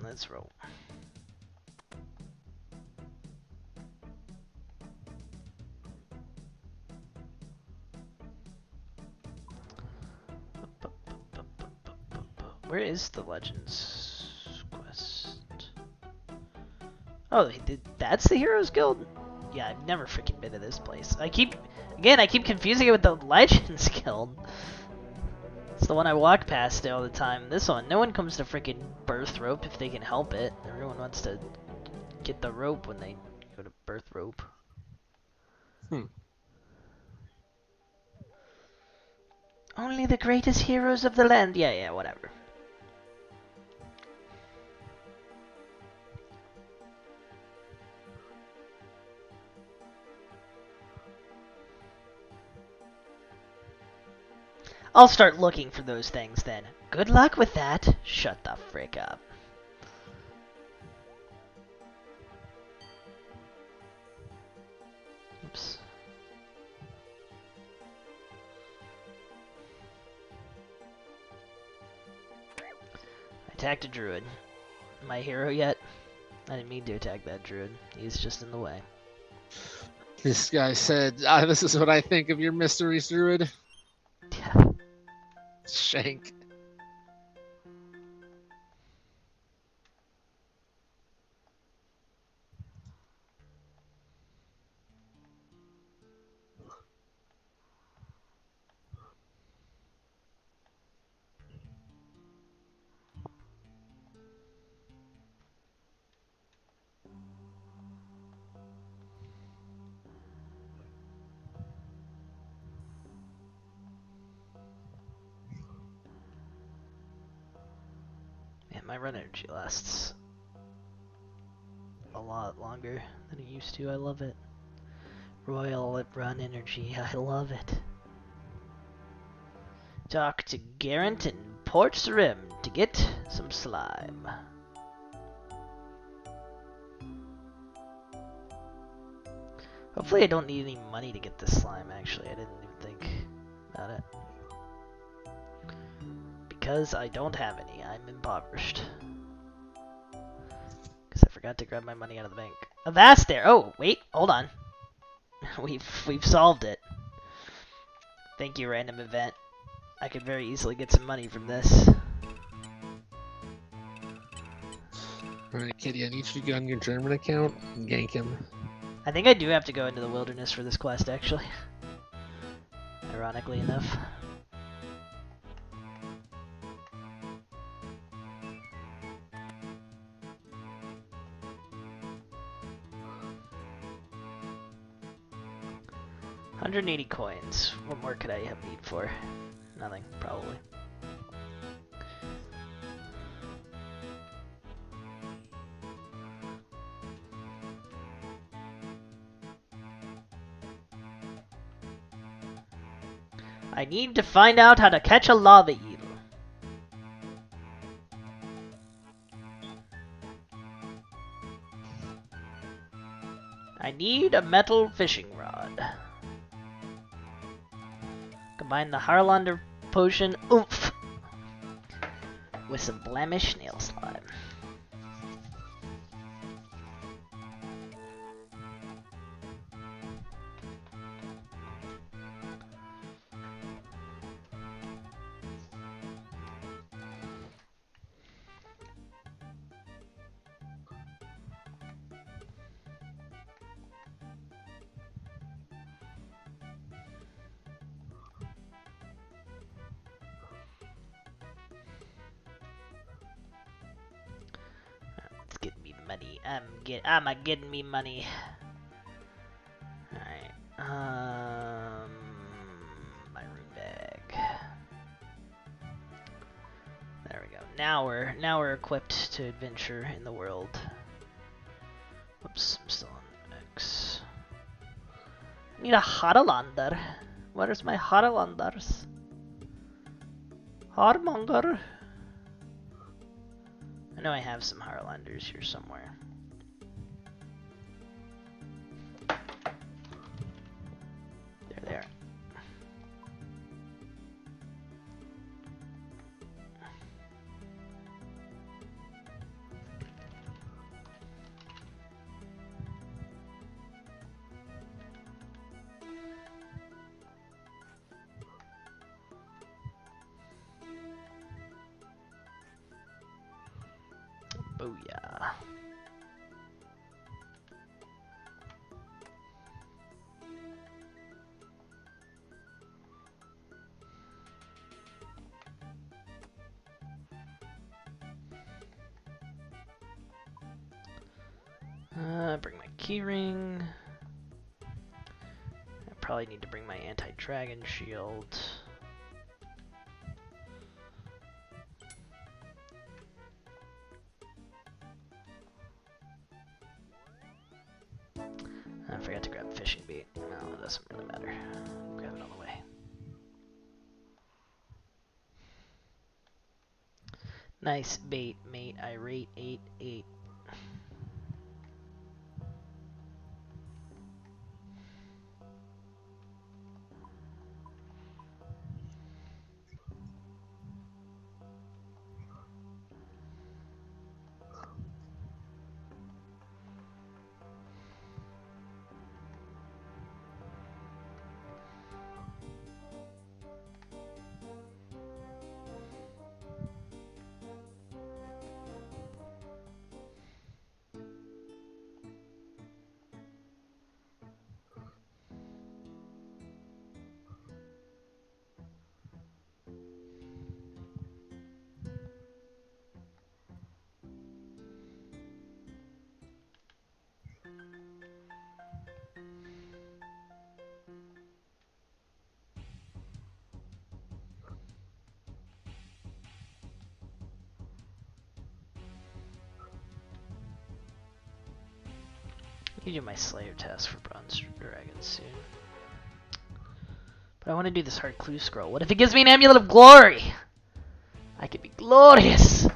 Let's roll. Where is the Legends quest? Oh, that's the Heroes Guild? Yeah, I've never freaking been to this place. I keep confusing it with the Legends Guild. It's the one I walk past all the time. This one, no one comes to freaking Birth Rope if they can help it. Everyone wants to get the rope when they go to Birth Rope. Only the greatest heroes of the land. Yeah, whatever. I'll start looking for those things then. Good luck with that. Shut the frick up. Oops. I attacked a druid. My hero yet? I didn't mean to attack that druid. He's just in the way. This guy said, this is what I think of your mystery druid. Yeah. Shank. Man, my run energy lasts a lot longer than it used to. I love it. Royal run energy. I love it. Talk to Garant in Port's Rim to get some slime. Hopefully I don't need any money to get this slime, actually. I didn't even think about it. Because I don't have any. I'm impoverished. Because I forgot to grab my money out of the bank. Avast there! Oh, wait, hold on. We've solved it. Thank you, random event. I could very easily get some money from this. Alright, Kitty, I need you to go on your German account and gank him. I think I do have to go into the wilderness for this quest, actually. Ironically enough. $180 coins. What more could I have need for? Nothing, probably. I need to find out how to catch a lava eel. I need a metal fishing rod. Combine the Harlander potion oomph with some blemish nail slime. It's getting me money. I'm getting me money. Alright. My room bag. There we go. Now we're equipped to adventure in the world. Oops, I'm still on X. I need a Harlander. Where's my Harlanders? Harmonger. I know I have some Harlanders here somewhere. There they are. Booyah. Bring my keyring. I probably need to bring my anti-dragon shield. I forgot to grab fishing bait. No, it doesn't really matter. Grab it on the way. Nice bait, mate. I rate 8-8. I can do my Slayer task for Bronze Dragon soon. But I want to do this hard clue scroll. What if it gives me an Amulet of Glory? I could be glorious!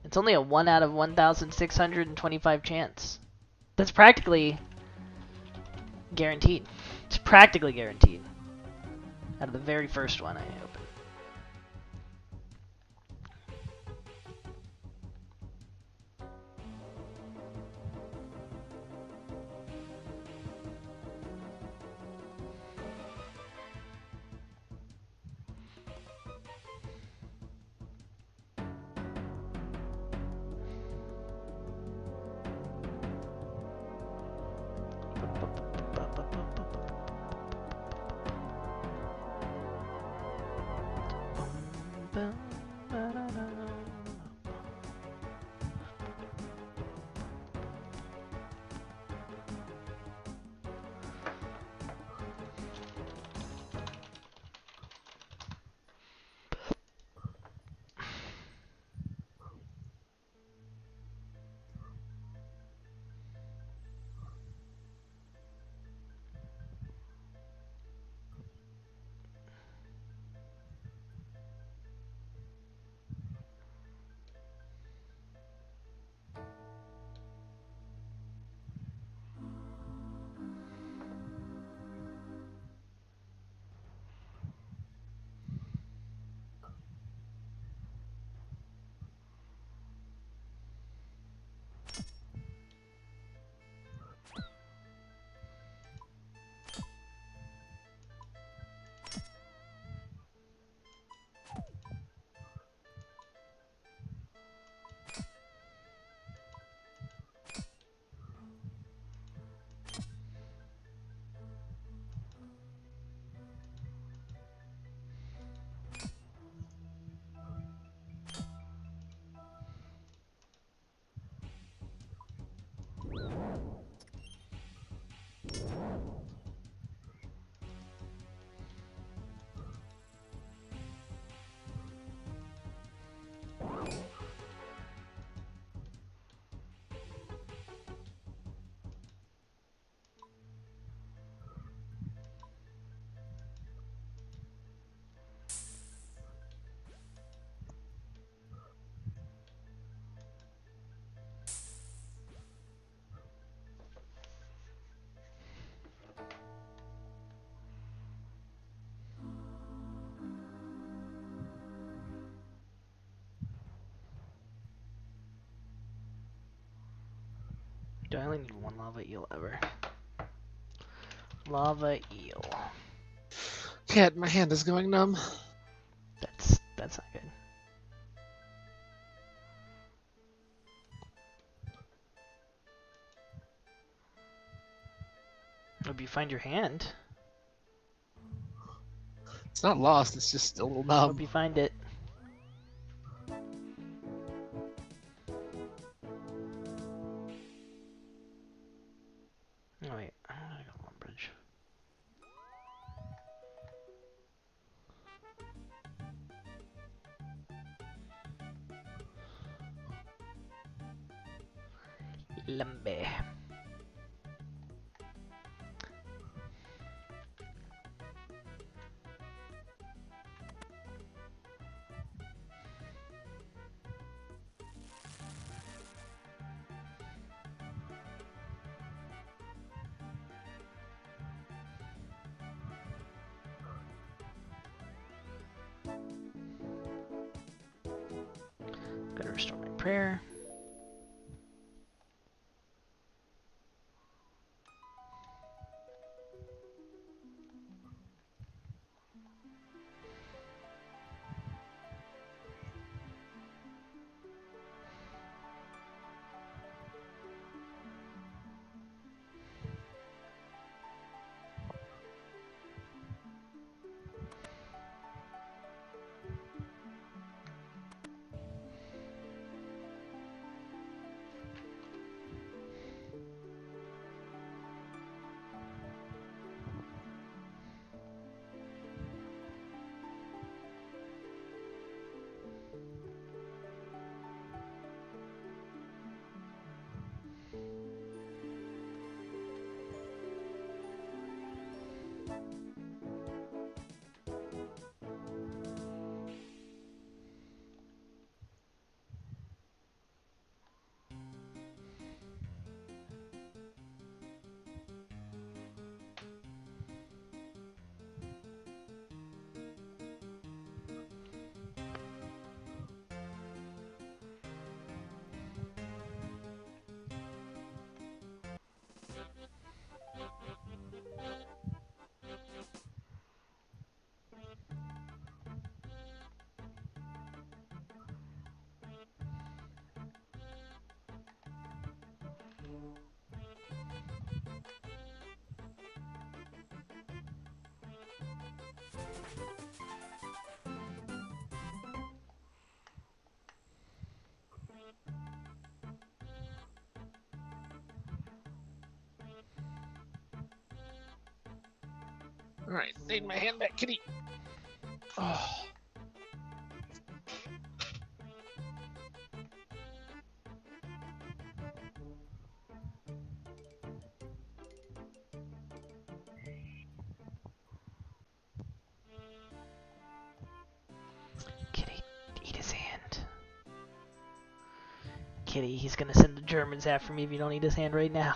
It's only a 1 out of 1,625 chance. That's practically guaranteed. It's practically guaranteed. Out of the very first one I opened. Do I only need one lava eel ever? Lava eel. Cat, my hand is going numb. That's not good. Hope you find your hand. It's not lost, it's just a little Hope numb. you find it. Oh wait, I got one bridge. Lambe. Gotta restore my prayer. Alright, need my hand back, kitty. Oh. Kitty, eat his hand. Kitty, he's gonna send the Germans after me if you don't eat his hand right now.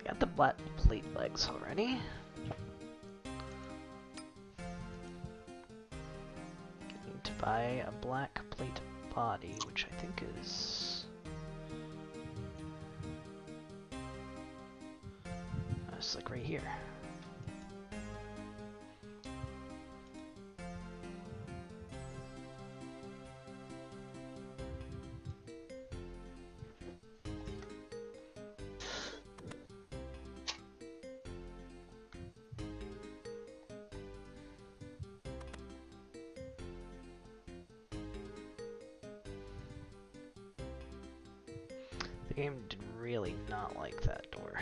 Got the black plate legs already. Need to buy a black plate body, which I think is It's like right here. The game did really not like that door.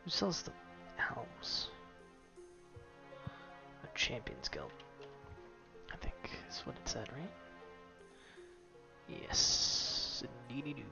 Who sells the helms? A Champions Guild. I think is what it said, right? Yes, indeedy do.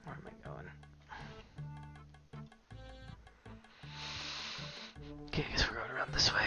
Where am I going? Okay, I guess we're going around this way.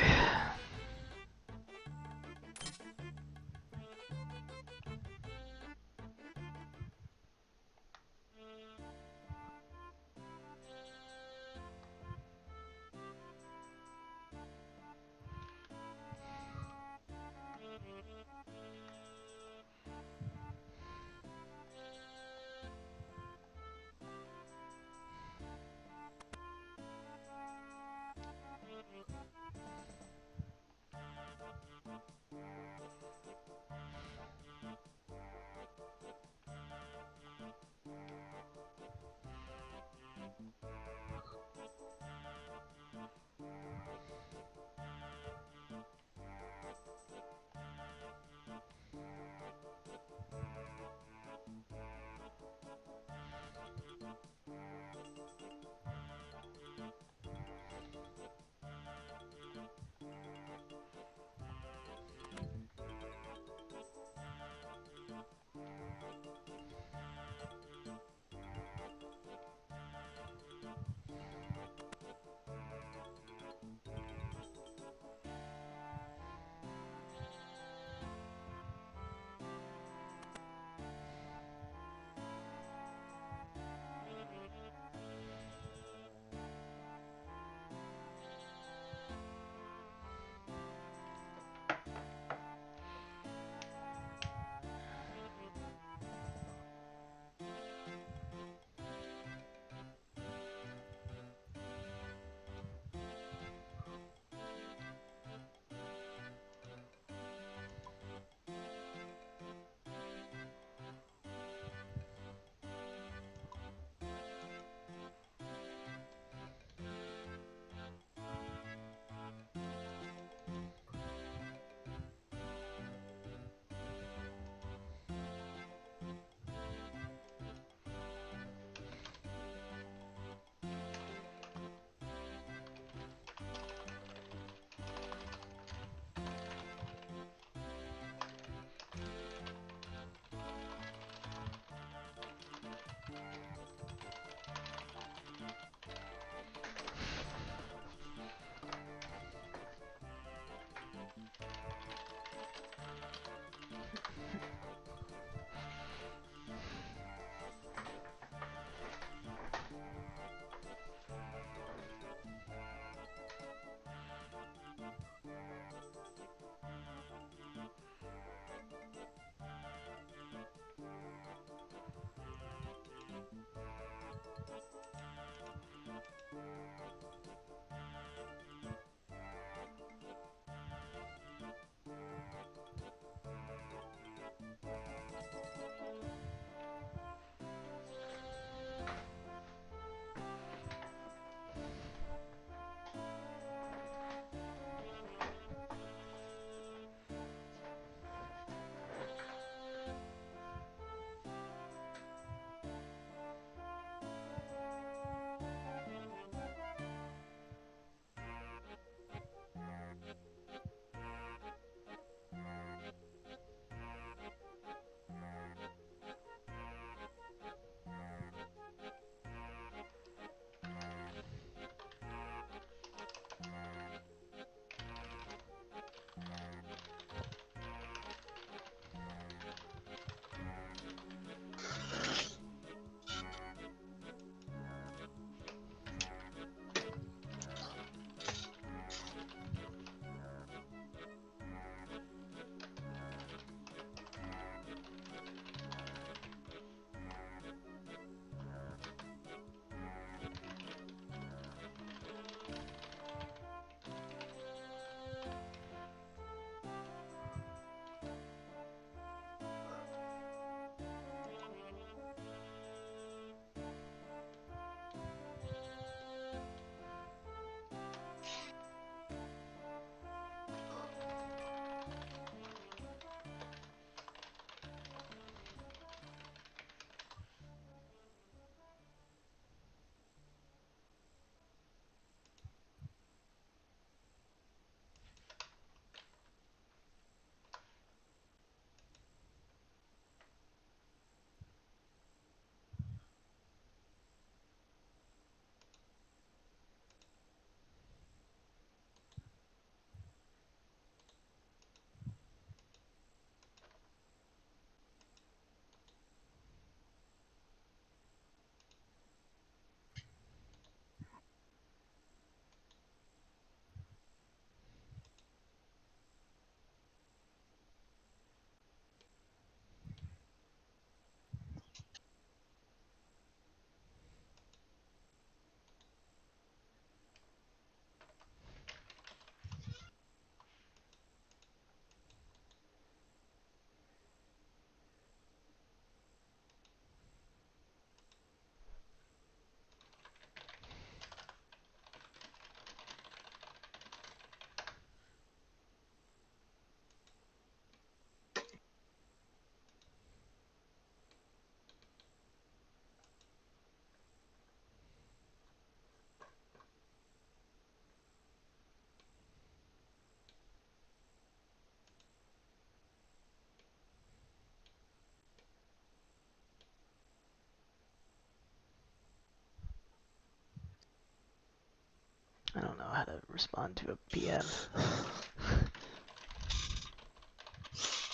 I don't know how to respond to a PM.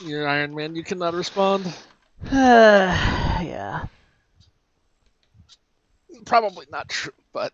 You're Iron Man. You cannot respond. Yeah. Probably not true, but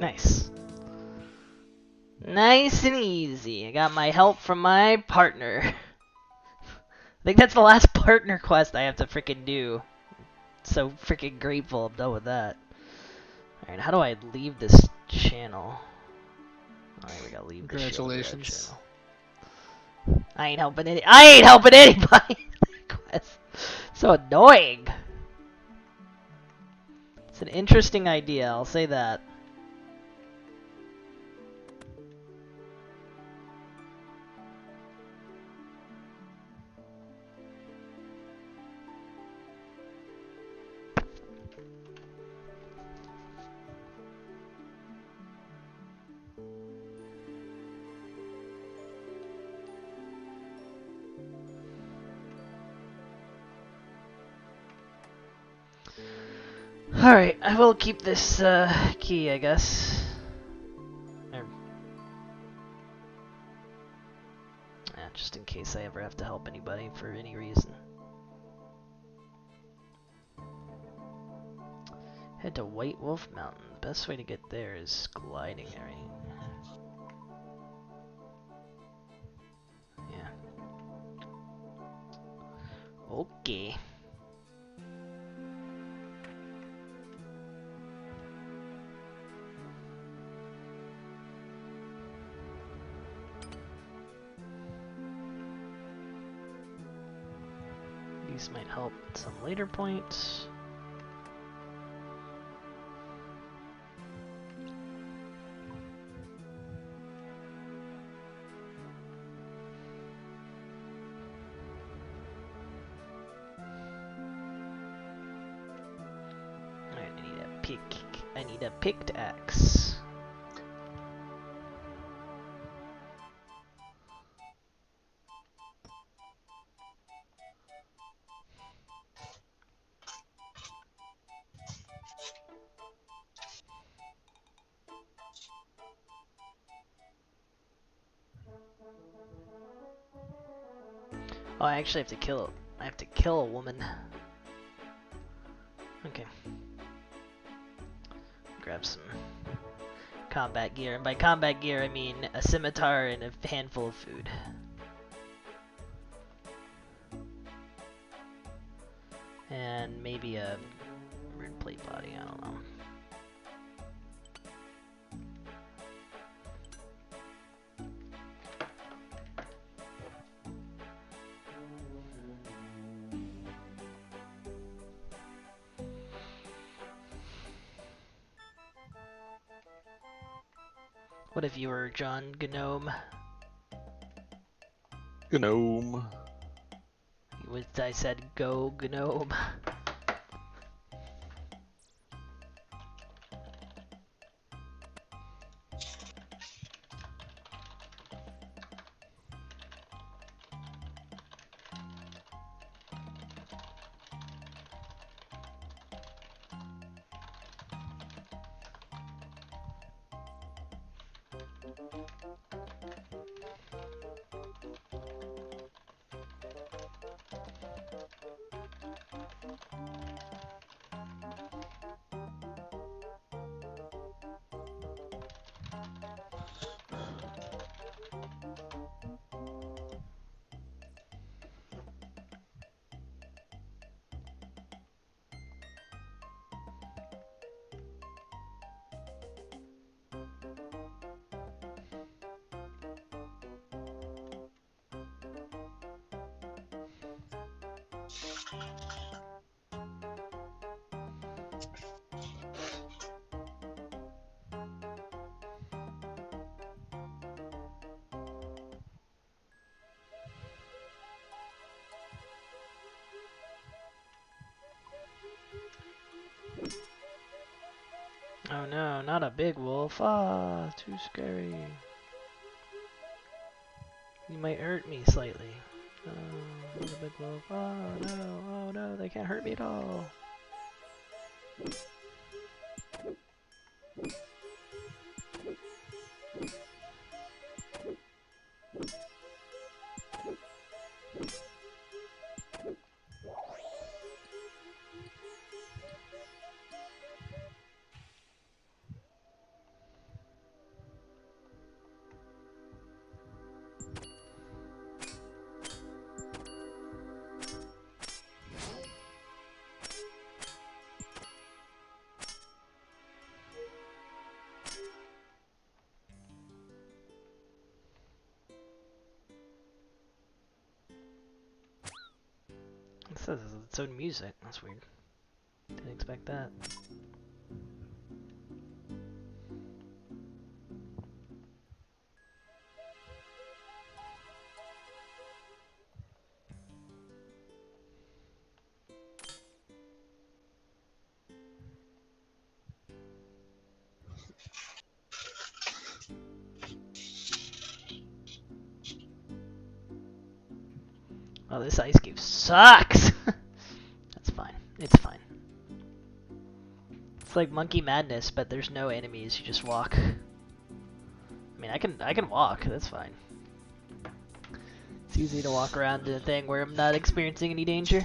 Nice. Nice and easy. I got my help from my partner. I think that's the last partner quest I have to freaking do. So freaking grateful I'm done with that. Alright, how do I leave this channel? Alright, we gotta leave the Congratulations. channel. I ain't helping anybody! Quest. So annoying! It's an interesting idea, I'll say that. Alright, I will keep this key, I guess. Just in case I ever have to help anybody for any reason. Head to White Wolf Mountain. The best way to get there is gliding, right? Yeah. Okay. These might help at some later points. Alright, I need a picked axe. Oh, I actually have to kill I have to kill a woman. Okay. Grab some combat gear, and by combat gear I mean a scimitar and a handful of food. And maybe a rune plate body, I don't know. What if you were John Gnome? Gnome. I said go Gnome. Oh no, not a big wolf. Ah, too scary. You might hurt me slightly. Oh, not a big wolf. Oh no, they can't hurt me at all. It says its own music. That's weird. Didn't expect that. Oh, this ice cave sucks! That's fine. It's fine. It's like Monkey Madness, but there's no enemies, you just walk. I mean, I can walk, that's fine. It's easy to walk around in a thing where I'm not experiencing any danger.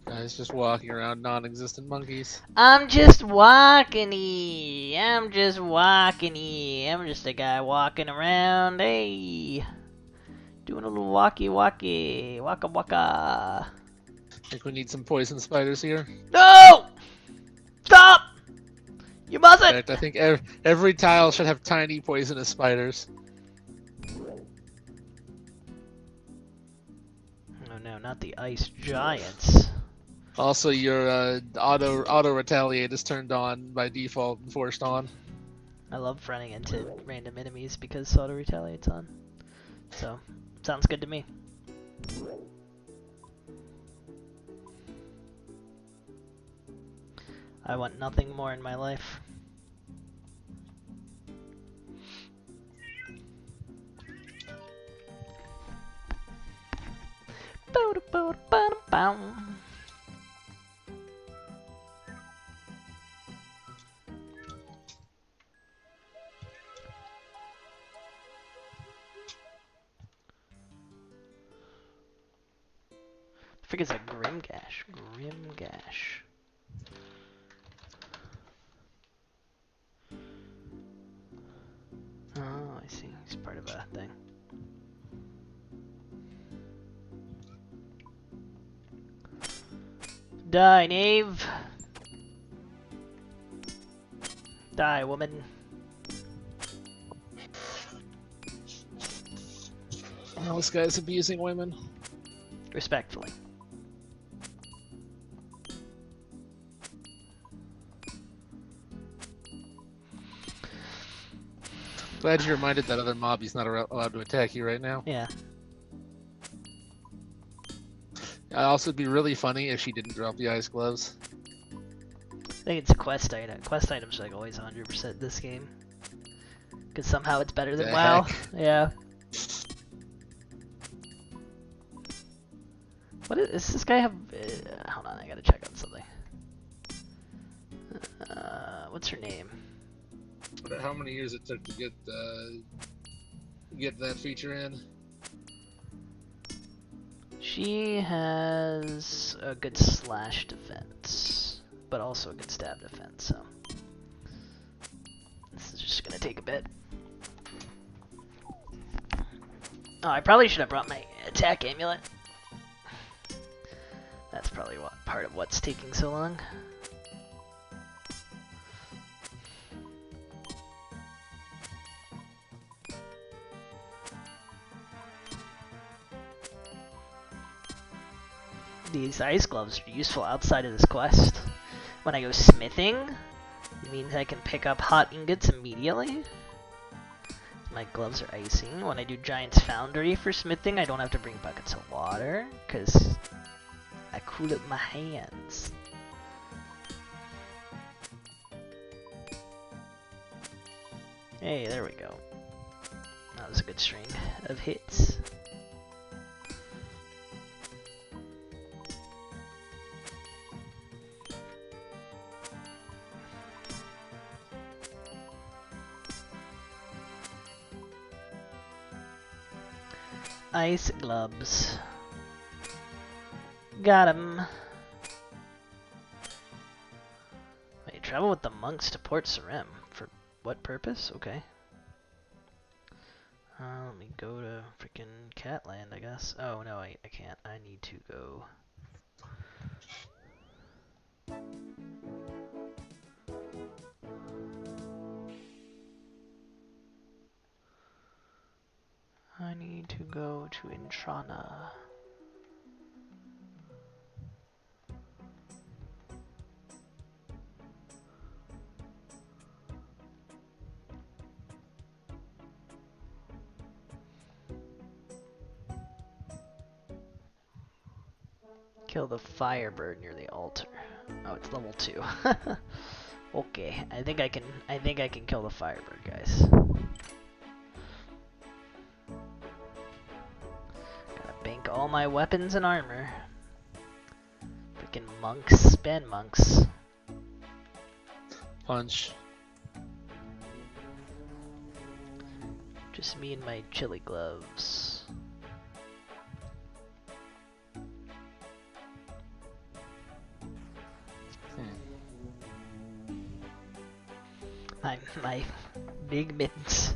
Guys just walking around non-existent monkeys. I'm just walking-y. I'm just a guy walking around, hey! Doing a little walkie-walkie. Waka-waka. Think we need some poison spiders here? No! Stop! You In mustn't! fact, I think every tile should have tiny poisonous spiders. Oh no, not the ice giants. Also, your auto retaliate is turned on by default and forced on. I love running into random enemies because auto retaliate's on. So, sounds good to me. I want nothing more in my life. I think it's a Grimgash. Grimgash. Oh, I see. He's part of a thing. Die, knave! Die, woman. Oh, this guy's abusing women. Respectfully. Glad you reminded that other mob he's not allowed to attack you right now. Yeah. It'd also be really funny if she didn't drop the ice gloves. I think it's a quest item. Quest items are like always 100% this game. Because somehow it's better than The WoW. heck? Yeah. What does this guy have? Hold on, I gotta check on something. What's her name? How many years it took to get that feature in? She has a good slash defense, but also a good stab defense, so this is just gonna take a bit. Oh, I probably should have brought my attack amulet. That's probably part of what's taking so long. These ice gloves are useful outside of this quest. When I go smithing, it means I can pick up hot ingots immediately. My gloves are icy. When I do Giant's Foundry for smithing, I don't have to bring buckets of water, because I cool up my hands. Hey, there we go. That was a good string of hits. Ice gloves. Got him. Wait, travel with the monks to Port Sarim. For what purpose? Okay. Let me go to freaking Catland, I guess. Oh, no, I can't. I need to go. I need to go to Intrana. Kill the Firebird near the altar. Oh, it's level 2. Okay, I think I can kill the Firebird, guys. Gotta bank all my weapons and armor. Freaking monks, spam monks. Punch. Just me and my chili gloves. My big mittens.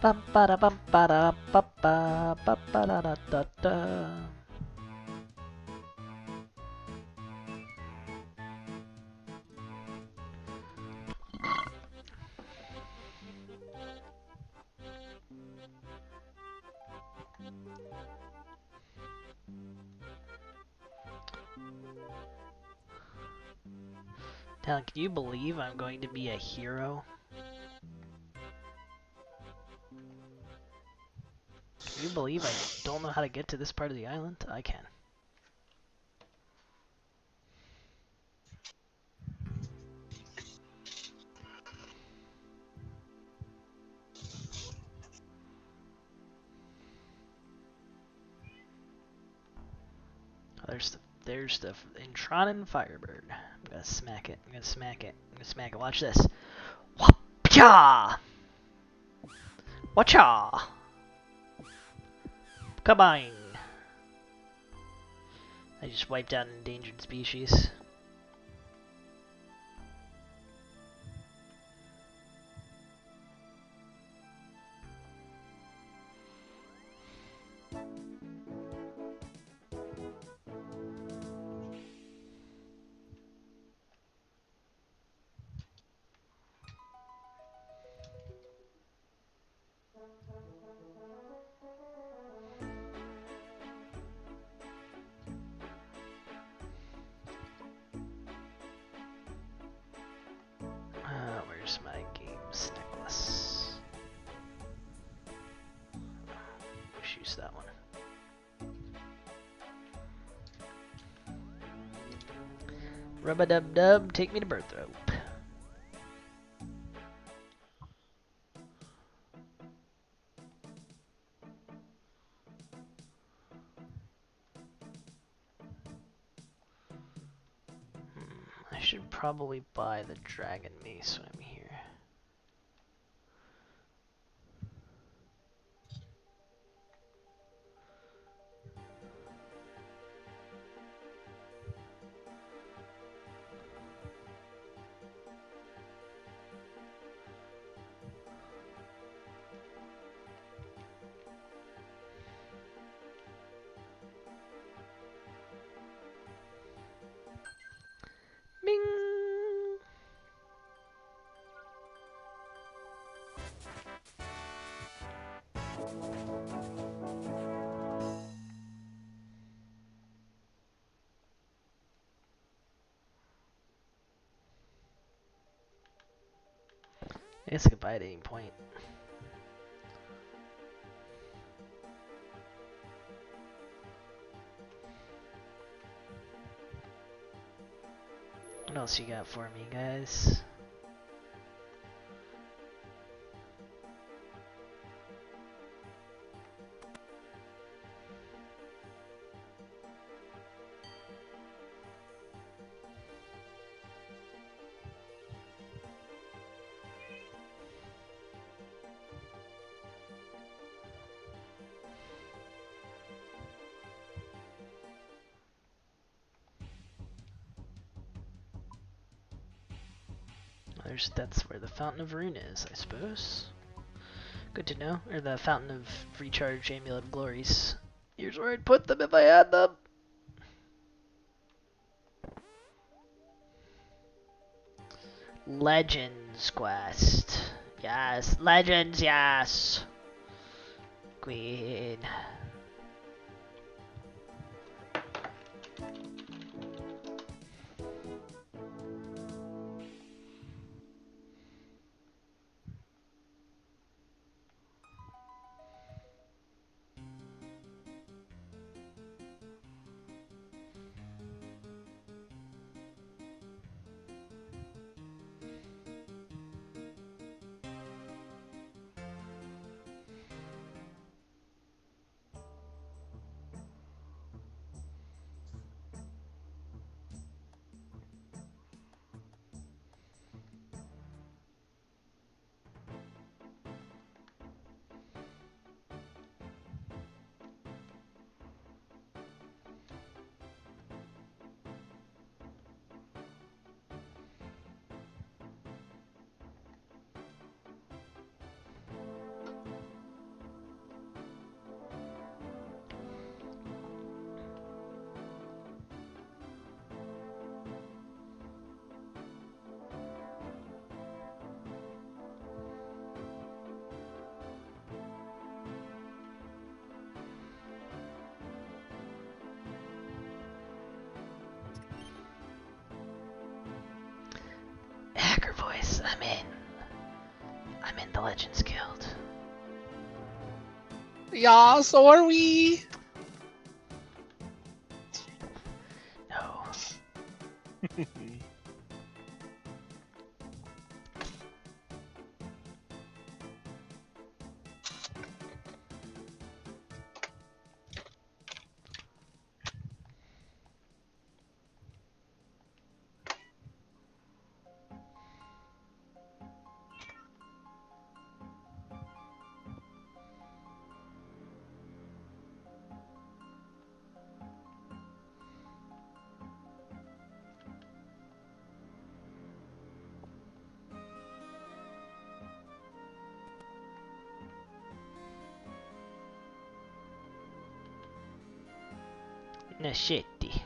Bum ba da bum ba da ba ba ba ba da da da da. Talon, can you believe I'm going to be a hero? Can you believe I don't know how to get to this part of the island? I can. Oh, there's the Intronin Firebird. I'm gonna smack it. I'm gonna smack it. I'm gonna smack it. Watch this. Whopcha! Watcha! Kabang! I just wiped out an endangered species. Where's my games necklace? Let's use that one. Rub-a-dub-dub, take me to Birthrope. I should probably buy the dragon mace when I'm here. Bing! I guess I could buy it at any point. What else you got for me, guys? that's where the Fountain of Rune is, I suppose. Good to know. Or the Fountain of Recharge Amulet of Glories. Here's where I'd put them if I had them. Legends quest. Yes, Legends, yes. Queen. Hacker voice, I'm in. I'm in the Legends Guild. Yeah, so are we. No. Nascetti.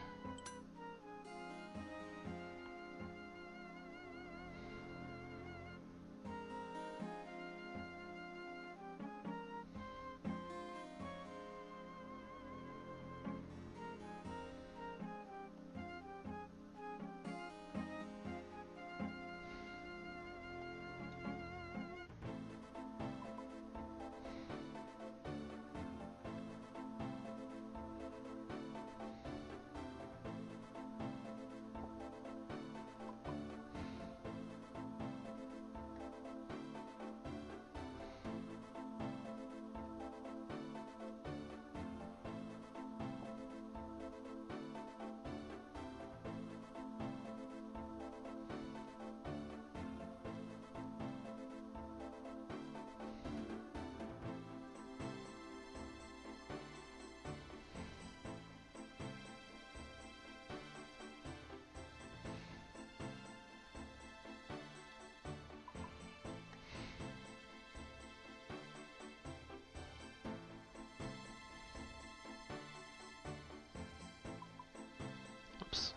Oops.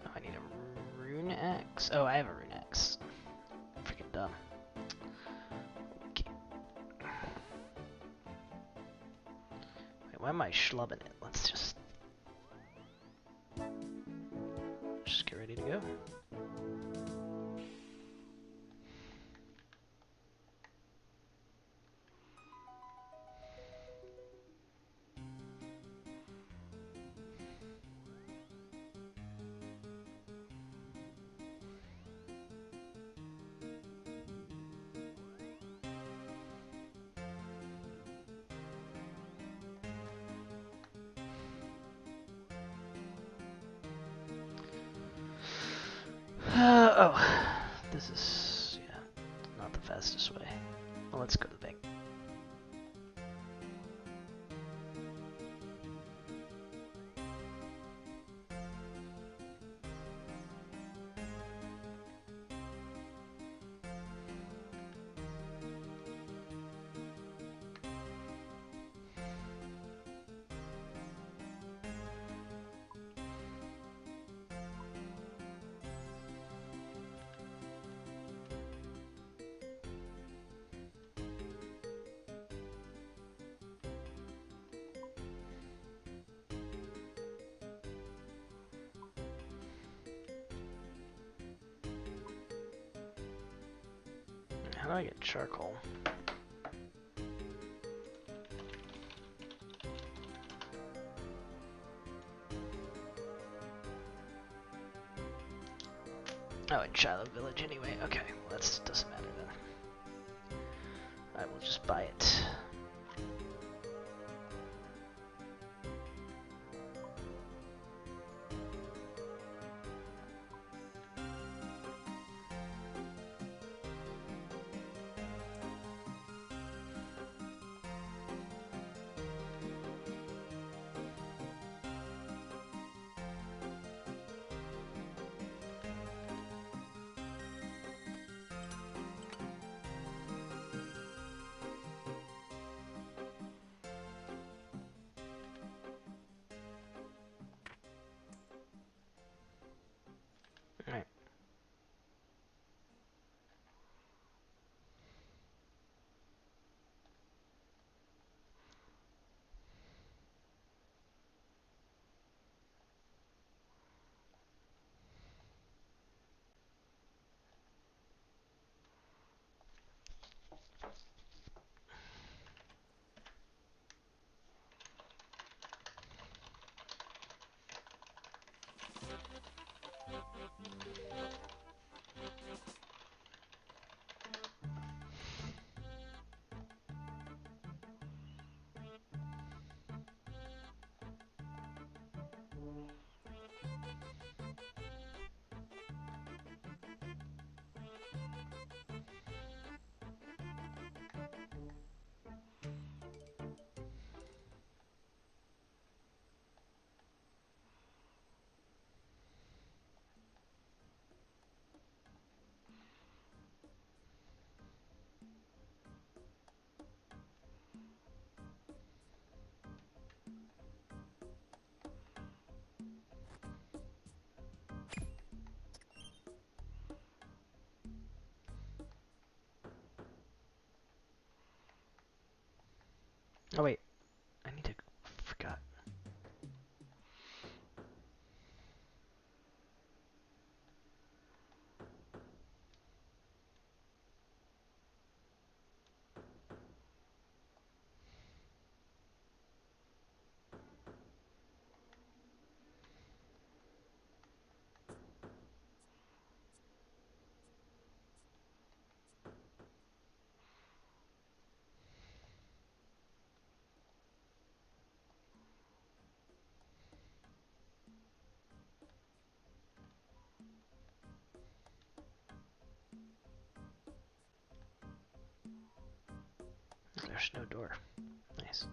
Oh, I need a rune X. Oh, I have a rune X. Freaking dumb. Okay. Wait, why am I schlubbing it? Let's just get ready to go. Oh, this is, yeah, not the fastest way. Well, let's go to the bank. How do I get charcoal? Oh, in Shiloh Village anyway. Okay, well, that doesn't matter then. I will just buy it. Alright. Oh wait, I need to, forgot. There's no door. Nice.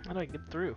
How do I get through?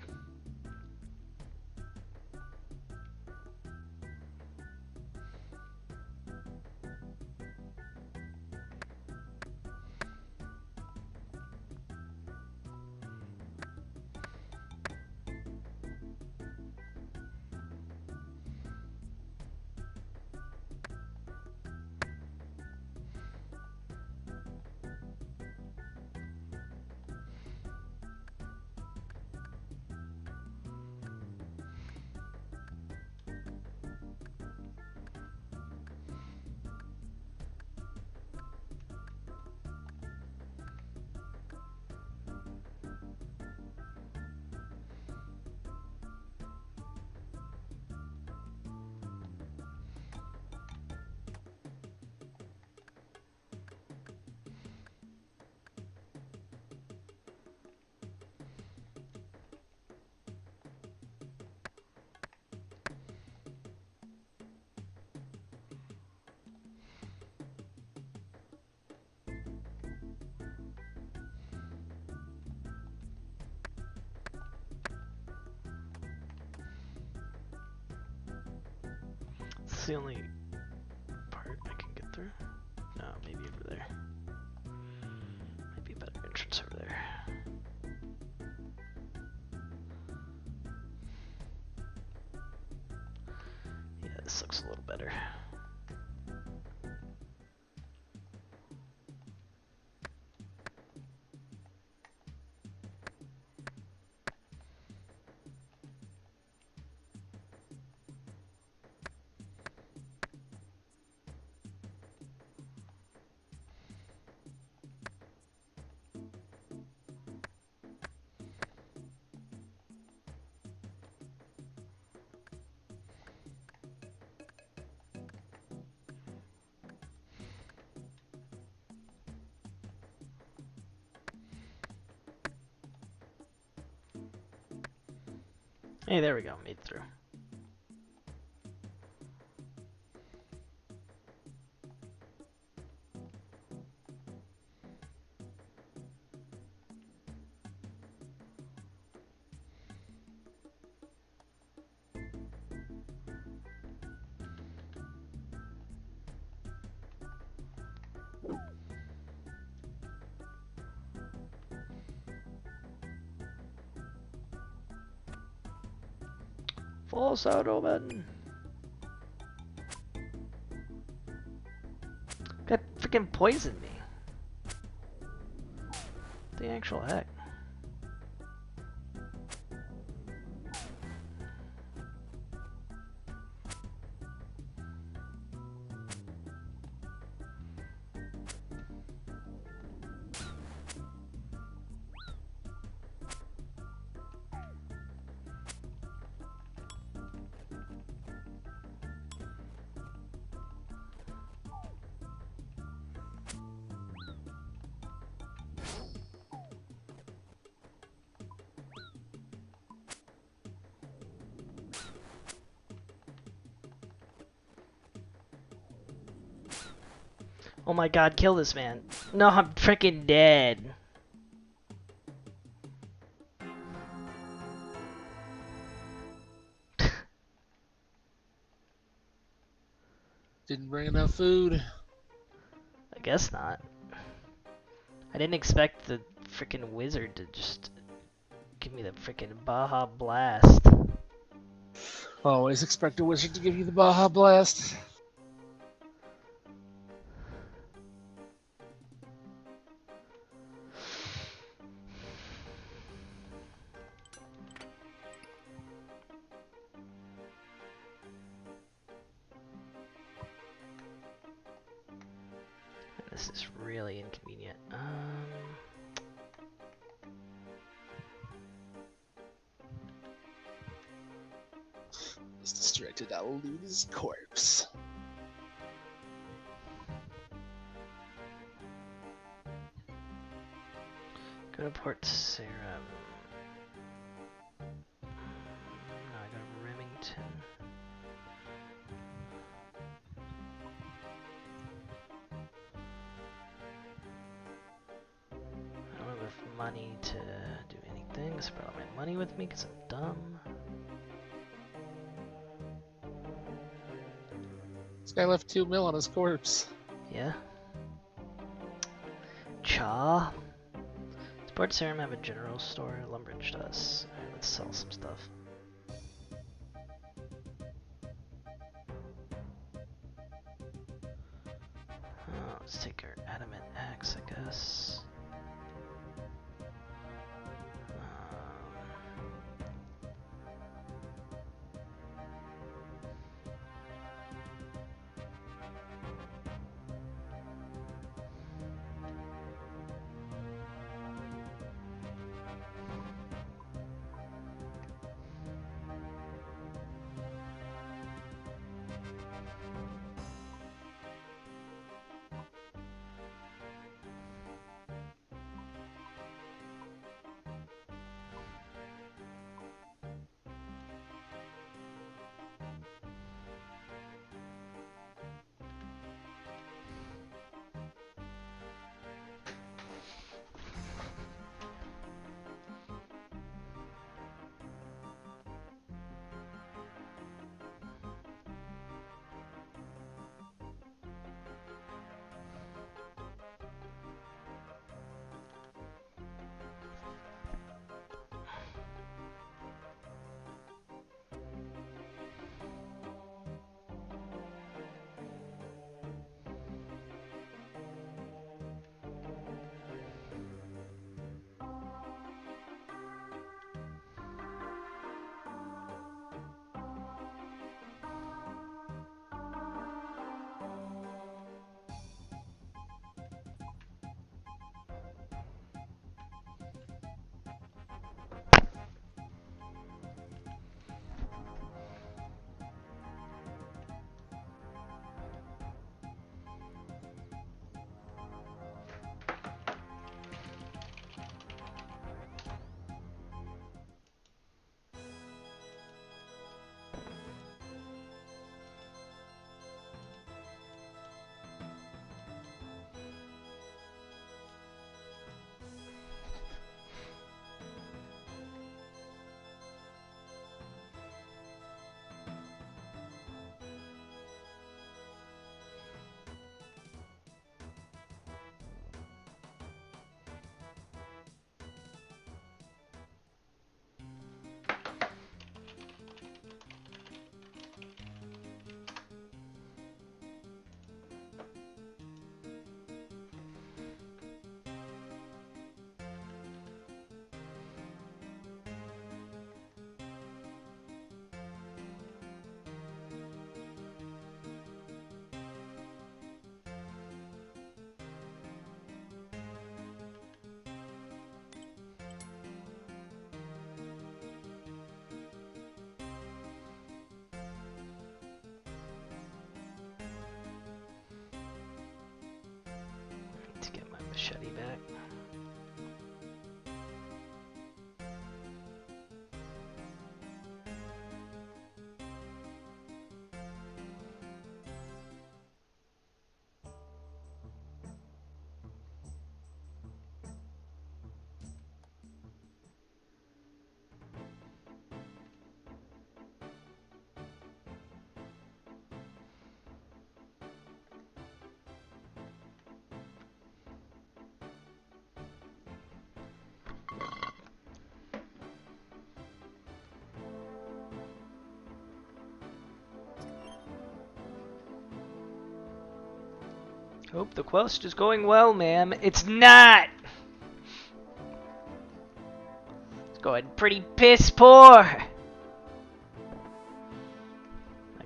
It's the only part I can get through. No, maybe over there. Maybe a better entrance over there. Yeah, this looks a little better. Hey, there we go, made it through. False out, Omen. Guy freaking poisoned me. The actual heck. Oh my god, kill this man. No, I'm freaking dead. Didn't bring enough food. I guess not. I didn't expect the freaking wizard to just give me the freaking Baja Blast. Always expect a wizard to give you the Baja Blast. This is really inconvenient. He's distracted. I'll loot his corpse. Go to Port Sarah. No, I go to Remington. I don't have enough money to do anything. things. I brought all my money with me because I'm dumb. This guy left 2 mil on his corpse. Yeah. Cha. Does Port Sarim have a general store? Lumbridge does. Alright, let's sell some stuff. Let's take our adamant axe, I guess. To get my machete back. Hope the quest is going well, ma'am. It's not! It's going pretty piss poor! Now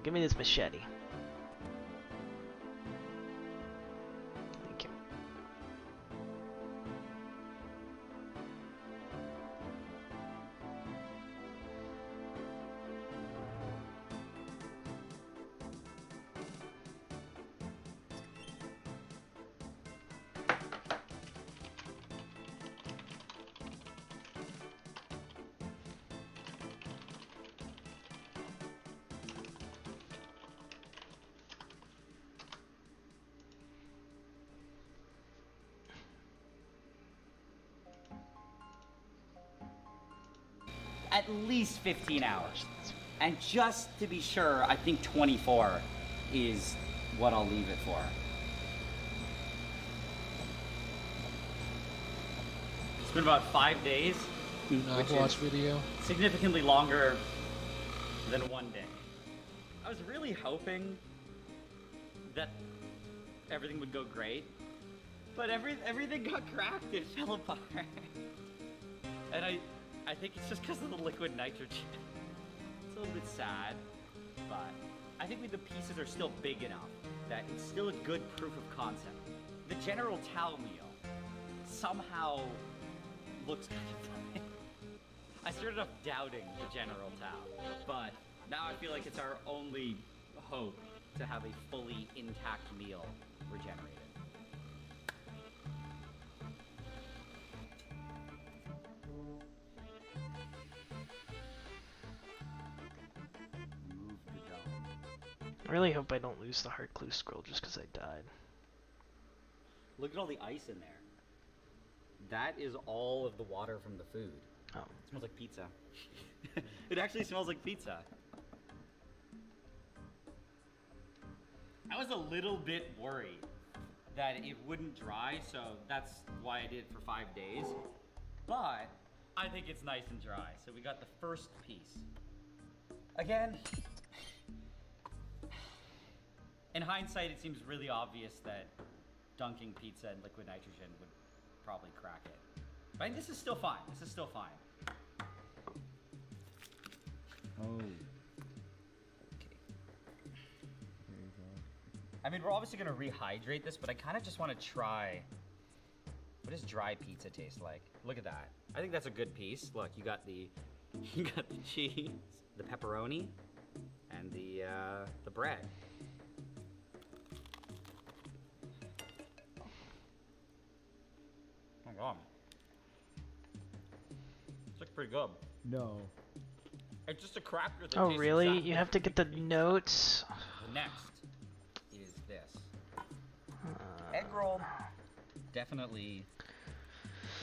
give me this machete. Thank you. at least 15 hours. And just to be sure, I think 24 is what I'll leave it for. It's been about 5 days. Do not watch video. Significantly longer than 1 day. I was really hoping that everything would go great, but everything got cracked. It fell apart. And I think it's just because of the liquid nitrogen. It's a little bit sad, but I think the pieces are still big enough that it's still a good proof of concept. The General Tao meal somehow looks kind of funny. I started off doubting the General Tao, but now I feel like it's our only hope to have a fully intact meal regenerated. Move the dome. I really hope I don't lose the heart clue scroll just because I died. Look at all the ice in there. That is all of the water from the food. Oh. It smells like pizza. It actually smells like pizza. I was a little bit worried that it wouldn't dry, so that's why I did it for 5 days. But I think it's nice and dry. So we got the first piece. Again, in hindsight, it seems really obvious that dunking pizza in liquid nitrogen would probably crack it. But I think this is still fine. This is still fine. Oh. Okay. There you go. I mean, we're obviously gonna rehydrate this, but I kind of just want to try. What does dry pizza taste like? Look at that. I think that's a good piece. Look, you got the cheese, the pepperoni, and the bread. Oh my god. It's like pretty good. No. It's just a cracker that Oh tastes really? exactly You have to like get the pizza. notes? The next is this. Egg roll. Definitely.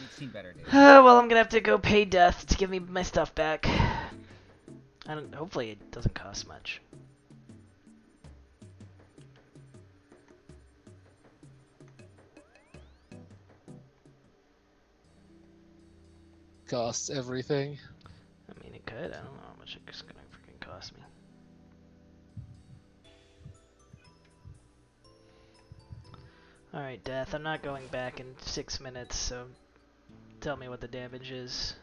We've seen better days. Well, I'm gonna have to go pay Death to give me my stuff back. Hopefully it doesn't cost much. Costs everything. I mean, it could. I don't know how much it's gonna freaking cost me. Alright, Death, I'm not going back in 6 minutes, so tell me what the damage is.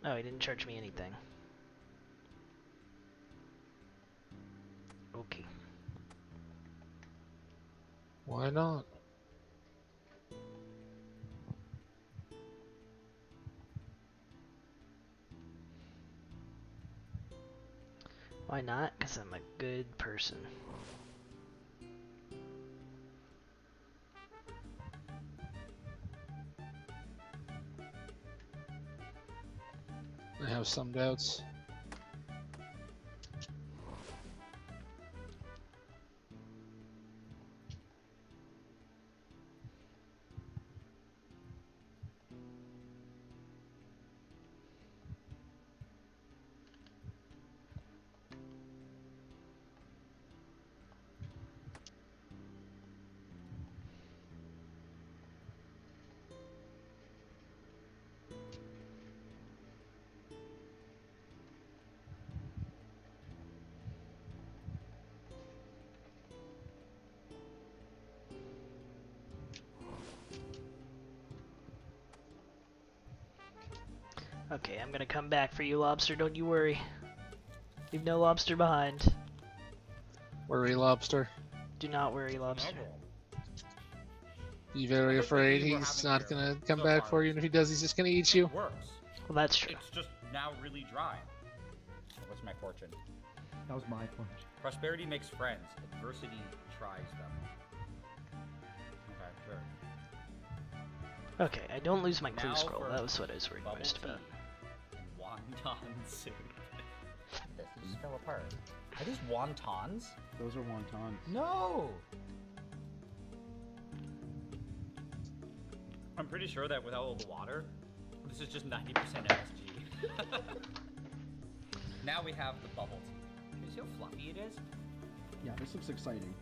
Oh, he didn't charge me anything. Okay. Why not? Why not? Because I'm a good person. I have some doubts. Okay, I'm gonna come back for you, Lobster, don't you worry. Leave no lobster behind. Worry, lobster. Do not worry, Lobster. Be very afraid he's not gonna come back for you, and if he does, he's just gonna eat you. Works. Well, that's true. It's just now really dry. What's my fortune? That was my point. Prosperity makes friends. Adversity tries them. Okay, sure. Okay, I don't lose my clue Now scroll. for That was what I was worried bubble most tea about. and wonton soup. This. It just fell apart. Are these wontons? Those are wontons. No! I'm pretty sure that without all the water, this is just 90% MSG. Now we have the bubble tea. Can you see how fluffy it is? Yeah, this looks exciting.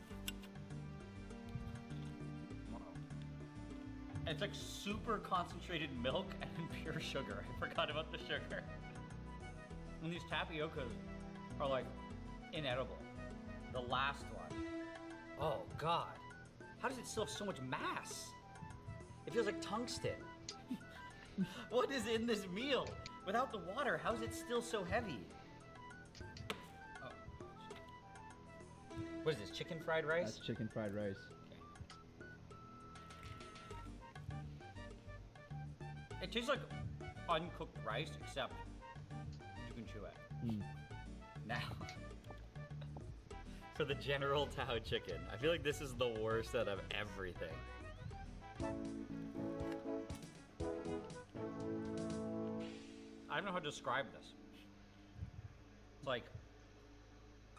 It's like super concentrated milk and pure sugar. I forgot about the sugar. And these tapiocas are like inedible. The last one. Oh God. How does it still have so much mass? It feels like tungsten. What is in this meal? Without the water, how is it still so heavy? Oh. What is this, chicken fried rice? That's chicken fried rice. It tastes like uncooked rice, except you can chew it. Mm. Now, for the General Tao chicken. I feel like this is the worst out of everything. I don't know how to describe this. It's like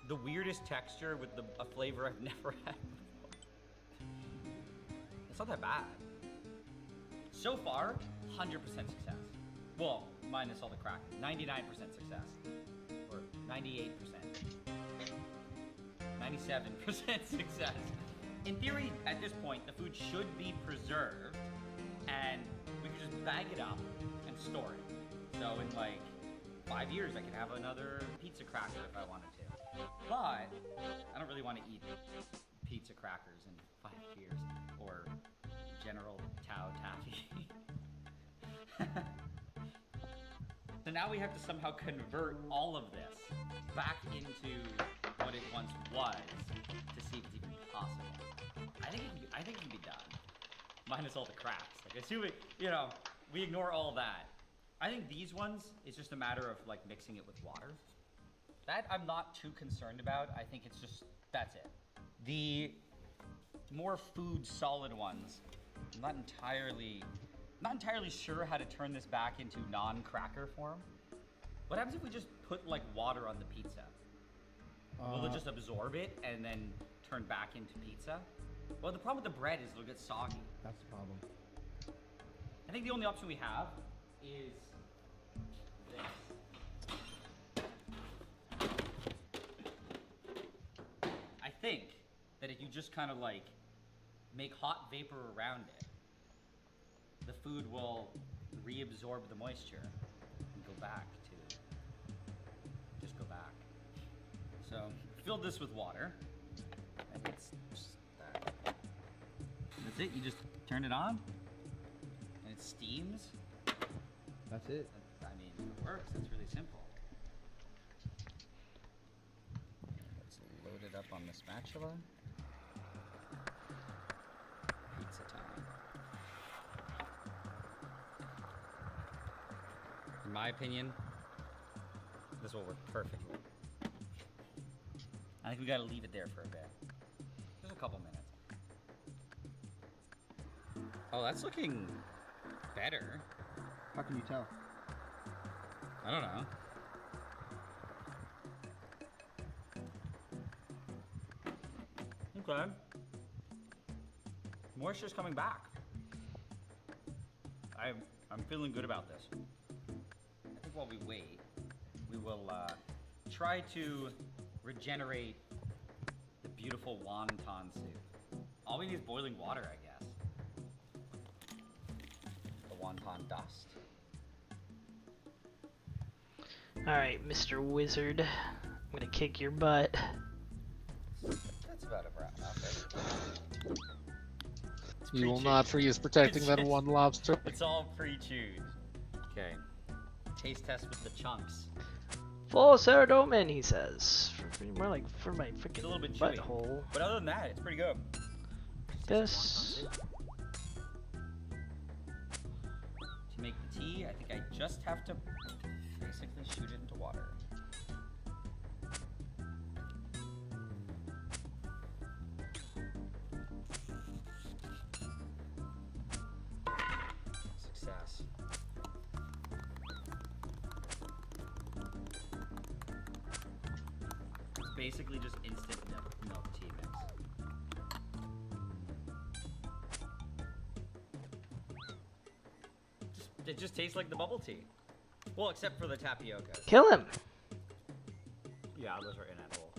the weirdest texture with a flavor I've never had before. It's not that bad. So far, 100% success. Well, minus all the crack. 99% success. Or 98%. 97% success. In theory, at this point, the food should be preserved, and we could just bag it up and store it. So in like 5 years, I could have another pizza cracker if I wanted to. But I don't really want to eat pizza crackers in 5 years, or General Tao Taffy. So now we have to somehow convert all of this back into what it once was to see if it's even possible. I think it can be done, minus all the cracks. Like assuming, we ignore all that. I think these ones is just a matter of like mixing it with water. That I'm not too concerned about. I think it's just that's it. The more food solid ones, I'm not entirely sure how to turn this back into non-cracker form. What happens if we just put like water on the pizza? Will it just absorb it and then turn back into pizza? Well, the problem with the bread is it'll get soggy. That's the problem. I think the only option we have is this. I think that if you just kind of like make hot vapor around it, the food will reabsorb the moisture and go back to, just go back. So fill this with water, and it's just that. That's it, you just turn it on, and it steams. That's it. I mean, it works, it's really simple. Let's load it up on the spatula. Pizza time. In my opinion, this will work perfectly. I think we gotta leave it there for a bit. Just a couple minutes. Oh, that's looking better. How can you tell? I don't know. Okay. Moisture's coming back. I'm feeling good about this. I think while we wait, we will try to regenerate the beautiful wonton soup. All we need is boiling water, I guess. The wonton dust. Alright, Mr. Wizard. I'm gonna kick your butt. That's about a wrap up. You will not freeze protecting that one lobster. It's all pre-chewed. Okay. Taste test with the chunks. Full serotonin, he says. More like for my It's freaking a little bit chewy. butthole. But other than that, it's pretty good. This. To make the tea, I think I just have to basically shoot it into water. Success. basically just instant milk tea mix. It just tastes like the bubble tea. Well, except for the tapioca. Kill him. Yeah, those are in at hole.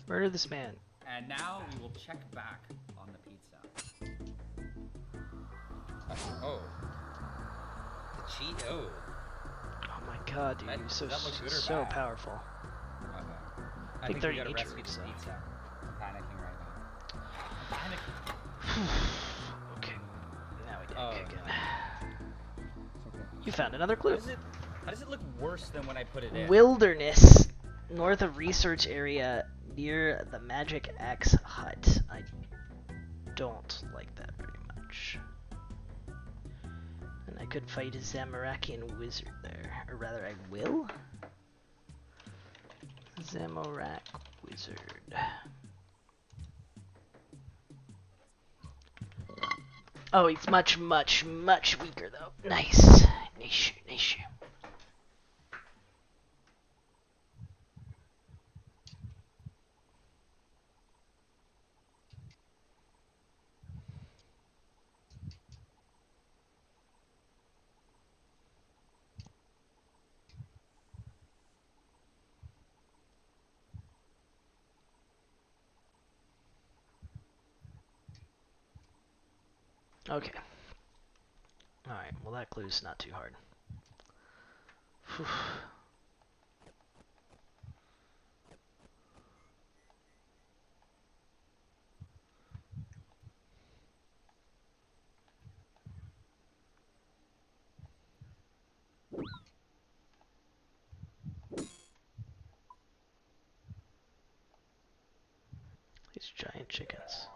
Murder this man. And now we will check back on the pizza. Oh. The cheat. Oh. Oh my god, dude, That- you're so does that look good or so bad? powerful. Okay. I think think they're we gotta nature rescue this pizza. pizza. I'm panicking right now. I'm panicking. Okay. Now we did Oh, kick it. It's okay. You found another clue. How does it look worse than when I put it in? Wilderness, north of research area near the Magic Axe hut. I don't like that very much. And I could fight a Zamorakian wizard there. Or rather, I will. Zamorak wizard. Oh, he's much, much, much weaker though. Nice. Nice, nice. Okay. Alright, well that clue's not too hard. Whew. These giant chickens.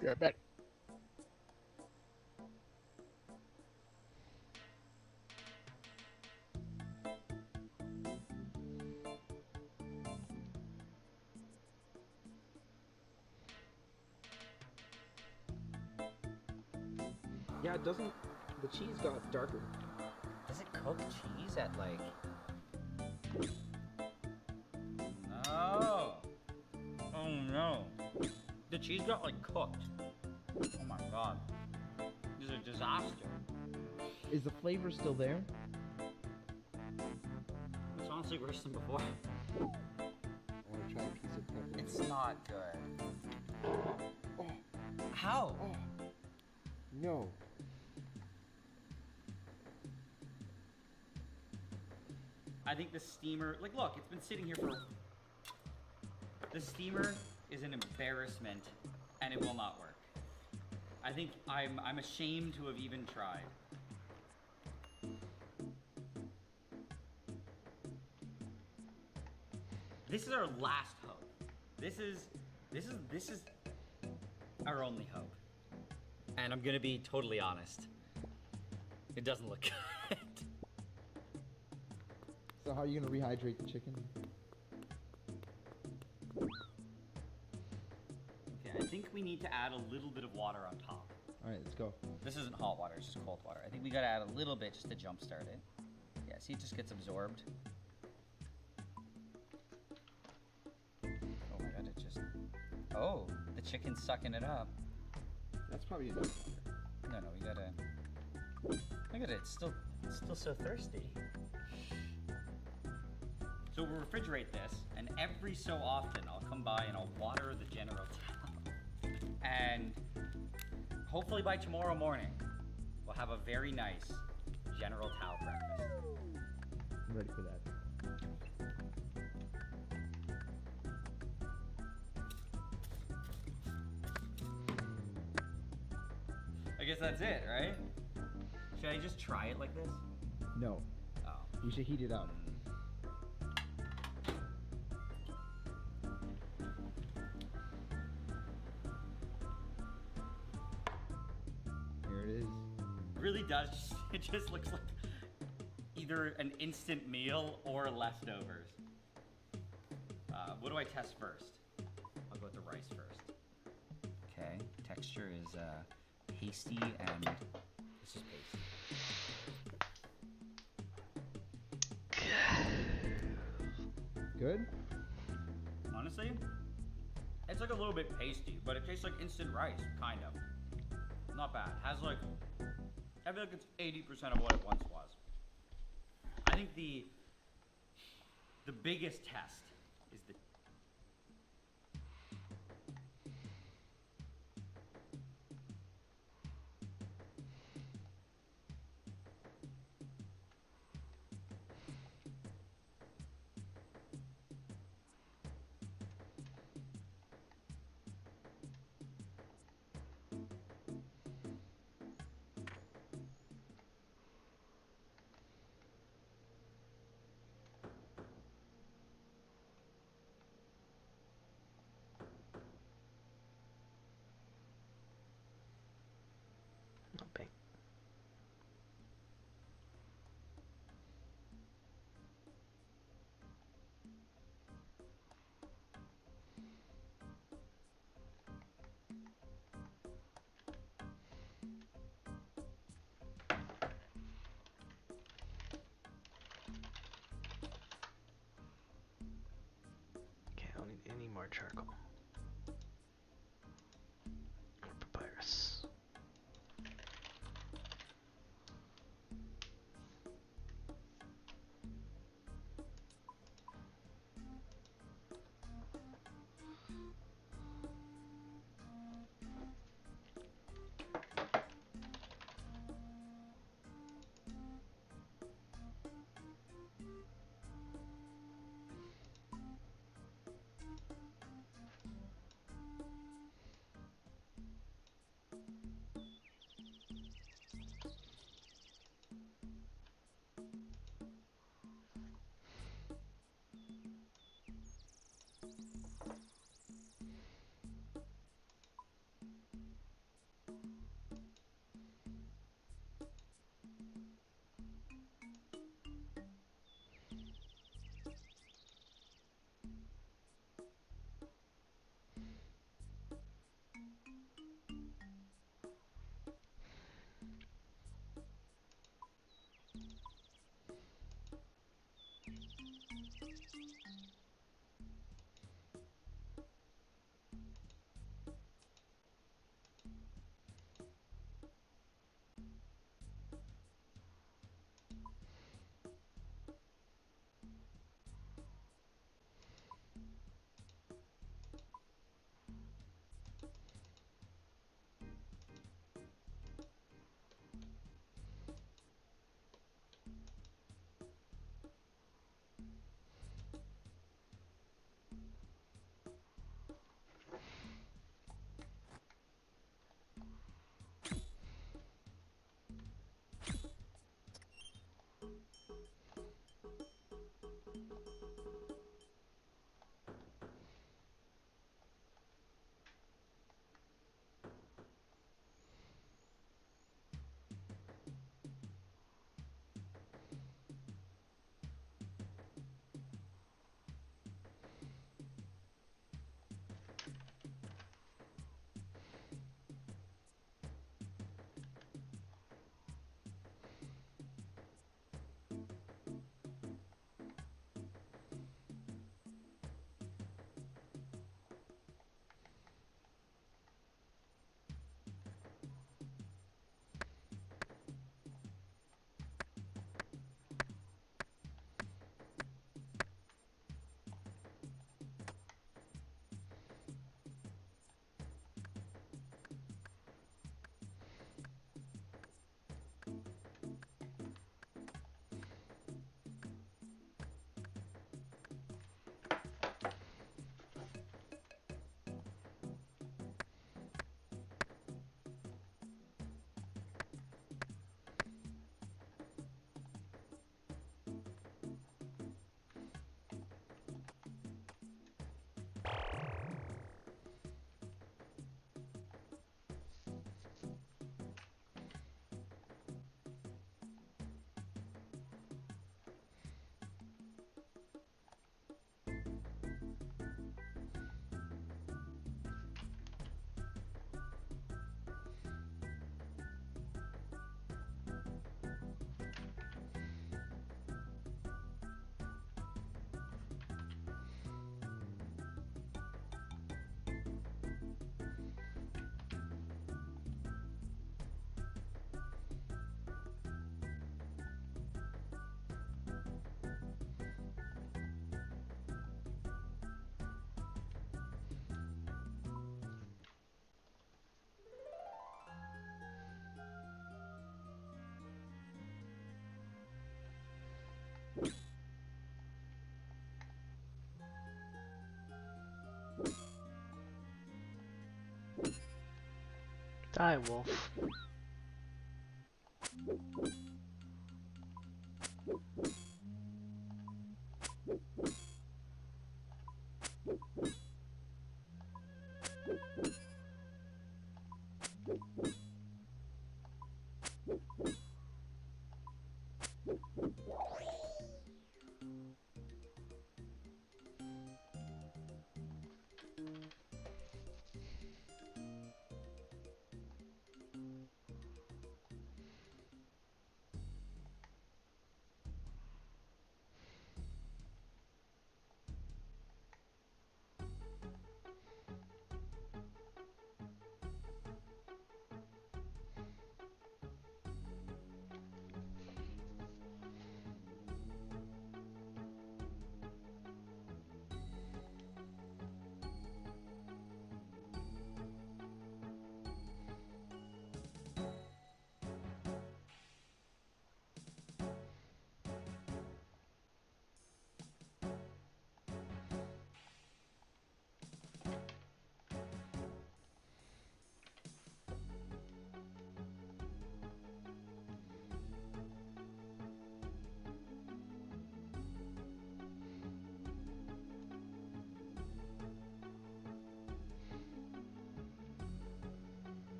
Be right back. Yeah, it doesn't. The cheese got darker. Does it cook cheese at like? No. Oh no. The cheese got like cooked. Oh my god. This is a disaster. Is the flavor still there? It's honestly worse than before. I want to try a piece of pepper. It's not good. Oh, How? oh, no. I think the steamer, like look, it's been sitting here for. The steamer is an embarrassment, and it will not work. I think I'm ashamed to have even tried. This is our last hope. This is our only hope. And I'm gonna be totally honest. It doesn't look good. So how are you gonna rehydrate the chicken? Okay, I think we need to add a little bit of water on top. All right, let's go. This isn't hot water, it's just cold water. I think we gotta add a little bit just to jumpstart it. Yeah, see, it just gets absorbed. Oh my god, it just... Oh, the chicken's sucking it up. That's probably enough water. No, we gotta... Look at it, it's still so thirsty. So we'll refrigerate this, and every so often I'll come by and I'll water the general towel. And hopefully by tomorrow morning, we'll have a very nice general towel breakfast. I'm ready for that. I guess that's it, right? Should I just try it like this? No, Oh. we should heat it up. Here it is. It really does. It just looks like either an instant meal or leftovers. What do I test first? I'll go with the rice first. Okay, texture is pasty and this is pasty. Good? Honestly, it's like a little bit pasty, but it tastes like instant rice, kind of. Not bad. Has like, I feel like it's 80% of what it once was. I think the biggest test is the Not big. Okay, I don't need any more charcoal. Or papyrus. Die, wolf.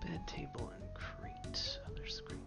Bed, table, and crate. Oh, there's the crate.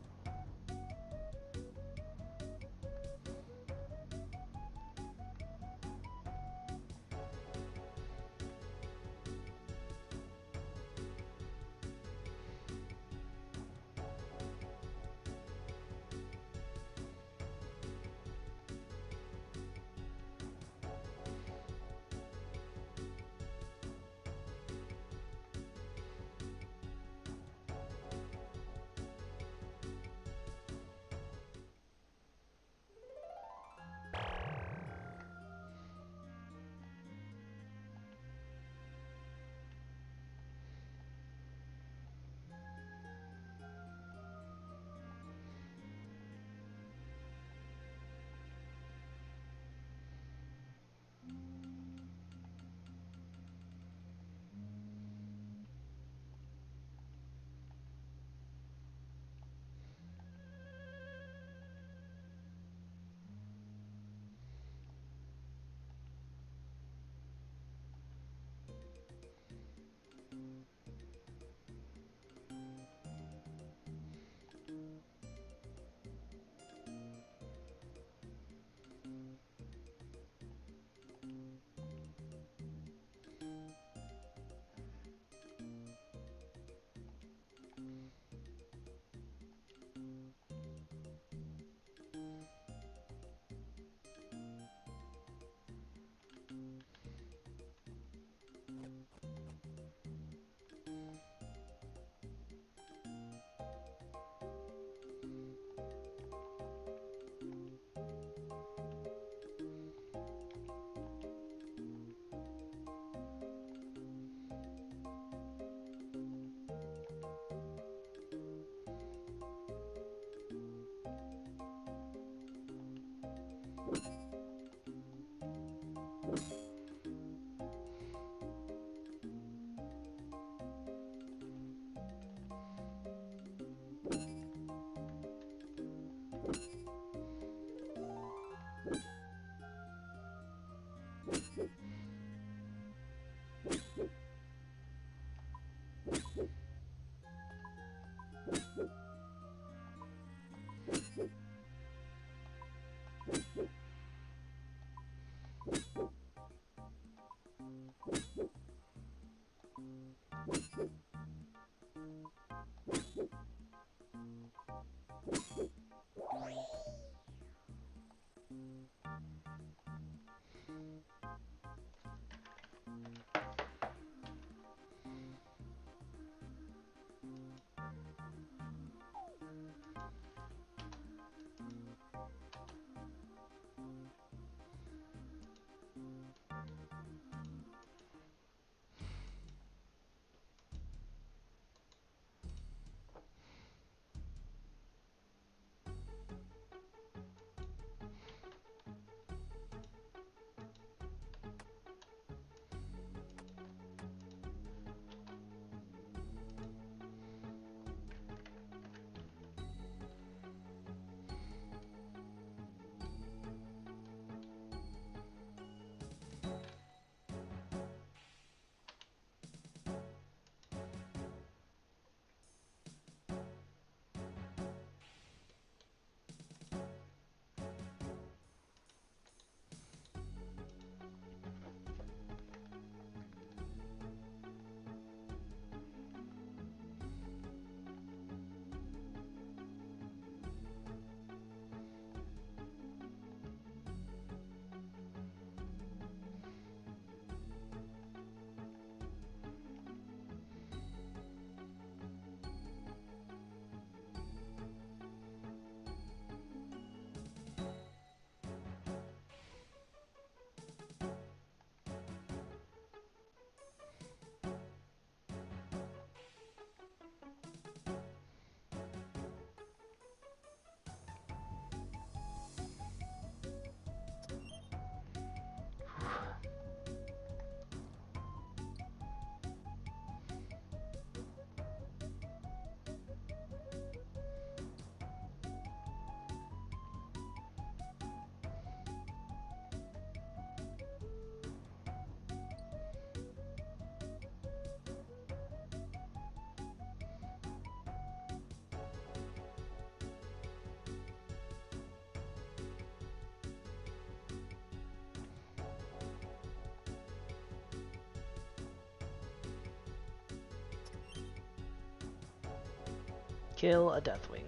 Kill a Deathwing.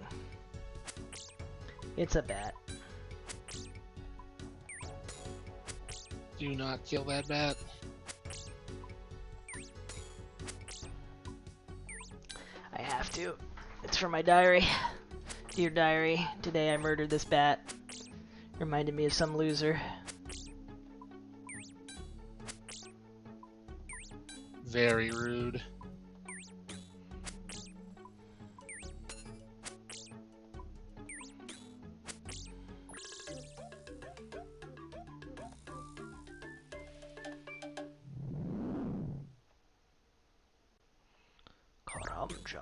It's a bat. Do not kill that bat. I have to. It's for my diary. Dear diary, today I murdered this bat. Reminded me of some loser. Very rude. Karamja.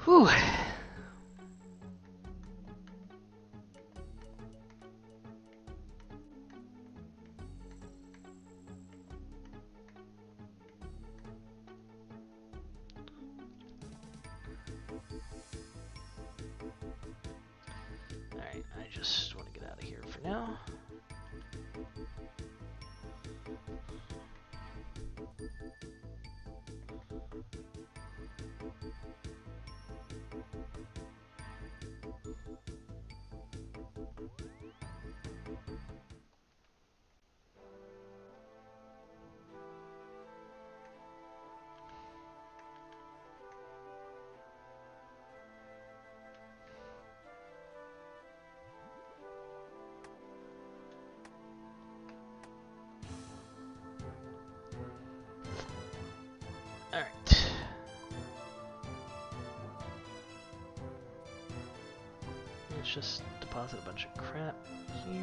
Whew. Alright, I just want to get out of here for now. Alright. Let's just deposit a bunch of crap here.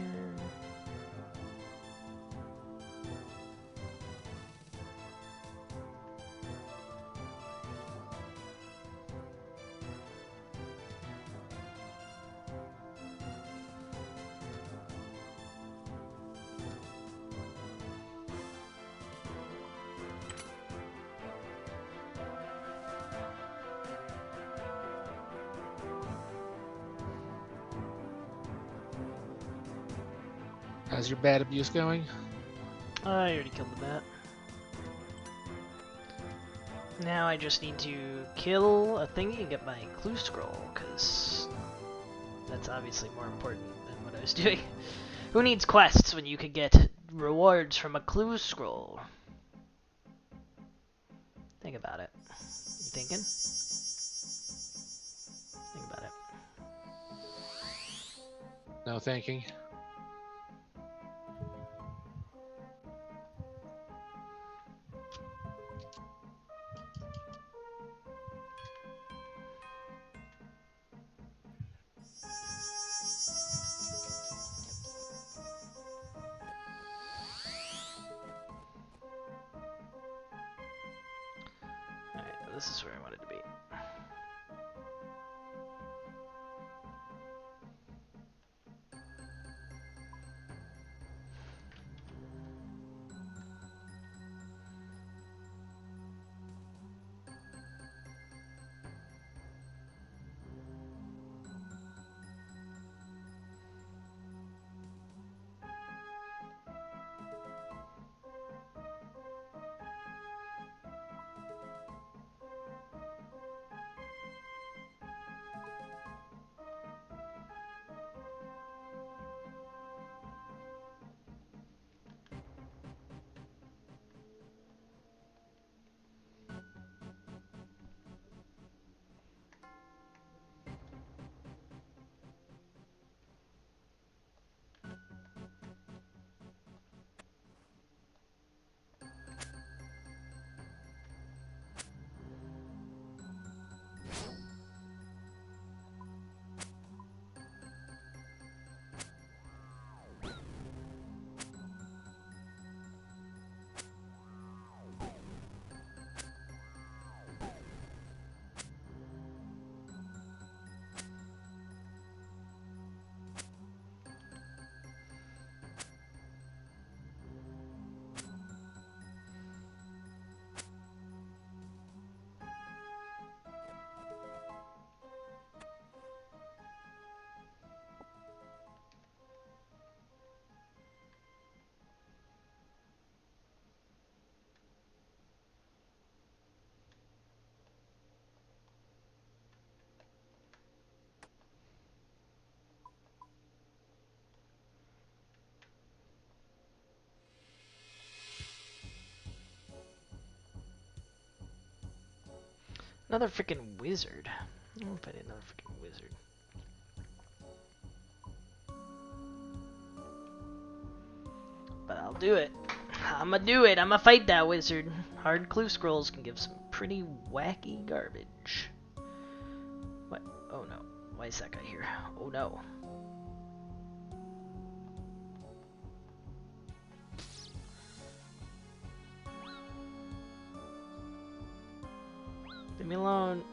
How's your bad abuse going? I already killed the bat. Now I just need to kill a thingy and get my clue scroll, because that's obviously more important than what I was doing. Who needs quests when you could get rewards from a clue scroll? Think about it. You thinking? Think about it. No thinking. Alright, this is where I wanted to be. Another freaking wizard. I don't know if I did another freaking wizard. But I'll do it. I'ma do it. I'ma fight that wizard. Hard clue scrolls can give some pretty wacky garbage. What? Oh no. Why is that guy here? Oh no. Leave me alone.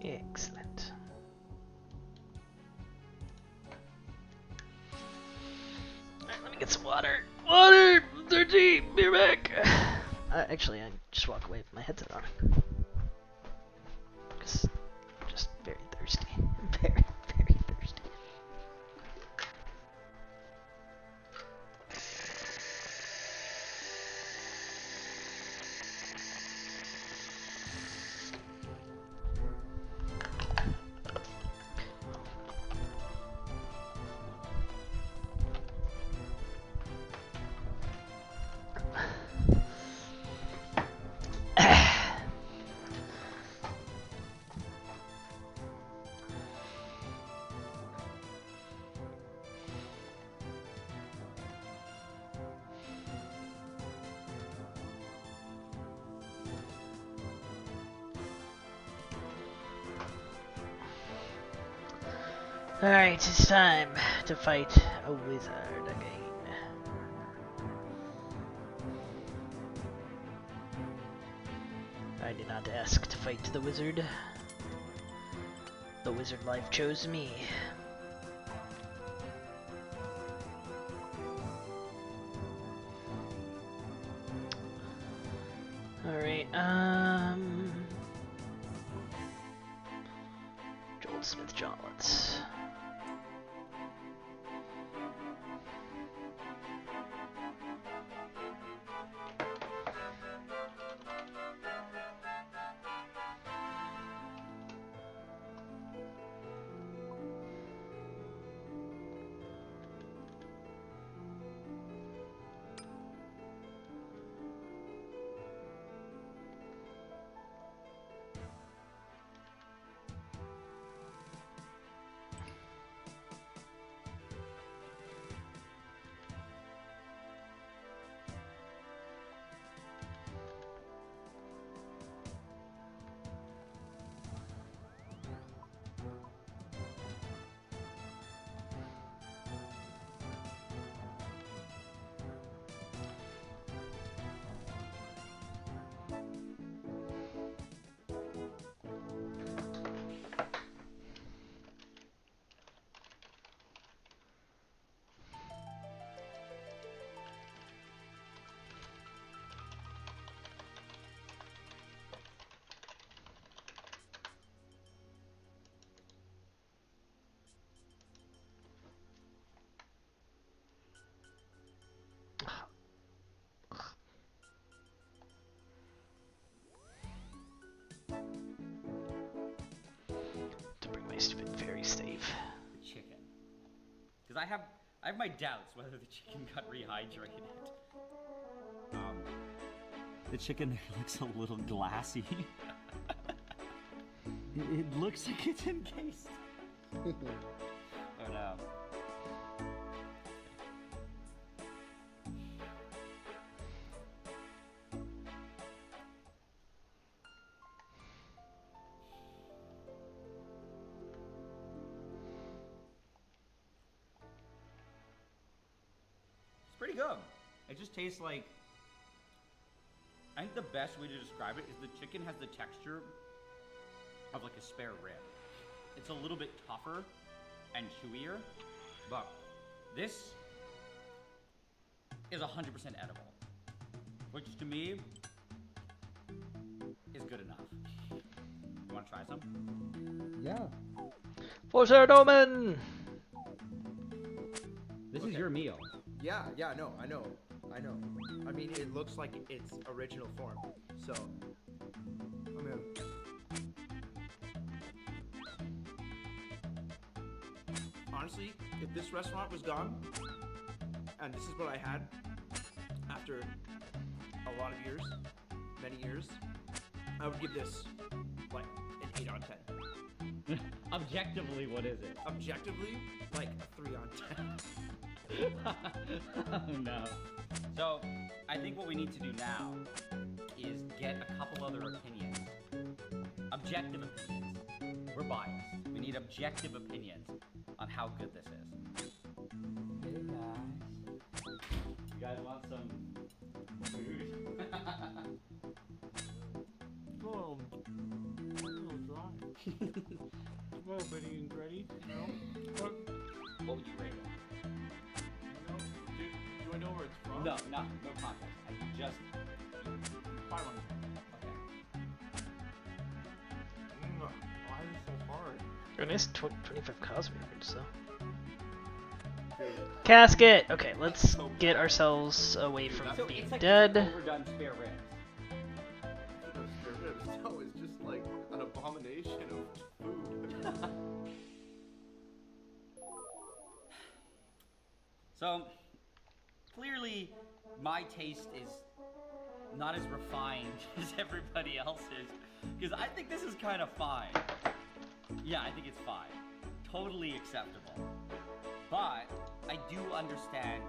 Excellent. Alright, let me get some water. Water! I'm thirsty! Be right back! Actually, I just walk away with my headset on. Because I'm just very thirsty. Very, very thirsty. Alright, it's time to fight a wizard again. I did not ask to fight the wizard. The wizard life chose me. Alright, Goldsmith Gauntlets. To bring my stupid fairy stave. The chicken. Because I have my doubts whether the chicken got rehydrated. The chicken there looks a little glassy. it looks like it's encased. Oh no. It's pretty good. It just tastes like... I think the best way to describe it is the chicken has the texture of like a spare rib. It's a little bit tougher and chewier, but this is 100% edible, which to me is good enough. You want to try some? Yeah. For Sir Doman! This is your meal. Yeah, no, I know. I mean, it looks like its original form, so... I mean... Honestly, if this restaurant was gone, and this is what I had after a lot of years, many years, I would give this, like, an 8 out of 10. Objectively, what is it? Objectively, like a 3 out of 10. Oh no. So, I think what we need to do now is get a couple other opinions. Objective opinions. We're biased. We need objective opinions on how good this is. Hey guys. You guys want some food? Oh, a little dry. Well, Betty and Grady, you know? What would you rate it? Do I know where it's from? No context. I just 5 on 10. Okay. Why is it so hard? Oh, nice 25 Cosmo records, though. Casket! Okay, let's get ourselves away from So being it's like dead. overdone spare ribs. No, it's just like an abomination of food. So, clearly, my taste is not as refined as everybody else's, because I think this is kind of fine. Yeah, I think it's fine. Totally acceptable. But, I do understand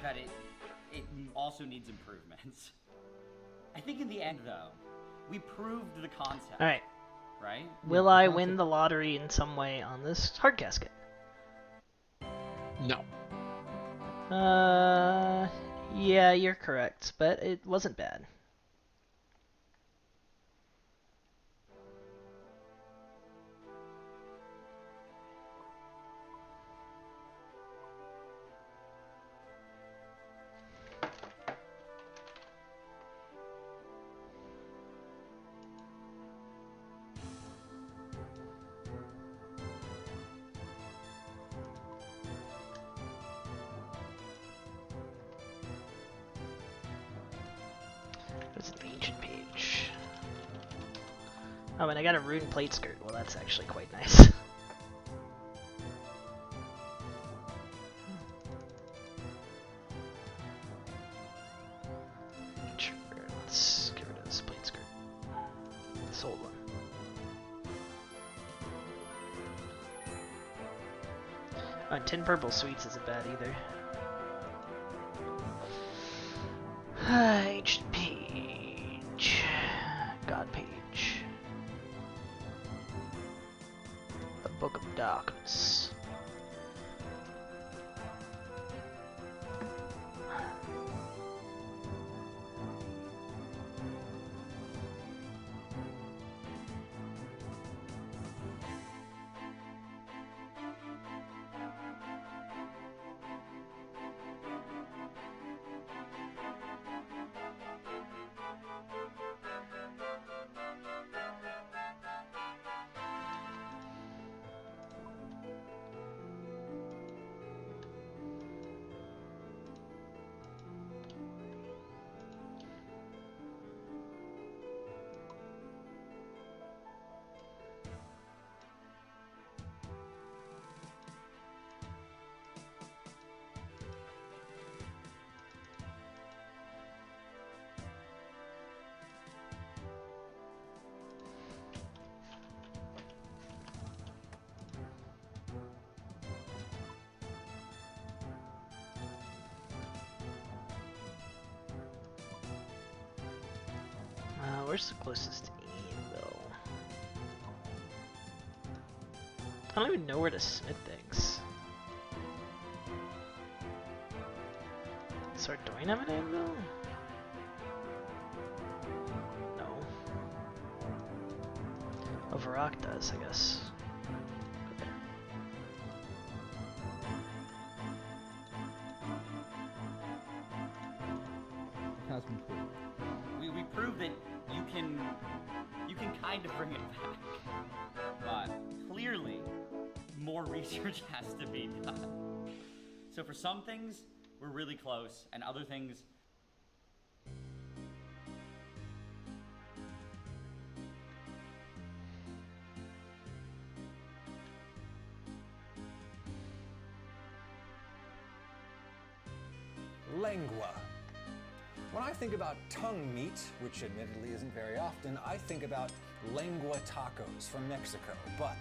that it also needs improvements. I think in the end, though, we proved the concept. Alright, right? Will I win the lottery in some way on this hard casket? No. Yeah, you're correct, but it wasn't bad. There's an ancient page. Oh, and I got a rune plate skirt. Well, that's actually quite nice. Sure, let's get rid of this plate skirt. This old one. Oh, and 10 purple sweets isn't bad either. Ancient page. God page. The Book of Darkness. Where's the closest anvil? I don't even know where to smith things. Does Sardoin have an anvil? No. Oh, Varrock does, I guess. Okay. Has been proved. We proved that you can kind of bring it back, but clearly more research has to be done. So for some things we're really close, and other things Lengua. When I think about tongue meat, which admittedly isn't very often, I think about lengua tacos from Mexico. But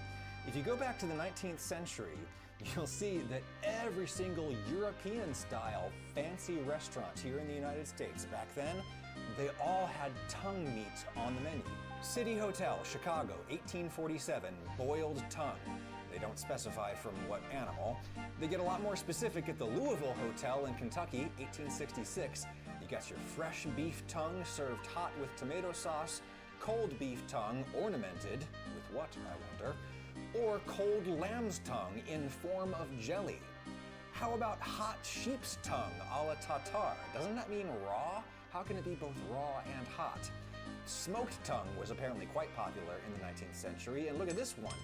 if you go back to the 19th century, you'll see that every single European-style fancy restaurant here in the United States back then, they all had tongue meat on the menu. City Hotel, Chicago, 1847, boiled tongue. They don't specify from what animal. They get a lot more specific at the Louisville Hotel in Kentucky, 1866. You got your fresh beef tongue served hot with tomato sauce, cold beef tongue ornamented with what, I wonder, or cold lamb's tongue in form of jelly. How about hot sheep's tongue a la tartare? Doesn't that mean raw? How can it be both raw and hot? Smoked tongue was apparently quite popular in the 19th century, and look at this one.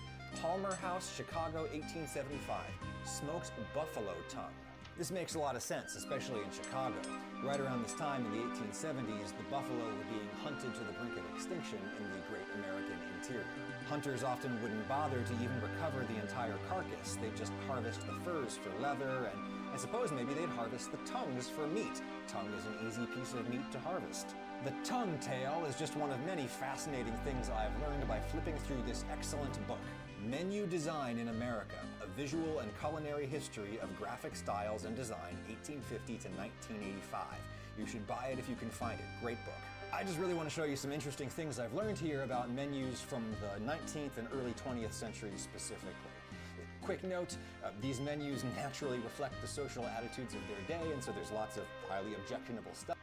Palmer House, Chicago, 1875. Smoked buffalo tongue. This makes a lot of sense, especially in Chicago. Right around this time in the 1870s, the buffalo were being hunted to the brink of extinction in the great American interior. Hunters often wouldn't bother to even recover the entire carcass. They'd just harvest the furs for leather, and I suppose maybe they'd harvest the tongues for meat. Tongue is an easy piece of meat to harvest. The tongue tale is just one of many fascinating things I've learned by flipping through this excellent book. Menu Design in America, a visual and culinary history of graphic styles and design, 1850 to 1985. You should buy it if you can find it. Great book. I just really want to show you some interesting things I've learned here about menus from the 19th and early 20th centuries specifically. Quick note, these menus naturally reflect the social attitudes of their day, and so there's lots of highly objectionable stuff.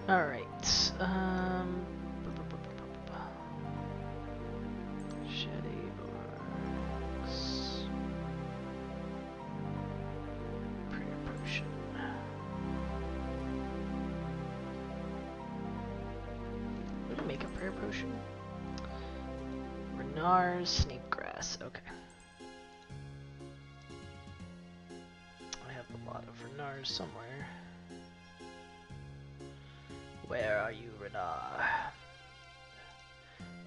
Alright, Shady Barks. Prayer Potion. We can make a prayer potion. Renars, Snake Grass, okay. I have a lot of Renars somewhere. Where are you, Renar?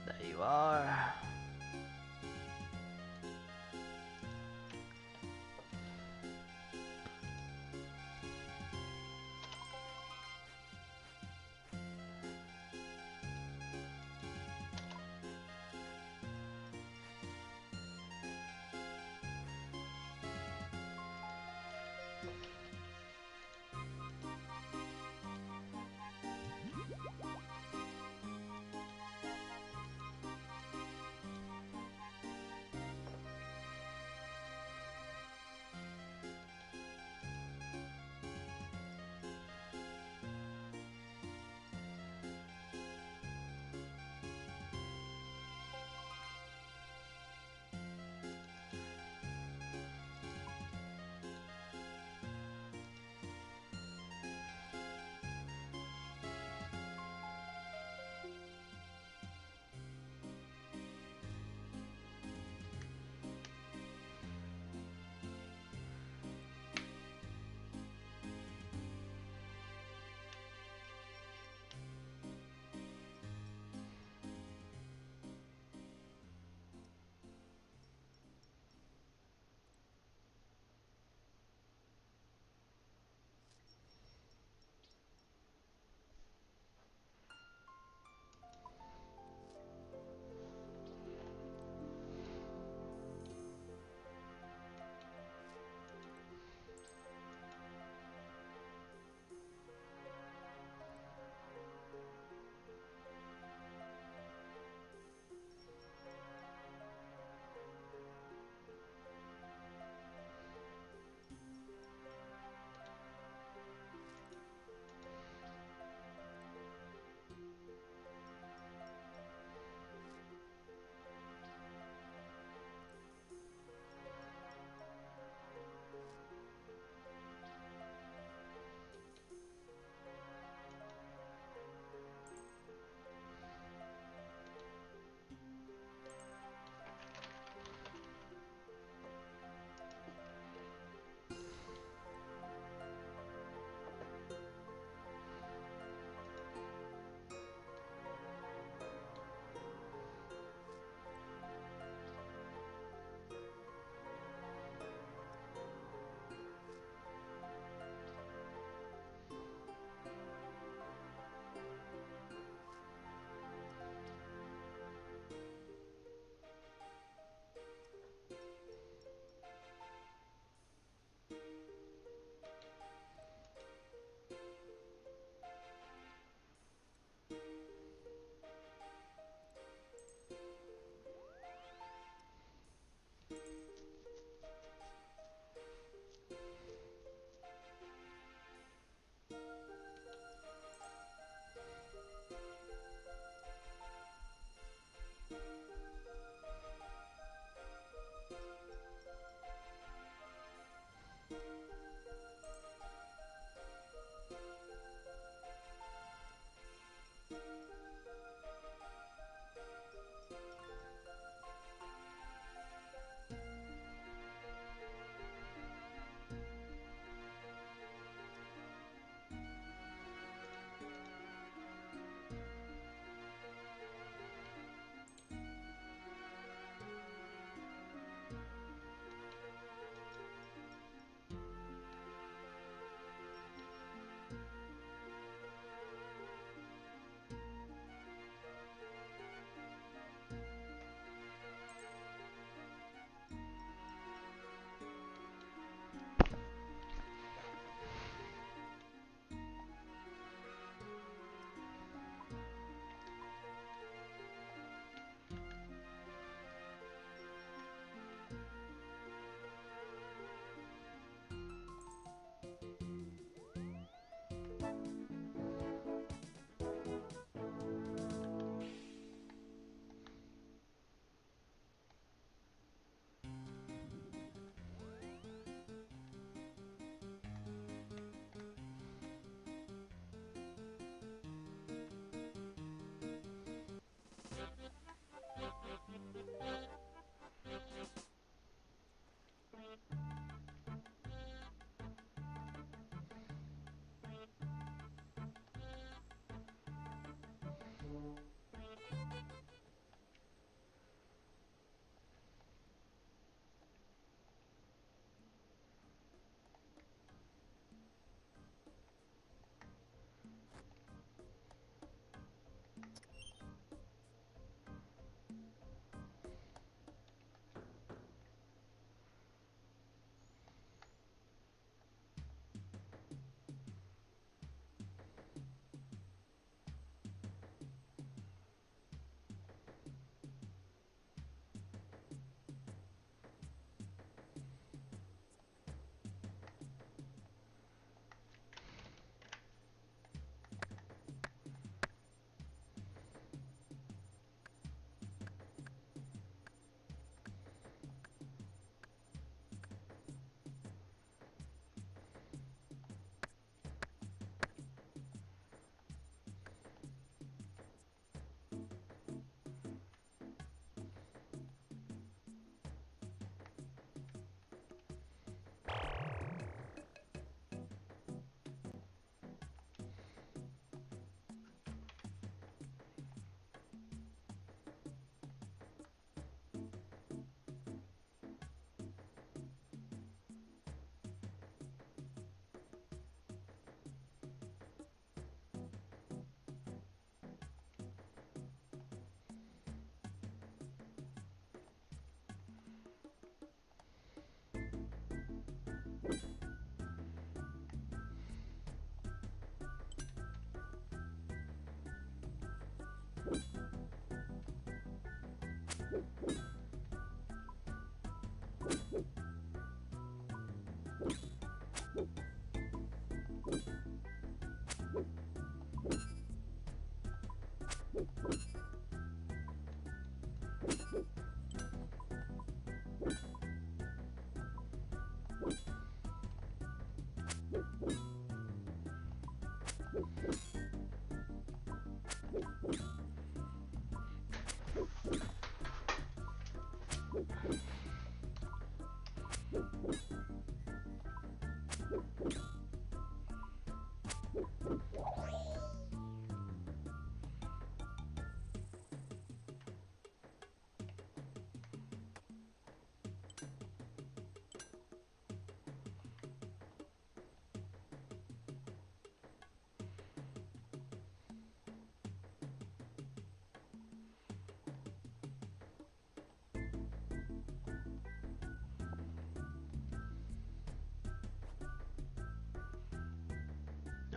There you are.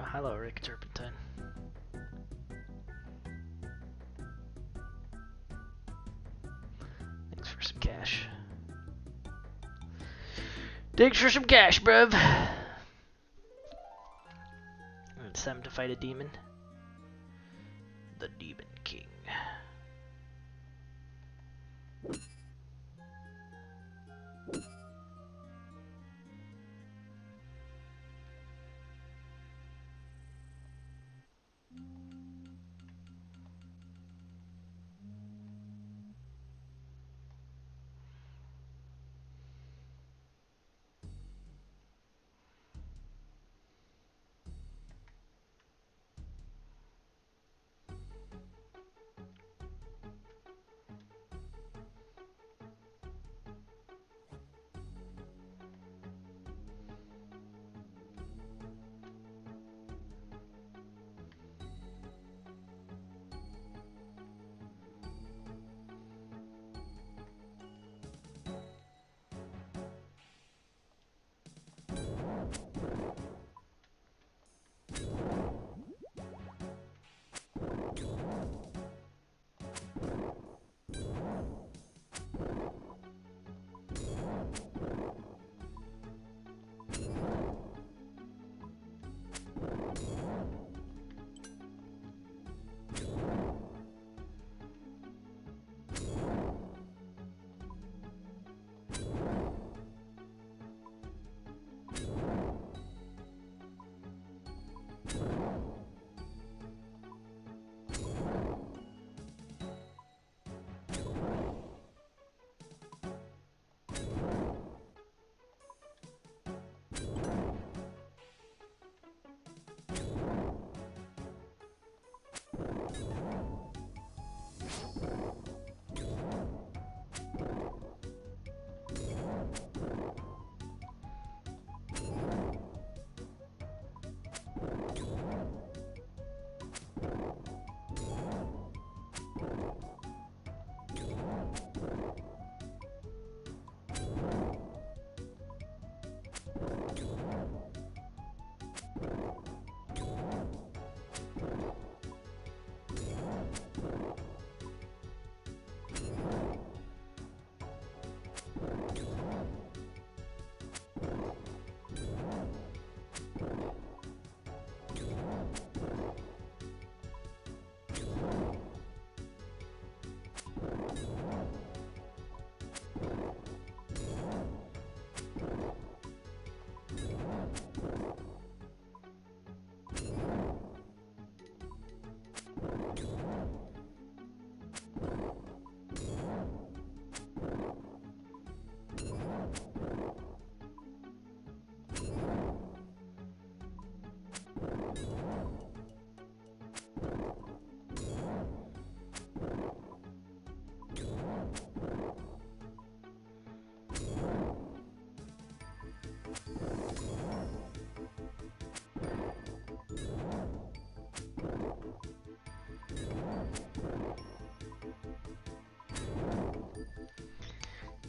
Oh, hello, Rick Turpentine. Thanks for some cash. Thanks for some cash, bruv. It's time to fight a demon. The Demon King.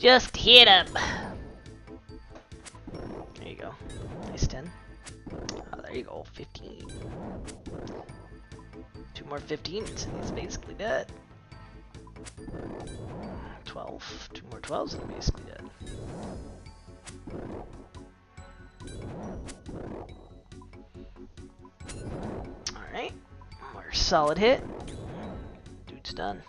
Just hit him! There you go. Nice 10. Oh, there you go. 15. 2 more 15s and he's basically dead. 12. 2 more 12s and he's basically dead. Alright. More solid hit. Dude's done.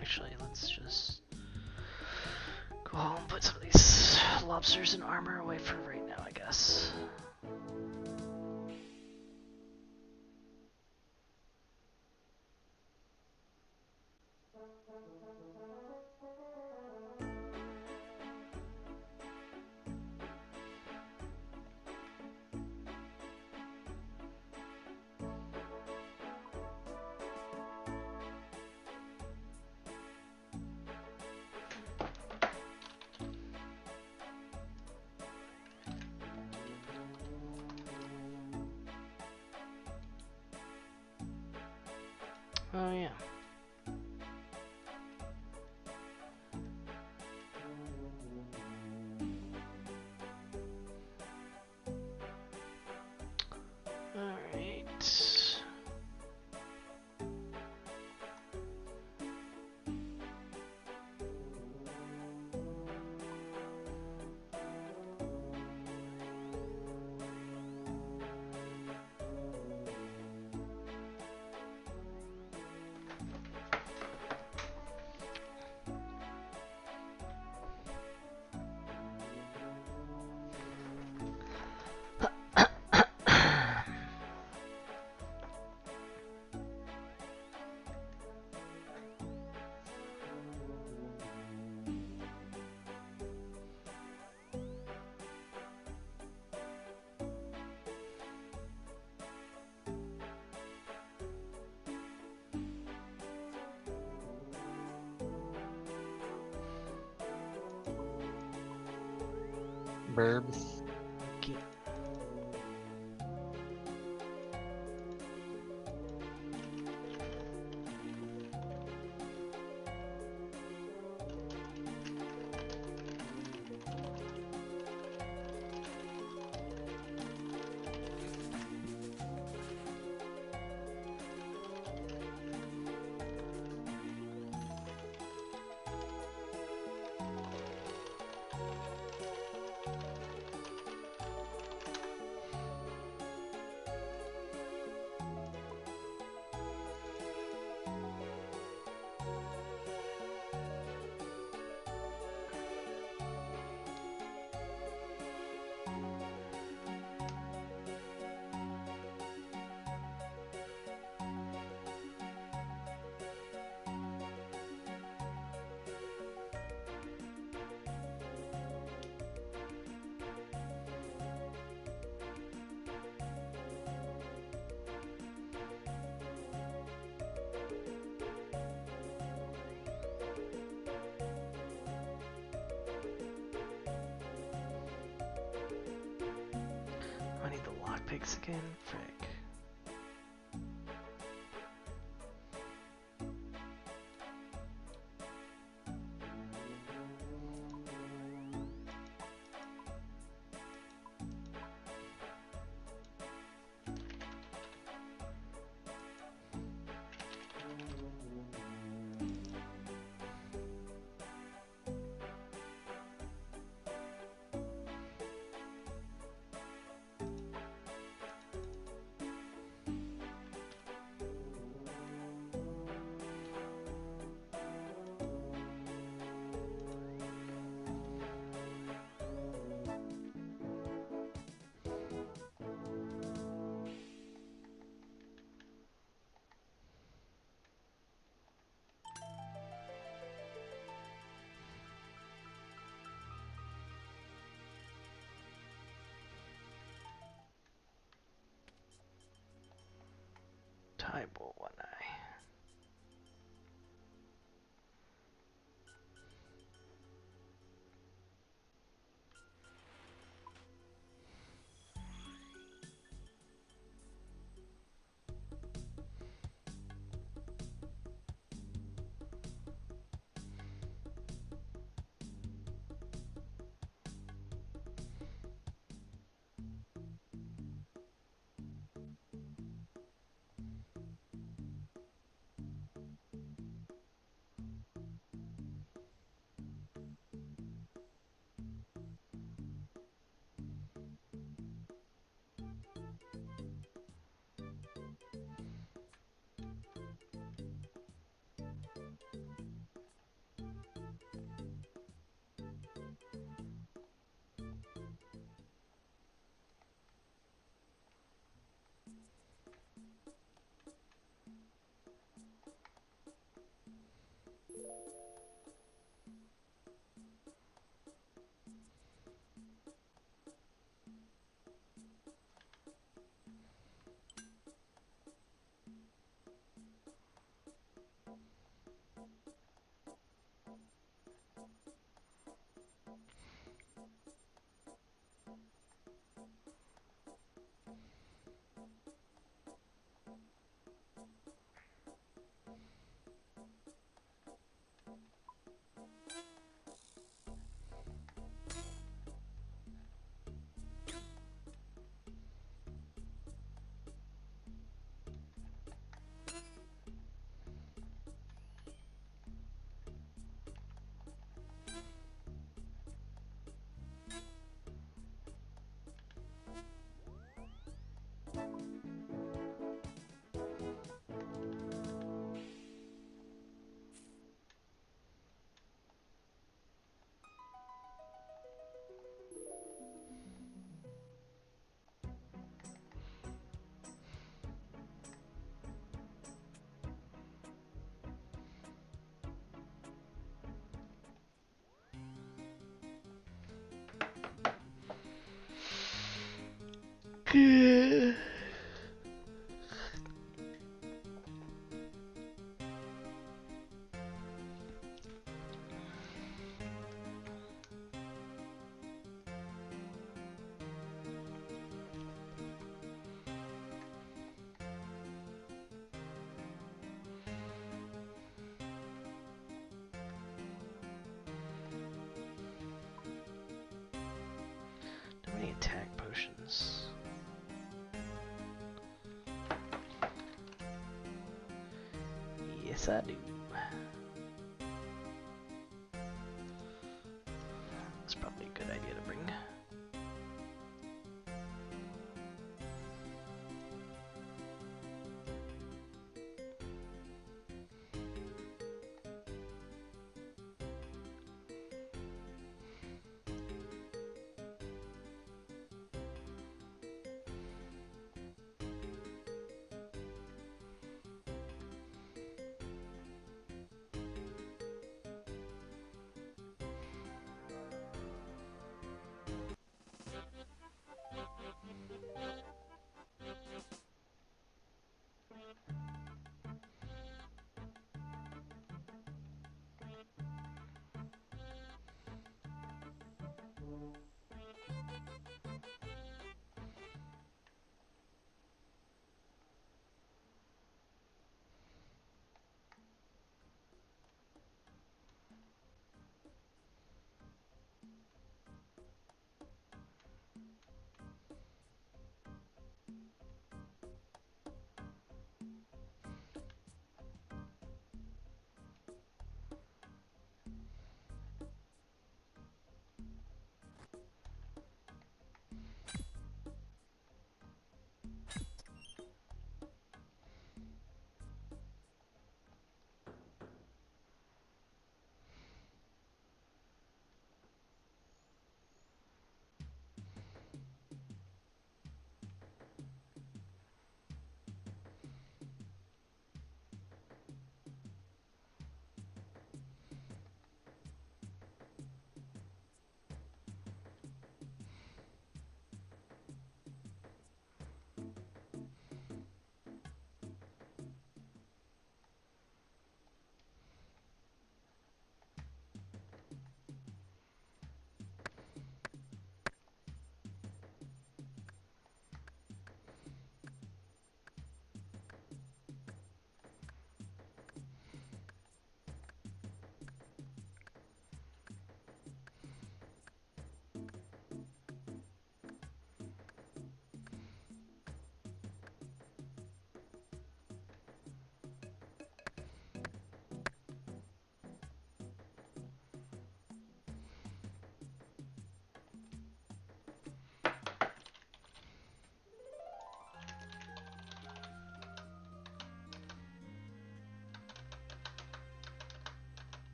Actually, let's just go home and put some of these lobsters and armor away for right now, I guess. Oh yeah. Alright. Burb. Okay. I need the lockpicks again. Frick. Taibo one eye. Yes, I do. It's probably a good idea to bring.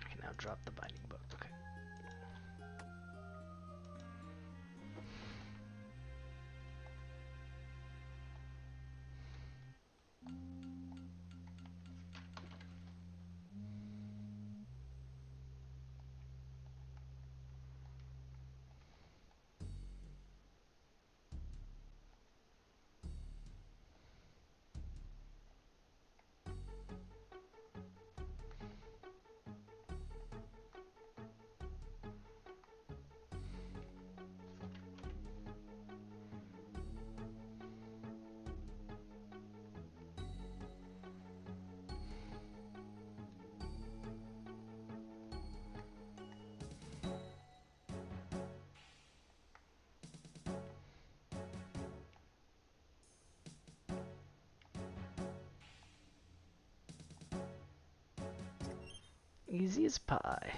I can now drop the binding book. Okay. Easy as pie.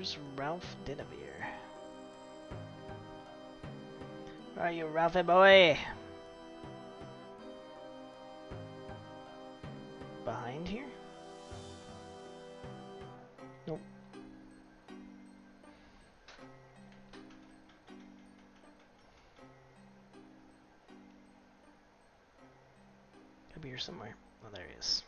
Where's Ralph Dinavere? Where are you, Ralphie boy? Behind here? Nope. Could be here somewhere. Oh, there he is.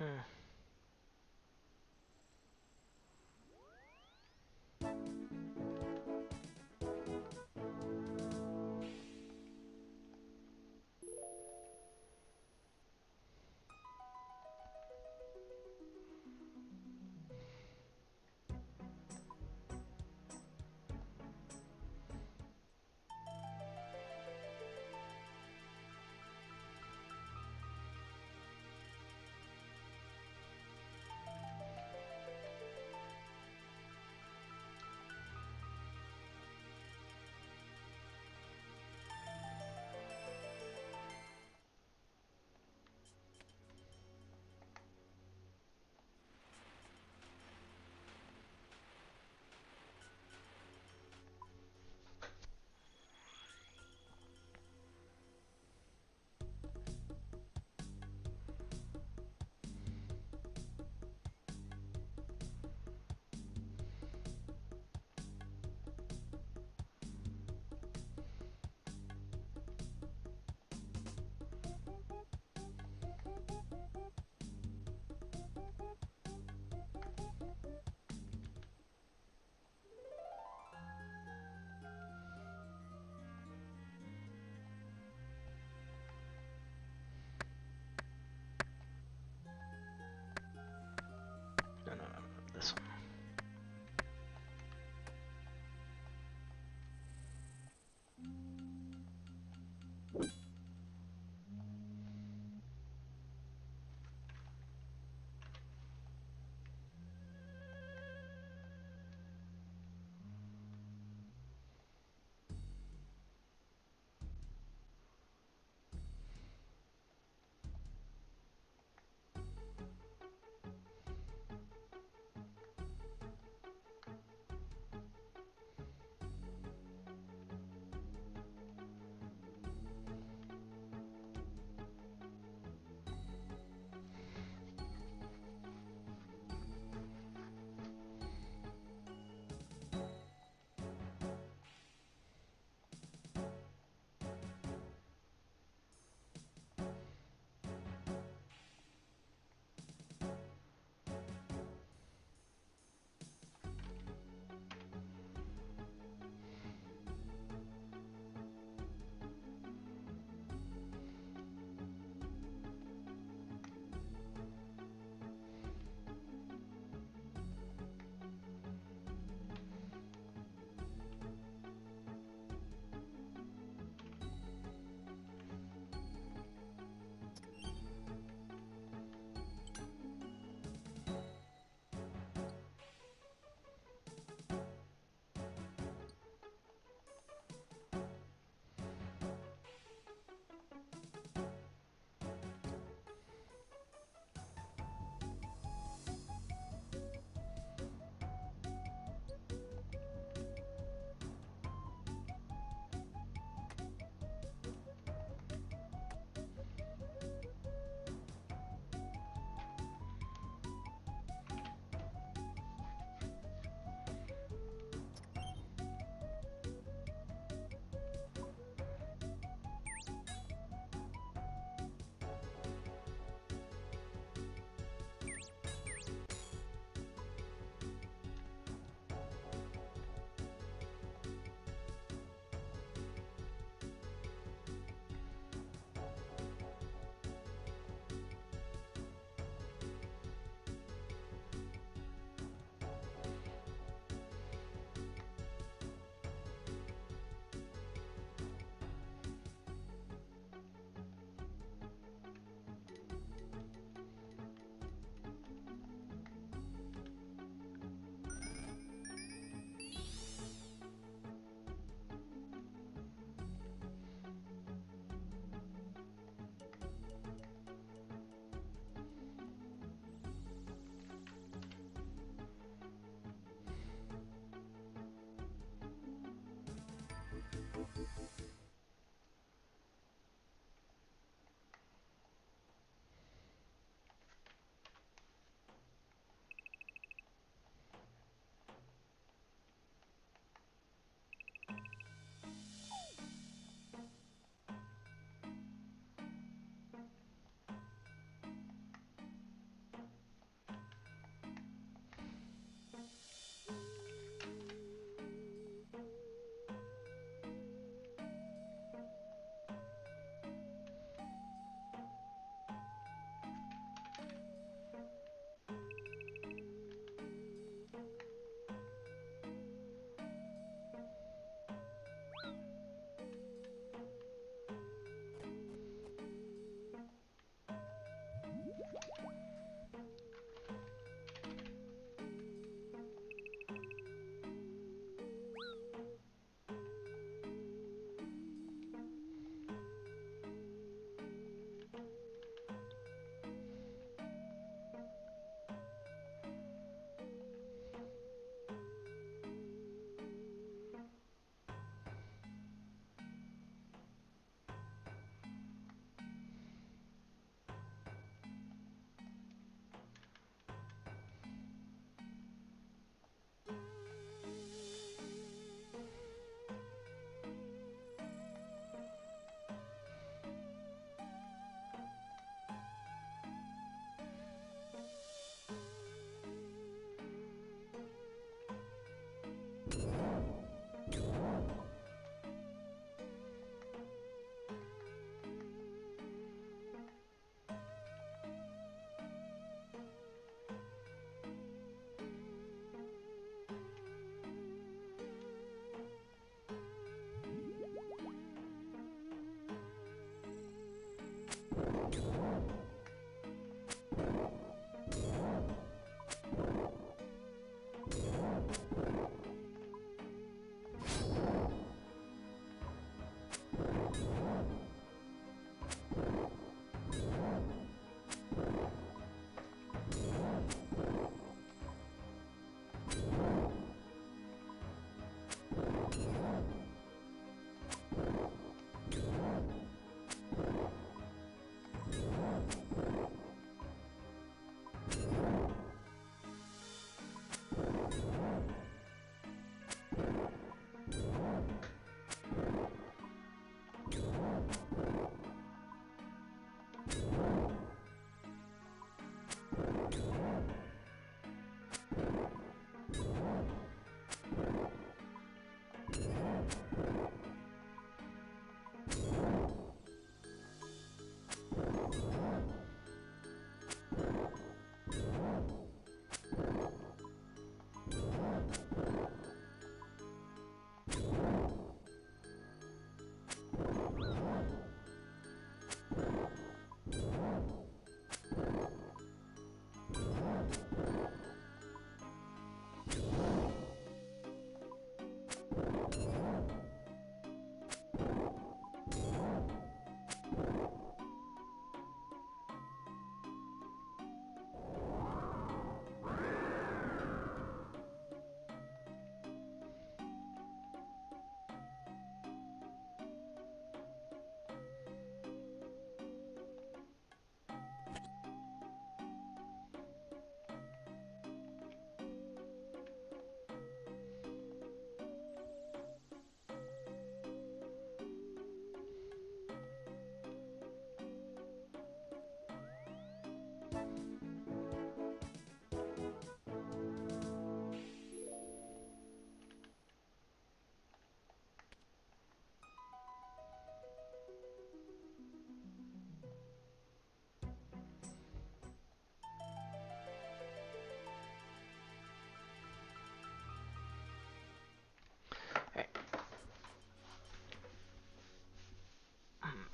Mm.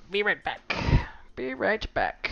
Be right back. Be right back.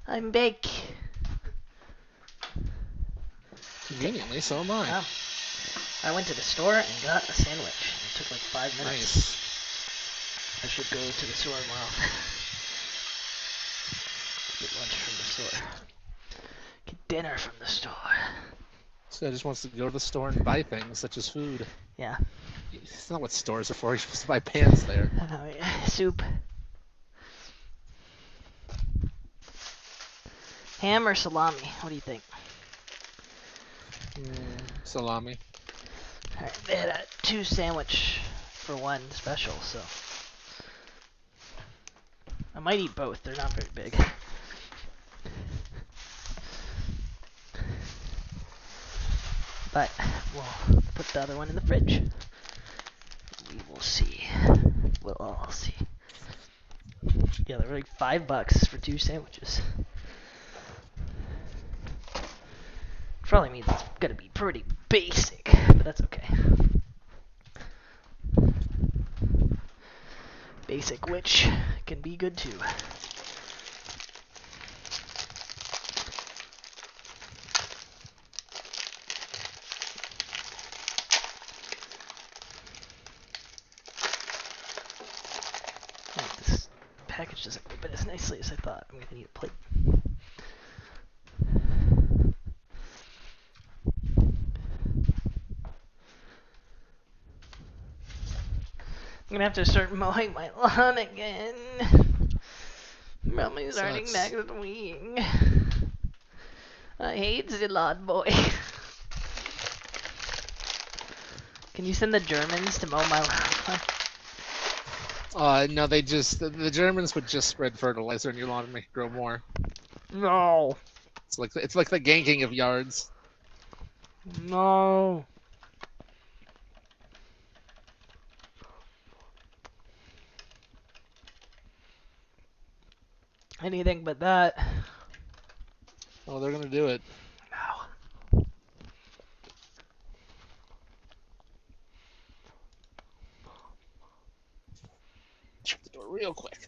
I'm bake. Conveniently, so am I. Wow. I went to the store and got a sandwich. It took like 5 minutes. Nice. I should go to the store more often. Get lunch from the store. Get dinner from the store. So I just wants to go to the store and buy things such as food. Yeah. It's not what stores are for. You're supposed to buy pants there. Soup. Ham or salami? What do you think? Salami. Alright, they had a 2 sandwich for 1 special, so I might eat both. They're not very big. But we'll put the other one in the fridge. We will see. We'll all see. Yeah, they're like $5 for 2 sandwiches. Probably means it's gonna be pretty basic, but that's okay. Basic, which can be good too. Oh, this package doesn't open as nicely as I thought. I'm gonna need a plate. I'm gonna have to start mowing my lawn again. Mommy's starting Sucks. next week. I hate the lawn boy. Can you send the Germans to mow my lawn? No, the Germans would just spread fertilizer in your lawn and make it grow more. No. It's like the ganking of yards. No. Anything but that. Oh, they're gonna do it. No. Shut the door real quick.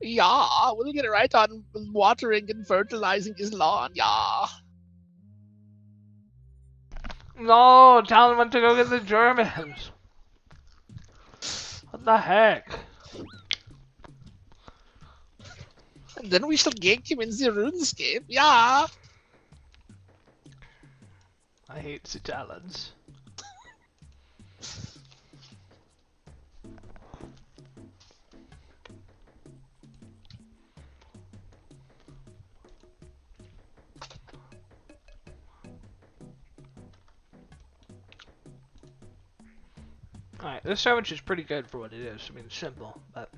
Yeah, we'll get it right on watering and fertilizing his lawn. Yeah. No, Talon went to go get the Germans. What the heck? And then we shall gank him in the RuneScape. Yeah. I hate the Talons. Alright, this sandwich is pretty good for what it is. I mean, it's simple, but...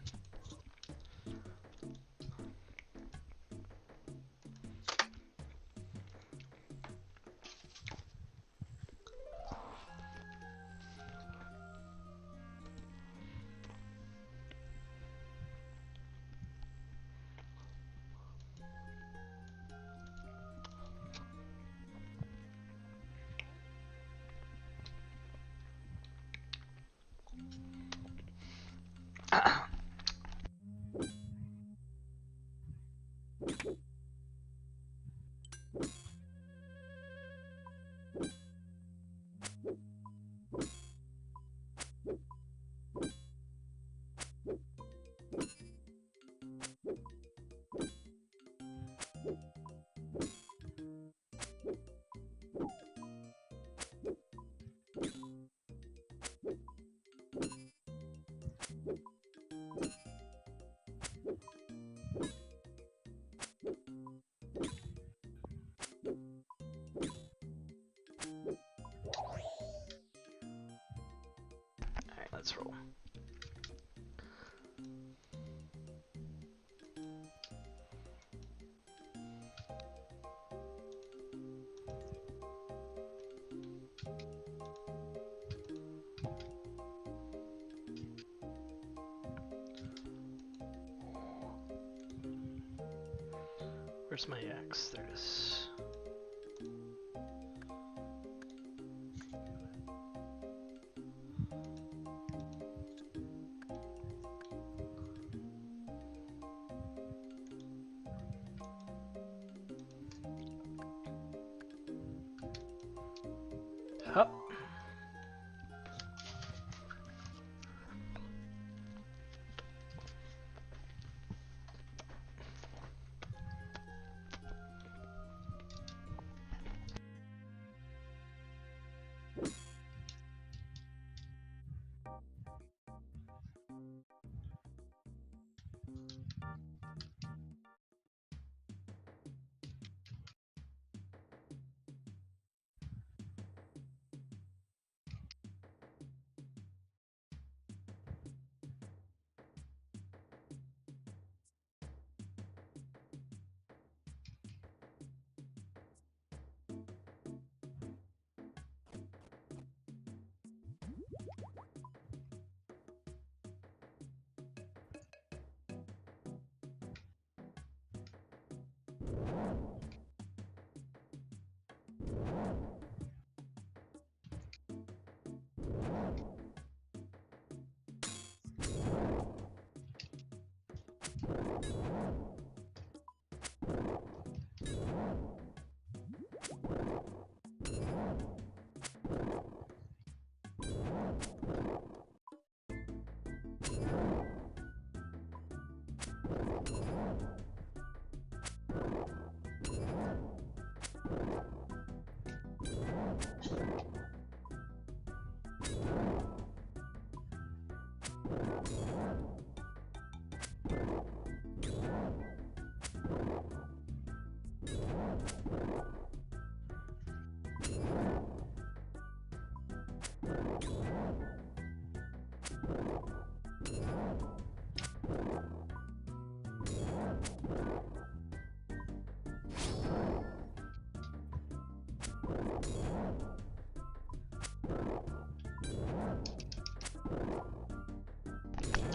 Where's my X? There it is. Hup.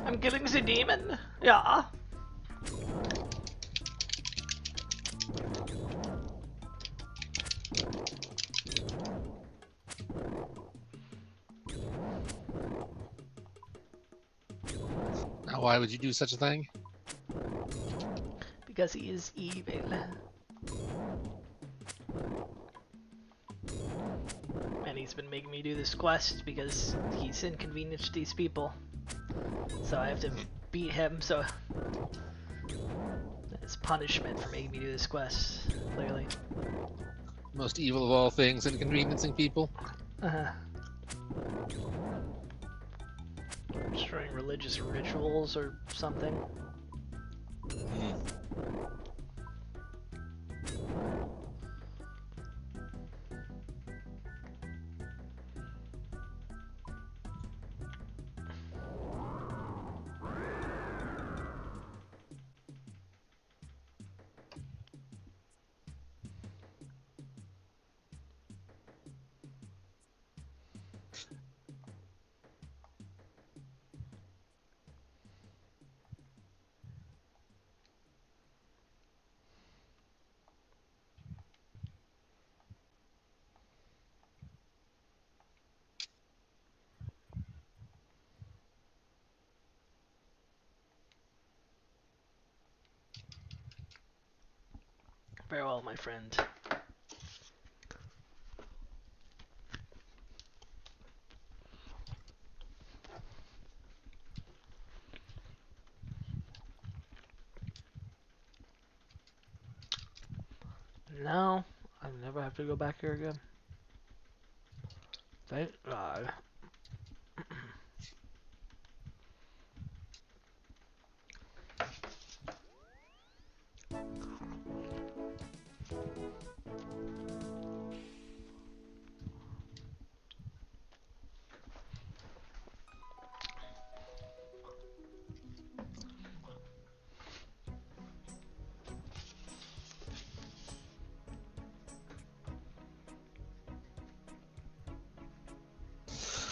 I'm killing the demon. Yeah. Now, why would you do such a thing? Because he is evil. And he's been making me do this quest because he's inconvenienced these people. So I have to beat him, so it's punishment for making me do this quest, clearly. Most evil of all things, inconveniencing people. Destroying religious rituals or something. Very well, my friend. Now, I never have to go back here again. Thank God.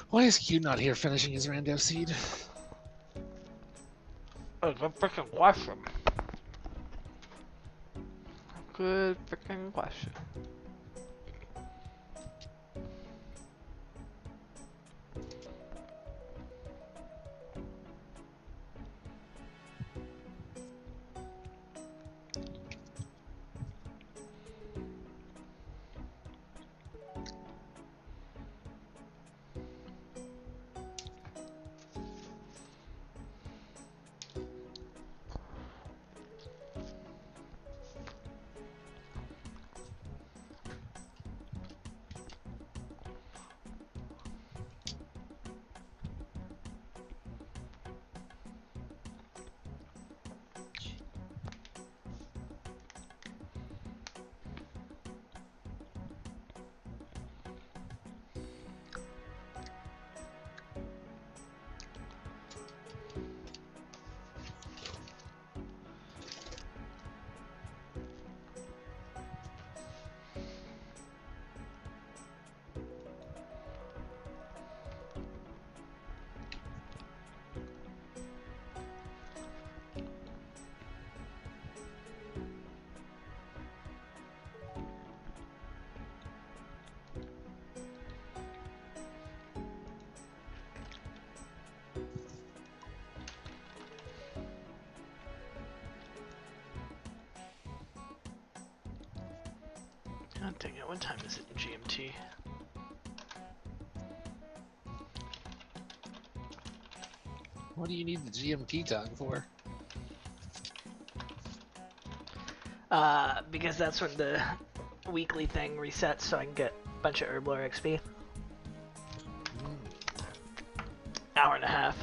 Why is Q not here finishing his Randev seed? Oh, good freaking question. Good freaking question. God dang it, what time is it in GMT? What do you need the GMT time for? Because that's when the weekly thing resets so I can get a bunch of Herblore XP. Hour and a half.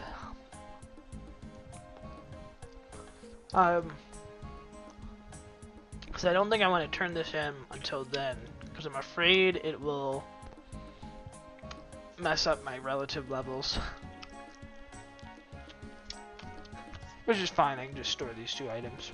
Because I don't think I want to turn this in until then, because I'm afraid it will mess up my relative levels. Which is fine, I can just store these two items.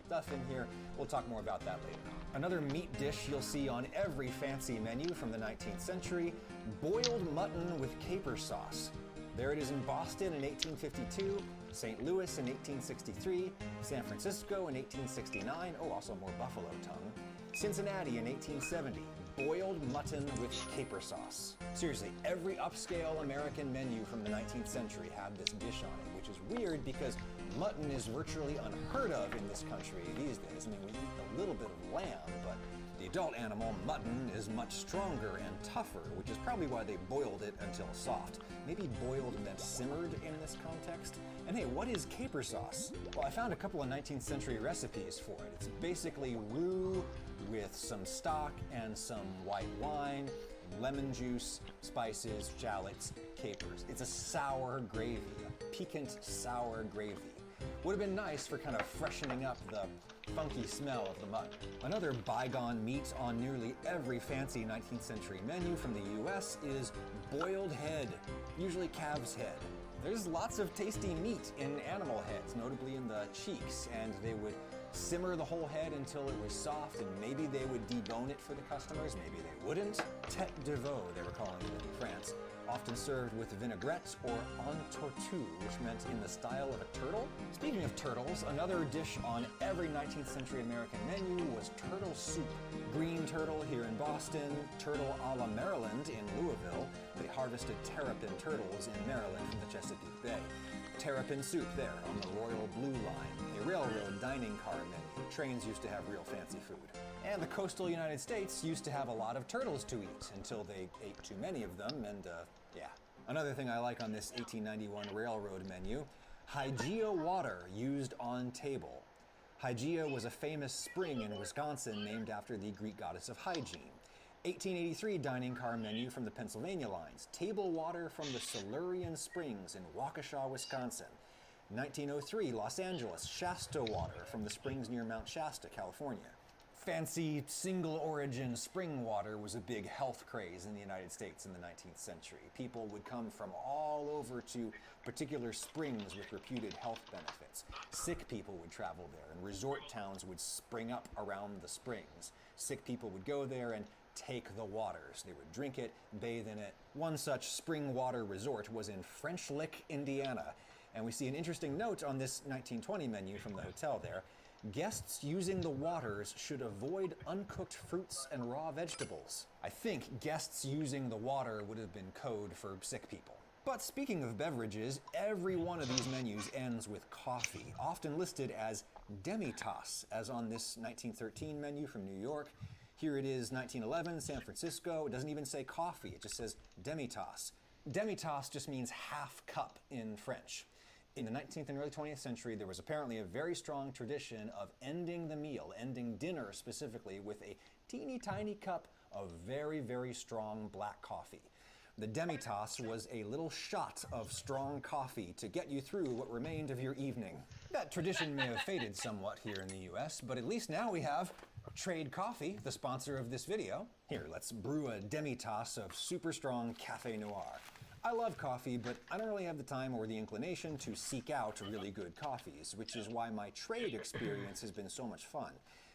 Stuff in here. We'll talk more about that later. Another meat dish you'll see on every fancy menu from the 19th century, boiled mutton with caper sauce. There it is in Boston in 1852, St. Louis in 1863, San Francisco in 1869, oh, also more buffalo tongue, Cincinnati in 1870, boiled mutton with caper sauce. Seriously, every upscale American menu from the 19th century had this dish on it, which is weird because mutton is virtually unheard of in this country these days. I mean, we eat a little bit of lamb, but the adult animal, mutton, is much stronger and tougher, which is probably why they boiled it until soft. Maybe boiled meant simmered in this context. And hey, what is caper sauce? Well, I found a couple of 19th century recipes for it. It's basically roux with some stock and some white wine, lemon juice, spices, shallots, capers. It's a sour gravy, a piquant sour gravy. Would have been nice for kind of freshening up the funky smell of the mutton. Another bygone meat on nearly every fancy 19th century menu from the US is boiled head, usually calf's head. There's lots of tasty meat in animal heads, notably in the cheeks, and they would simmer the whole head until it was soft, and maybe they would debone it for the customers, maybe they wouldn't. Tête de veau, they were calling it in France, often served with vinaigrettes or en tortue, which meant in the style of a turtle. Speaking of turtles, another dish on every 19th century American menu was turtle soup. Green turtle here in Boston, turtle a la Maryland in Louisville. They harvested terrapin turtles in Maryland from the Chesapeake Bay. Terrapin soup there on the Royal Blue Line, a railroad dining car menu. Trains used to have real fancy food. And the coastal United States used to have a lot of turtles to eat until they ate too many of them, and yeah. Another thing I like on this 1891 railroad menu, Hygeia water used on table. Hygeia was a famous spring in Wisconsin named after the Greek goddess of hygiene. 1883 dining car menu from the Pennsylvania lines, table water from the Silurian Springs in Waukesha, Wisconsin. 1903 Los Angeles, Shasta water from the springs near Mount Shasta, California. Fancy single origin spring water was a big health craze in the United States in the 19th century. People would come from all over to particular springs with reputed health benefits. Sick people would travel there, and resort towns would spring up around the springs. Sick people would go there and take the waters. They would drink it, bathe in it. One such spring water resort was in French Lick, Indiana. And we see an interesting note on this 1920 menu from the hotel there. Guests using the waters should avoid uncooked fruits and raw vegetables. I think guests using the water would have been code for sick people. But speaking of beverages, every one of these menus ends with coffee, often listed as demi-tasse, as on this 1913 menu from New York. Here it is, 1911, San Francisco. It doesn't even say coffee, it just says demi-tasse. Demi-tasse just means half cup in French. In the 19th and early 20th century, there was apparently a very strong tradition of ending the meal, ending dinner specifically, with a teeny tiny cup of very, very strong black coffee. The demi-tasse was a little shot of strong coffee to get you through what remained of your evening. That tradition may have faded somewhat here in the US, but at least now we have Trade Coffee, the sponsor of this video. Here, let's brew a demi-tasse of super strong Café Noir. I love coffee, but I don't really have the time or the inclination to seek out really good coffees, which is why my Trade experience has been so much fun.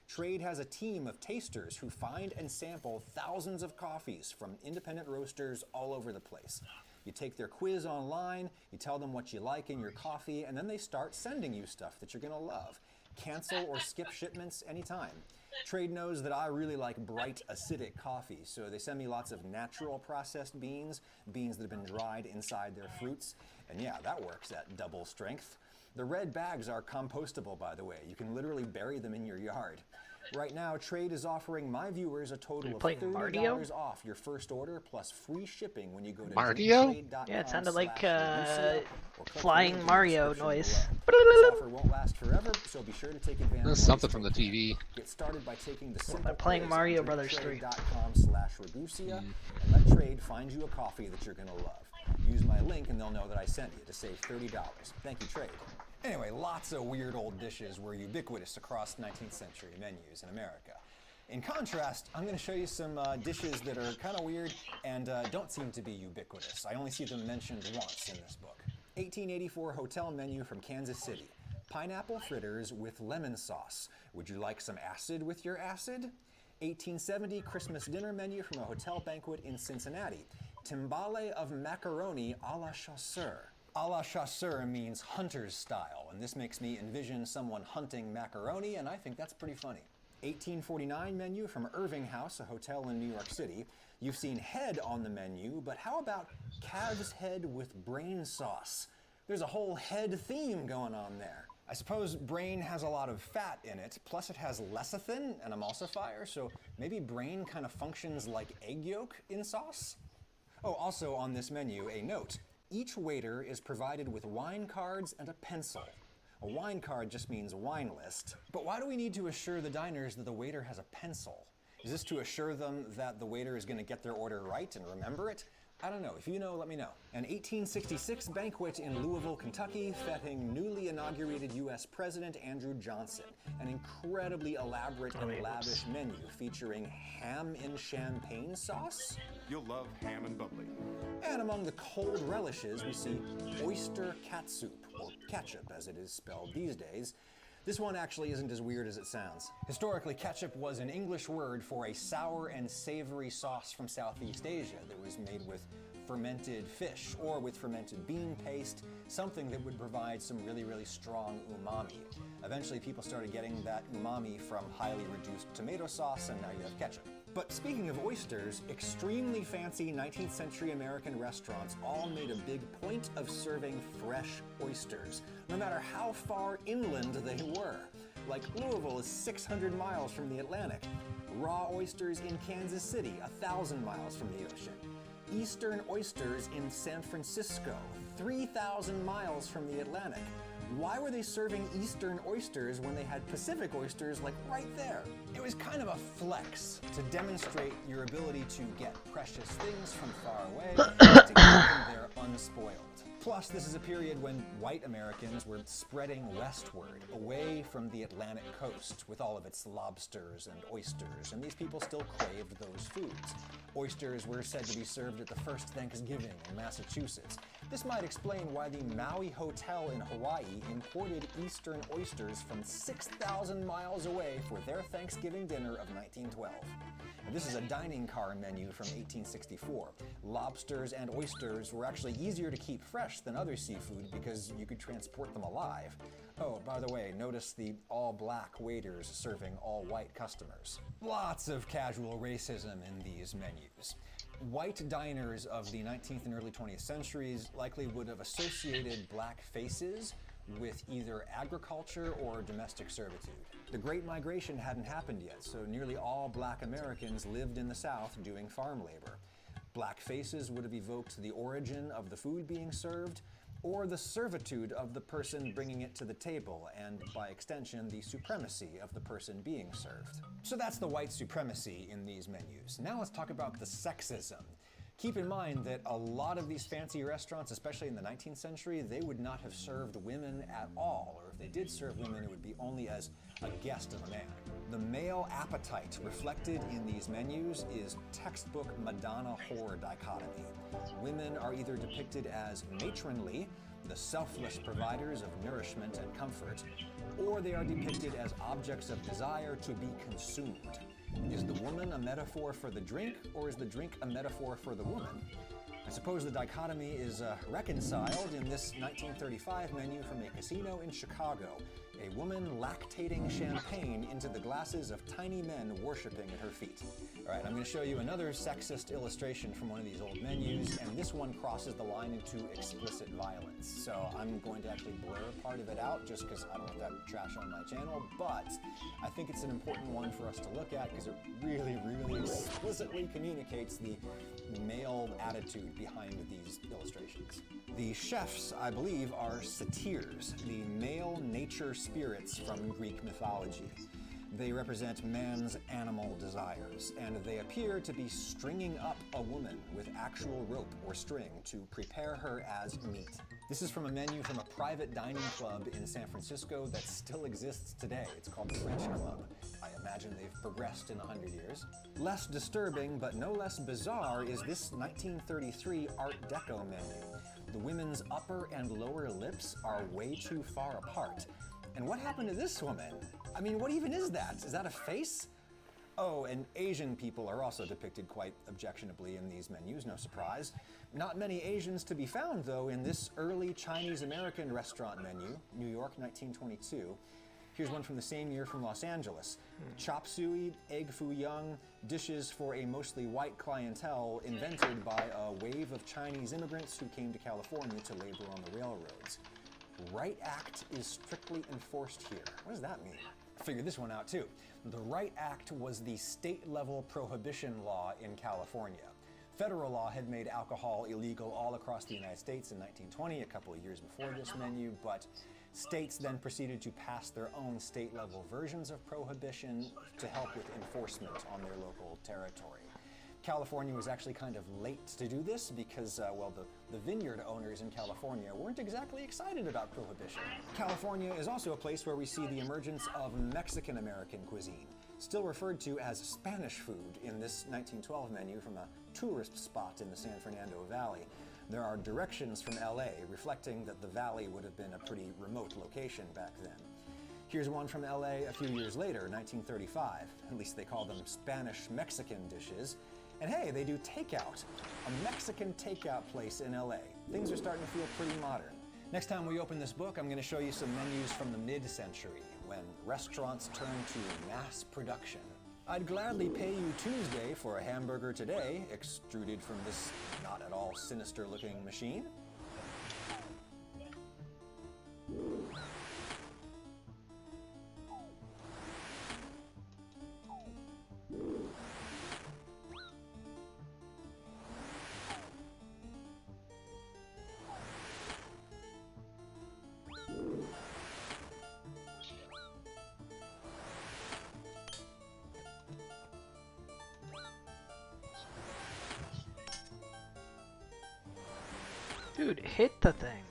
Trade has a team of tasters who find and sample thousands of coffees from independent roasters all over the place. You take their quiz online, you tell them what you like in your coffee, and then they start sending you stuff that you're gonna love. Cancel or skip shipments anytime. Trade knows that I really like bright, acidic coffee, so they send me lots of natural processed beans, beans that have been dried inside their fruits, and yeah, that works at double strength. The red bags are compostable, by the way. You can literally bury them in your yard. Right now, Trade is offering my viewers a total of $30 off your first order plus free shipping when you go to drinktrade.com. Yeah, it sounded like flying Mario noise. This offer won't last forever, so be sure to take advantage. There's something from the TV. Get started by taking the simple playing quiz Mario on Brothers 3. drinktrade.com/Ragusia and let Trade find you a coffee that you're gonna love. Use my link and they'll know that I sent you to save $30. Thank you, Trade. Anyway, lots of weird old dishes were ubiquitous across 19th century menus in America. In contrast, I'm going to show you some dishes that are kind of weird and don't seem to be ubiquitous. I only see them mentioned once in this book. 1884 hotel menu from Kansas City. Pineapple fritters with lemon sauce. Would you like some acid with your acid? 1870 Christmas dinner menu from a hotel banquet in Cincinnati. Timbale of macaroni a la chasseur. A la chasseur means hunter's style, and this makes me envision someone hunting macaroni, and I think that's pretty funny. 1849 menu from Irving House, a hotel in New York City. You've seen head on the menu, but how about calf's head with brain sauce? There's a whole head theme going on there. I suppose brain has a lot of fat in it, plus it has lecithin, an emulsifier, so maybe brain kind of functions like egg yolk in sauce? Oh, also on this menu, a note. Each waiter is provided with wine cards and a pencil. A wine card just means wine list. But why do we need to assure the diners that the waiter has a pencil? Is this to assure them that the waiter is going to get their order right and remember it? I don't know. If you know, let me know. An 1866 banquet in Louisville, Kentucky, feting newly inaugurated U.S. President Andrew Johnson. An incredibly elaborate and lavish menu featuring ham in champagne sauce. You'll love ham and bubbly. And among the cold relishes, we see oyster catsup, or ketchup as it is spelled these days. This one actually isn't as weird as it sounds. Historically, ketchup was an English word for a sour and savory sauce from Southeast Asia that was made with fermented fish or with fermented bean paste, something that would provide some really, really strong umami. Eventually, people started getting that umami from highly reduced tomato sauce, and now you have ketchup. But speaking of oysters, extremely fancy 19th century American restaurants all made a big point of serving fresh oysters, no matter how far inland they were. Like Louisville is 600 miles from the Atlantic. Raw oysters in Kansas City, 1,000 miles from the ocean. Eastern oysters in San Francisco, 3,000 miles from the Atlantic. Why were they serving Eastern oysters when they had Pacific oysters like right there? It was kind of a flex to demonstrate your ability to get precious things from far away and to keep them there unspoiled. Plus, this is a period when white Americans were spreading westward, away from the Atlantic coast, with all of its lobsters and oysters, and these people still craved those foods. Oysters were said to be served at the first Thanksgiving in Massachusetts. This might explain why the Maui Hotel in Hawaii imported Eastern oysters from 6,000 miles away for their Thanksgiving dinner of 1912. And this is a dining car menu from 1864. Lobsters and oysters were actually easier to keep fresh than other seafood because you could transport them alive. Oh, by the way, notice the all-black waiters serving all-white customers. Lots of casual racism in these menus. White diners of the 19th and early 20th centuries likely would have associated black faces with either agriculture or domestic servitude. The Great Migration hadn't happened yet, so nearly all black Americans lived in the South doing farm labor. Black faces would have evoked the origin of the food being served, or the servitude of the person bringing it to the table, and by extension, the supremacy of the person being served. So that's the white supremacy in these menus. Now let's talk about the sexism. Keep in mind that a lot of these fancy restaurants, especially in the 19th century, they would not have served women at all, or if they did serve women, it would be only as a guest of a man. The male appetite reflected in these menus is textbook Madonna whore dichotomy. Women are either depicted as matronly, the selfless providers of nourishment and comfort, or they are depicted as objects of desire to be consumed. Is the woman a metaphor for the drink, or is the drink a metaphor for the woman? I suppose the dichotomy is reconciled in this 1935 menu from a casino in Chicago. A woman lactating champagne into the glasses of tiny men worshiping at her feet. All right, I'm going to show you another sexist illustration from one of these old menus, and this one crosses the line into explicit violence. So I'm going to actually blur part of it out just because I don't want that trash on my channel, but I think it's an important one for us to look at because it really, really explicitly communicates the male attitude behind these illustrations. The chefs, I believe, are satyrs, the male nature spirits from Greek mythology. They represent man's animal desires, and they appear to be stringing up a woman with actual rope or string to prepare her as meat. This is from a menu from a private dining club in San Francisco that still exists today. It's called the French Club. I imagine they've progressed in 100 years. Less disturbing, but no less bizarre, is this 1933 Art Deco menu. The women's upper and lower lips are way too far apart. And what happened to this woman? I mean, what even is that? Is that a face? Oh, and Asian people are also depicted quite objectionably in these menus, no surprise. Not many Asians to be found, though, in this early Chinese-American restaurant menu, New York, 1922. Here's one from the same year from Los Angeles. Chop suey, egg foo young, dishes for a mostly white clientele invented by a wave of Chinese immigrants who came to California to labor on the railroads. Right Act is strictly enforced here. What does that mean? I figured this one out too. The Right Act was the state-level prohibition law in California. Federal law had made alcohol illegal all across the United States in 1920, a couple of years before this menu, but states then proceeded to pass their own state-level versions of prohibition to help with enforcement on their local territory. California was actually kind of late to do this because, well, the vineyard owners in California weren't exactly excited about prohibition. California is also a place where we see the emergence of Mexican-American cuisine, still referred to as Spanish food in this 1912 menu from a tourist spot in the San Fernando Valley. There are directions from LA reflecting that the valley would have been a pretty remote location back then. Here's one from LA a few years later, 1935. At least they call them Spanish-Mexican dishes. And hey, they do takeout. A Mexican takeout place in LA. Things are starting to feel pretty modern. Next time we open this book, I'm going to show you some menus from the mid-century, when restaurants turned to mass production. I'd gladly pay you Tuesday for a hamburger today, extruded from this not at all sinister-looking machine. Dude, hit the thing.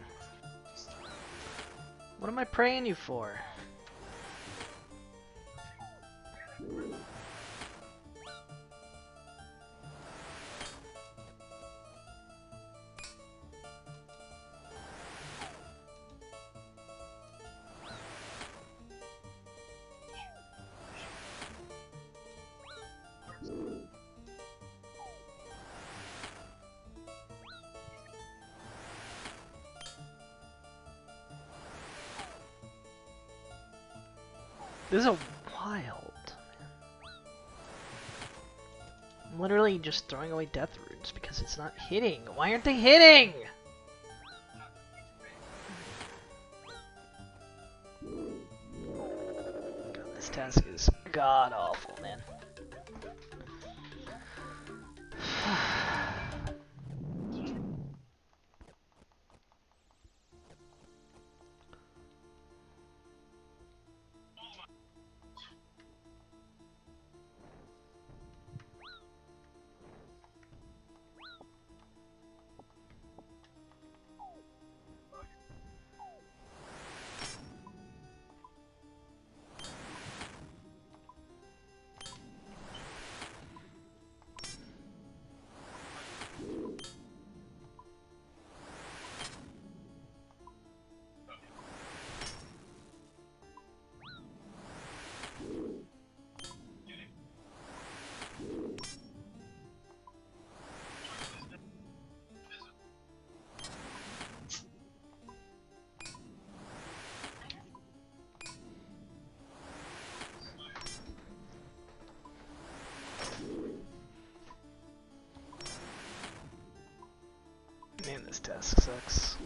What am I praying you for? This is a wild, man. I'm literally just throwing away death runes because it's not hitting. Why aren't they hitting? God, this task is god awful, man. Man, this task sucks.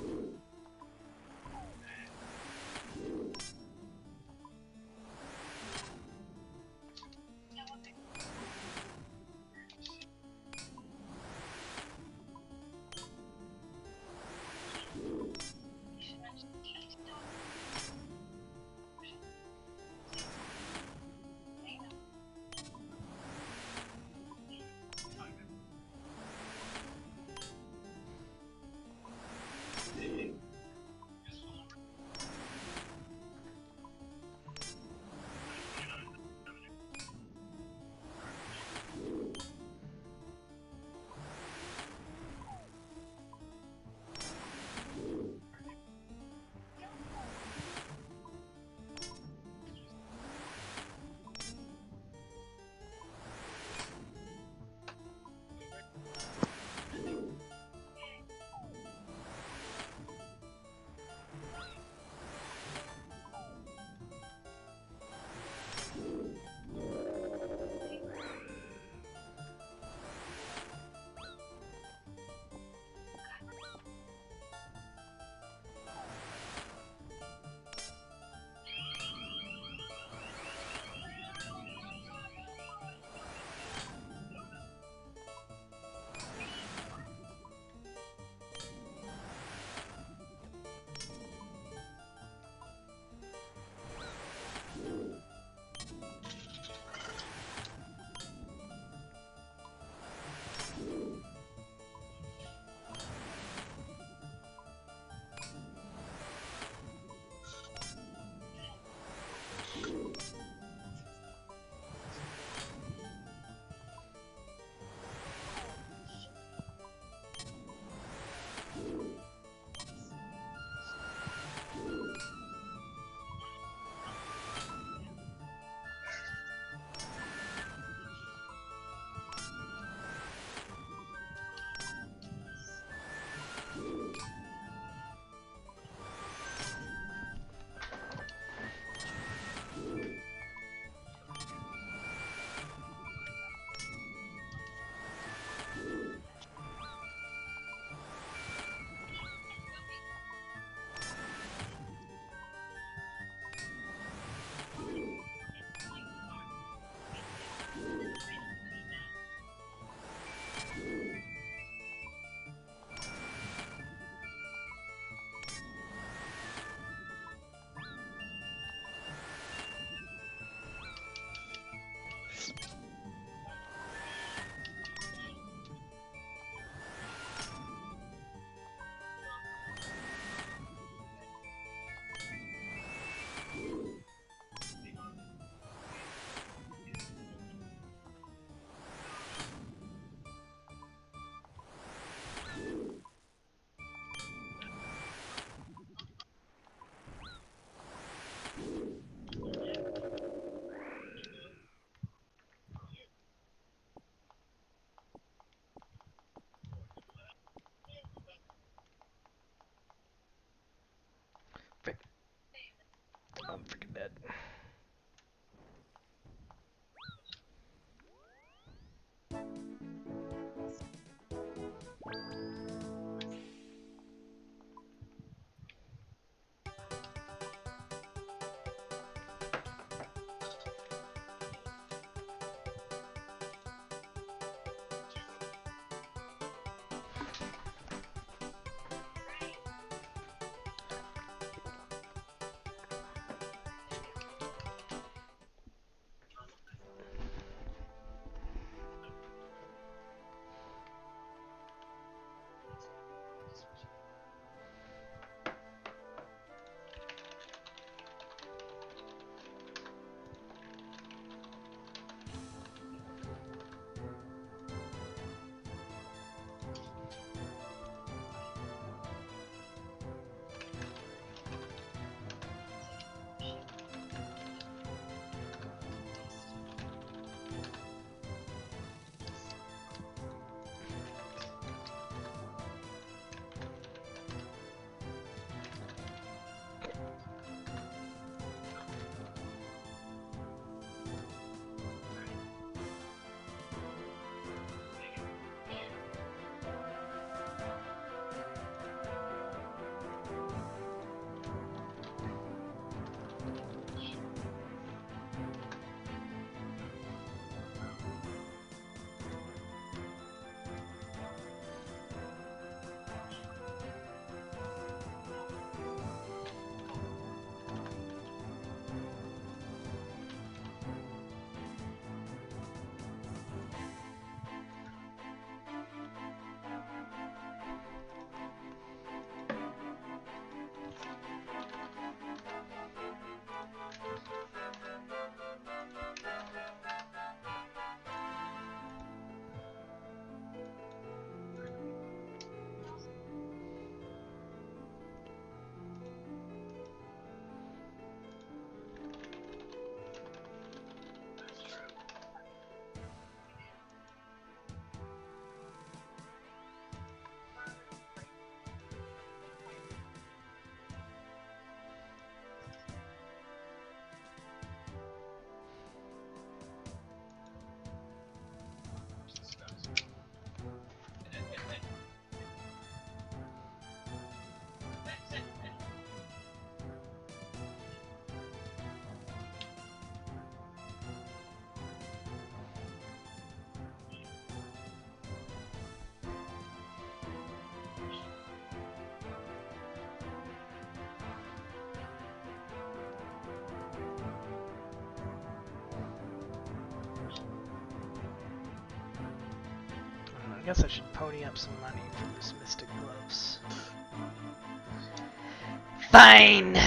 dead. I guess I should pony up some money for those mystic gloves. Fine!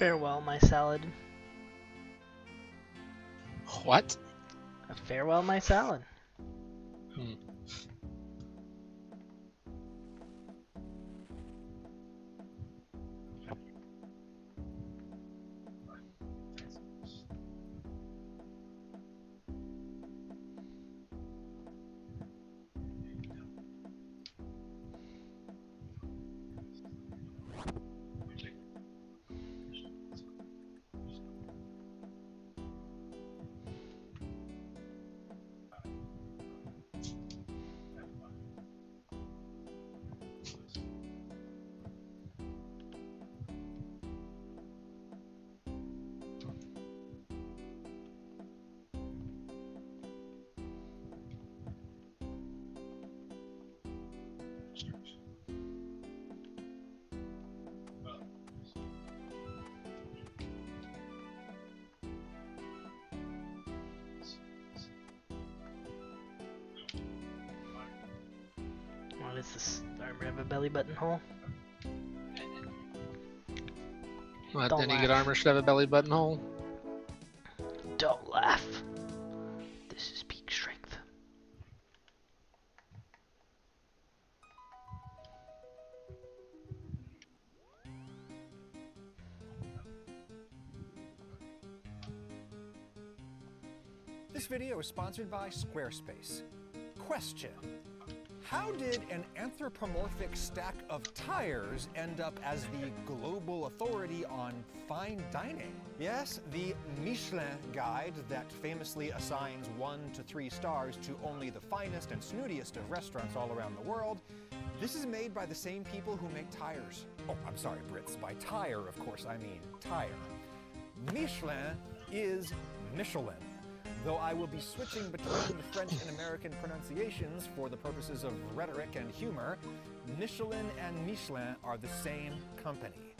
Farewell, my salad. What? Farewell, my salad. Hmm. Does this armor have a belly button hole? What, Don't any good laugh. armor should have a belly button hole. Don't laugh. This is peak strength. This video is sponsored by Squarespace. Question: how did an anthropomorphic stack of tires end up as the global authority on fine dining? Yes, the Michelin guide that famously assigns 1 to 3 stars to only the finest and snootiest of restaurants all around the world. This is made by the same people who make tires. Oh, I'm sorry, Brits. By tire, of course, I mean tire. Michelin is Michelin. Though I will be switching between the French and American pronunciations for the purposes of rhetoric and humor, Michelin and Michelin are the same company.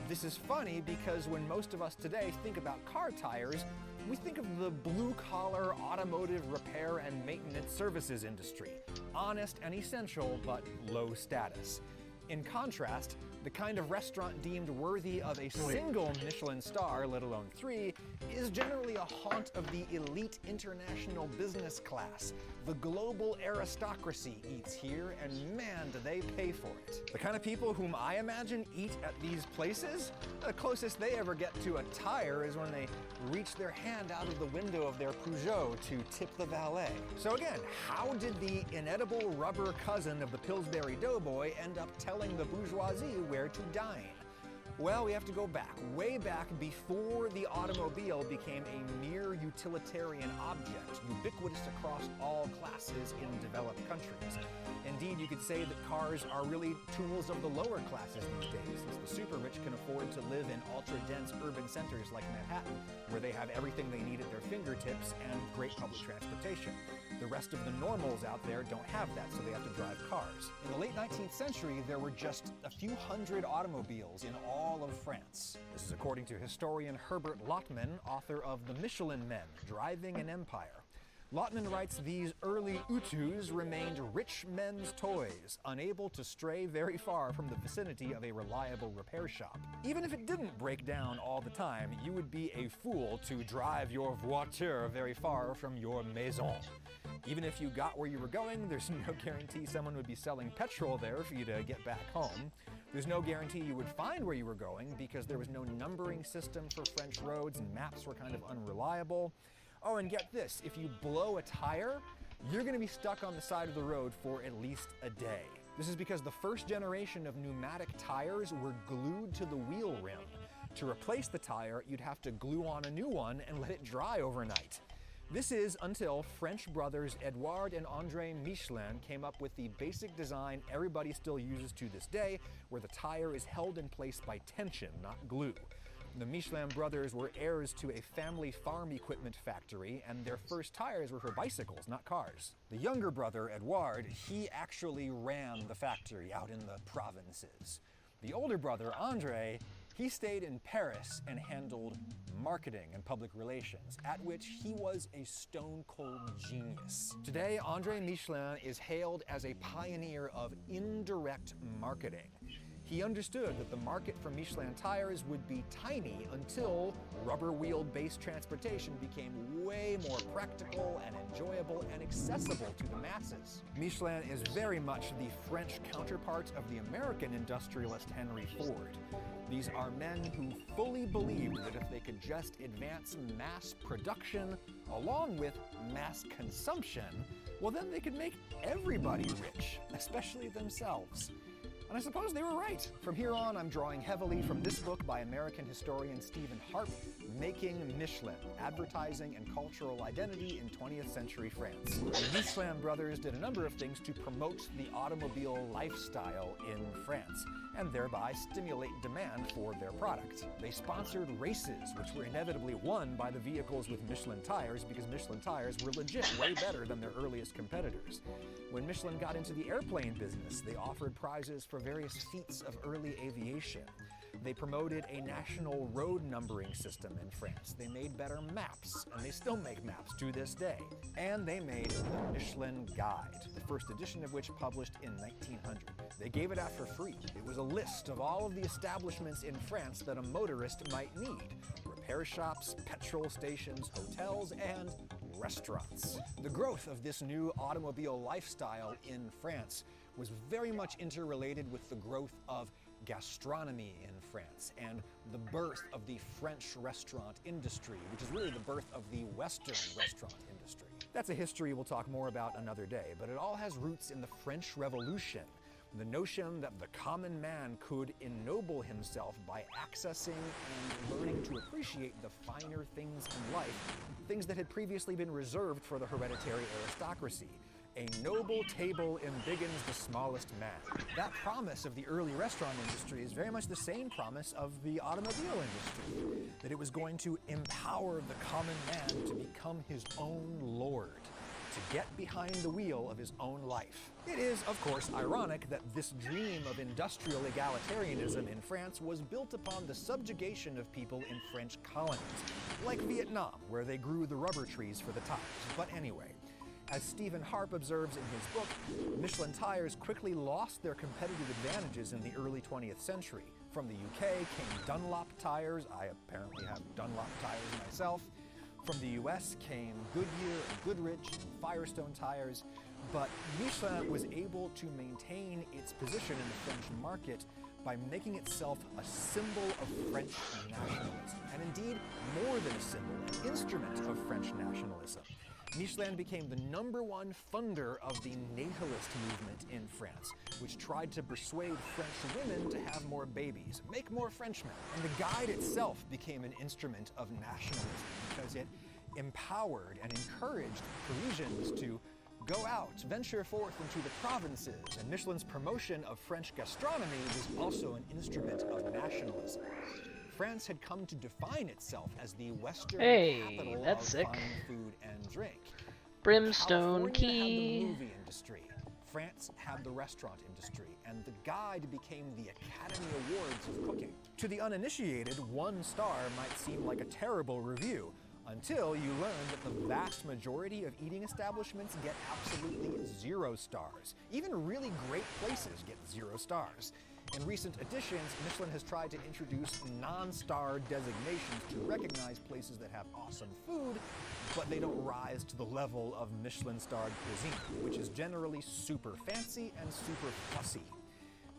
This is funny because when most of us today think about car tires, we think of the blue-collar automotive repair and maintenance services industry. Honest and essential, but low status. In contrast, the kind of restaurant deemed worthy of a single Michelin star, let alone 3, is generally a haunt of the elite international business class. The global aristocracy eats here, and man, do they pay for it. The kind of people whom I imagine eat at these places, the closest they ever get to a tire is when they reach their hand out of the window of their Peugeot to tip the valet. So again, how did the inedible rubber cousin of the Pillsbury Doughboy end up telling the bourgeoisie where to dine? Well, we have to go back, way back before the automobile became a mere utilitarian object, ubiquitous across all classes in developed countries. Indeed, you could say that cars are really tools of the lower classes these days, since the super rich can afford to live in ultra-dense urban centers like Manhattan, where they have everything they need at their fingertips and great public transportation. The rest of the normals out there don't have that, so they have to drive cars. In the late 19th century, there were just a few hundred automobiles in all of France. This is according to historian Herbert Lotman, author of The Michelin Men, Driving an Empire. Lotman writes these early Utus remained rich men's toys, unable to stray very far from the vicinity of a reliable repair shop. Even if it didn't break down all the time, you would be a fool to drive your voiture very far from your maison. Even if you got where you were going, there's no guarantee someone would be selling petrol there for you to get back home. There's no guarantee you would find where you were going because there was no numbering system for French roads and maps were kind of unreliable. Oh, and get this, if you blow a tire, you're going to be stuck on the side of the road for at least a day. This is because the first generation of pneumatic tires were glued to the wheel rim. To replace the tire, you'd have to glue on a new one and let it dry overnight. This is until French brothers Edouard and André Michelin came up with the basic design everybody still uses to this day, where the tire is held in place by tension, not glue. The Michelin brothers were heirs to a family farm equipment factory, and their first tires were for bicycles, not cars. The younger brother, Edouard, he actually ran the factory out in the provinces. The older brother, André, he stayed in Paris and handled marketing and public relations, at which he was a stone-cold genius. Today, André Michelin is hailed as a pioneer of indirect marketing. He understood that the market for Michelin tires would be tiny until rubber-wheeled based transportation became way more practical and enjoyable and accessible to the masses. Michelin is very much the French counterpart of the American industrialist Henry Ford. These are men who fully believed that if they could just advance mass production along with mass consumption, well then they could make everybody rich, especially themselves. And I suppose they were right. From here on, I'm drawing heavily from this book by American historian Stephen Harp, Making Michelin, Advertising and Cultural Identity in 20th Century France. The Michelin brothers did a number of things to promote the automobile lifestyle in France, and thereby stimulate demand for their product. They sponsored races, which were inevitably won by the vehicles with Michelin tires because Michelin tires were legit way better than their earliest competitors. When Michelin got into the airplane business, they offered prizes for various feats of early aviation. They promoted a national road numbering system in France. They made better maps, and they still make maps to this day. And they made the Michelin Guide, the first edition of which published in 1900. They gave it out for free. It was a list of all of the establishments in France that a motorist might need: repair shops, petrol stations, hotels, and restaurants. The growth of this new automobile lifestyle in France was very much interrelated with the growth of gastronomy in France and the birth of the French restaurant industry, which is really the birth of the Western restaurant industry. That's a history we'll talk more about another day, but it all has roots in the French Revolution. The notion that the common man could ennoble himself by accessing and learning to appreciate the finer things in life, things that had previously been reserved for the hereditary aristocracy. A noble table embiggens the smallest man. That promise of the early restaurant industry is very much the same promise of the automobile industry, that it was going to empower the common man to become his own lord, to get behind the wheel of his own life. It is, of course, ironic that this dream of industrial egalitarianism in France was built upon the subjugation of people in French colonies, like Vietnam, where they grew the rubber trees for the tires. But anyway, as Stephen Harp observes in his book, Michelin tires quickly lost their competitive advantages in the early 20th century. From the UK came Dunlop tires. I apparently have Dunlop tires myself. From the US came Goodyear and Goodrich and Firestone tires, but Michelin was able to maintain its position in the French market by making itself a symbol of French nationalism, and indeed more than a symbol, an instrument of French nationalism. Michelin became the #1 funder of the natalist movement in France, which tried to persuade French women to have more babies, make more Frenchmen. And the Guide itself became an instrument of nationalism because it empowered and encouraged Parisians to go out, venture forth into the provinces, and Michelin's promotion of French gastronomy was also an instrument of nationalism. France had come to define itself as the Western capital of fine food and drink. Brimstone California had Key. the movie industry. France had the restaurant industry, and the Guide became the Academy Awards of cooking. To the uninitiated, 1 star might seem like a terrible review, until you learn that the vast majority of eating establishments get absolutely 0 stars. Even really great places get 0 stars. In recent editions, Michelin has tried to introduce non-star designations to recognize places that have awesome food, but they don't rise to the level of Michelin-starred cuisine, which is generally super fancy and super fussy.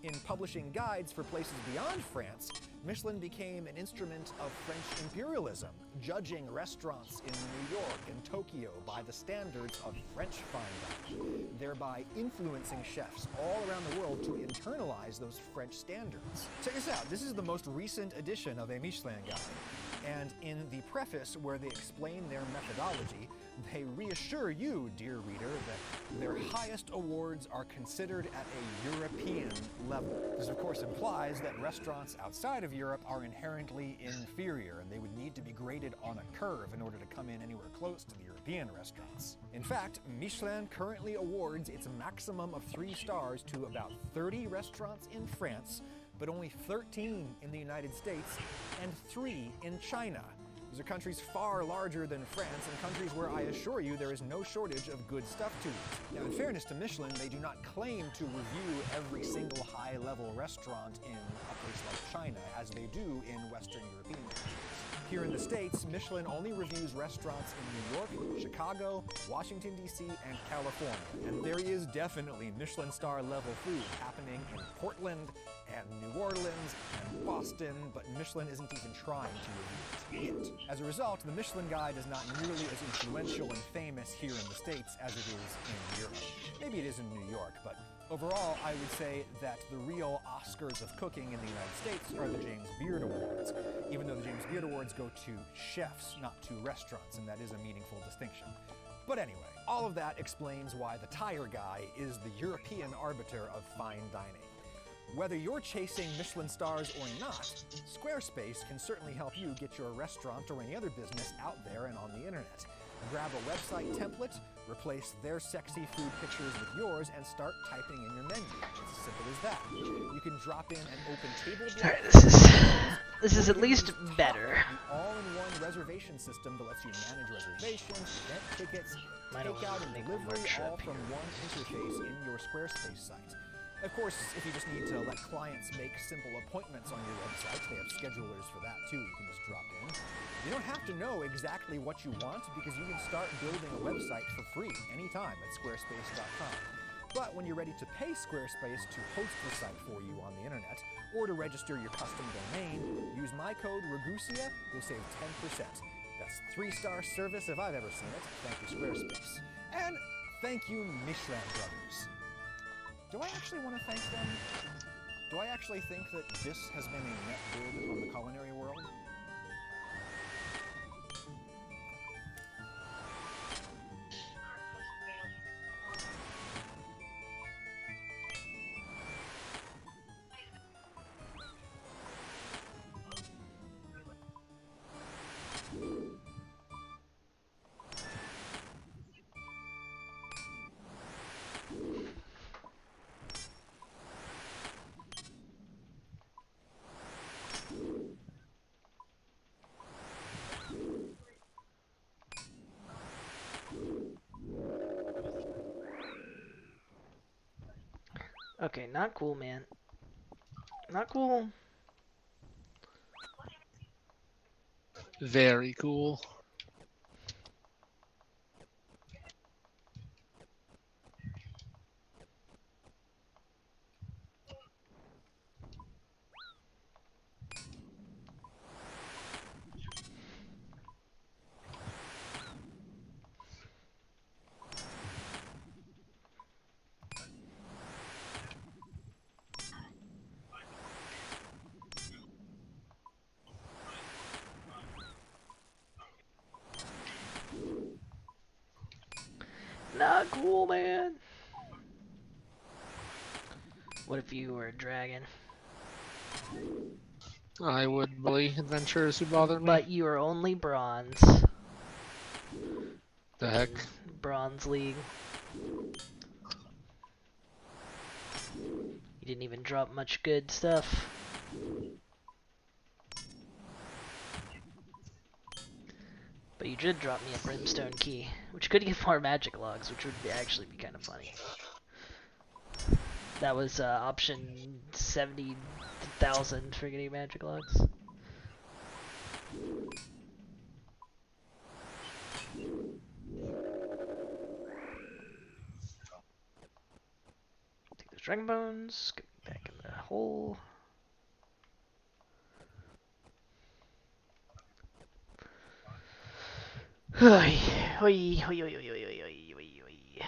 In publishing guides for places beyond France, Michelin became an instrument of French imperialism, judging restaurants in New York and Tokyo by the standards of French fine dining, thereby influencing chefs all around the world to internalize those French standards. Check this out, this is the most recent edition of a Michelin guide. And in the preface where they explain their methodology, they reassure you, dear reader, that their highest awards are considered at a European level. This of course implies that restaurants outside of Europe are inherently inferior, and they would need to be graded on a curve in order to come in anywhere close to the European restaurants. In fact, Michelin currently awards its maximum of 3 stars to about 30 restaurants in France, but only 13 in the United States and 3 in China. These are countries far larger than France, and countries where I assure you there is no shortage of good stuff to eat. Now, in fairness to Michelin, they do not claim to review every single high-level restaurant in a place like China, as they do in Western European countries. Here in the States, Michelin only reviews restaurants in New York, Chicago, Washington, D.C., and California. And there is definitely Michelin star level food happening in Portland and New Orleans and Boston, but Michelin isn't even trying to review it yet. As a result, the Michelin Guide is not nearly as influential and famous here in the States as it is in Europe. Maybe it is in New York, but overall, I would say that the real Oscars of cooking in the United States are the James Beard Awards, even though the James Beard Awards go to chefs, not to restaurants, and that is a meaningful distinction. But anyway, all of that explains why the Tire Guy is the European arbiter of fine dining. Whether you're chasing Michelin stars or not, Squarespace can certainly help you get your restaurant or any other business out there and on the internet. Grab a website template, replace their sexy food pictures with yours, and start typing in your menu. It's as simple as that. You can drop in an open table block. Alright, this is at least better. The all-in-one reservation system that lets you manage reservations, rent tickets, takeout and delivery, all from one interface in your Squarespace site. Of course, if you just need to let clients make simple appointments on your website, they have schedulers for that too, you can just drop in. You don't have to know exactly what you want because you can start building a website for free anytime at squarespace.com. But when you're ready to pay Squarespace to host the site for you on the internet, or to register your custom domain, use my code RAGUSIA, you'll save 10%. That's 3-star service if I've ever seen it. Thank you, Squarespace. And thank you, Michelin Brothers. Do I actually want to thank them? Do I actually think that this has been a net good on the culinary world? Okay, not cool, man. Not cool. Very cool. Not cool, man. What if you were a dragon? I would bully adventurers who bother me. But you are only bronze. The heck? Bronze League. You didn't even drop much good stuff. But you did drop me a brimstone key, which could give more magic logs, which would actually be kind of funny. That was option 70,000 for getting magic logs. Take those dragon bones, get back in the hole. Oi, oi, oi, oi, oi, oi, oi, oi, oi.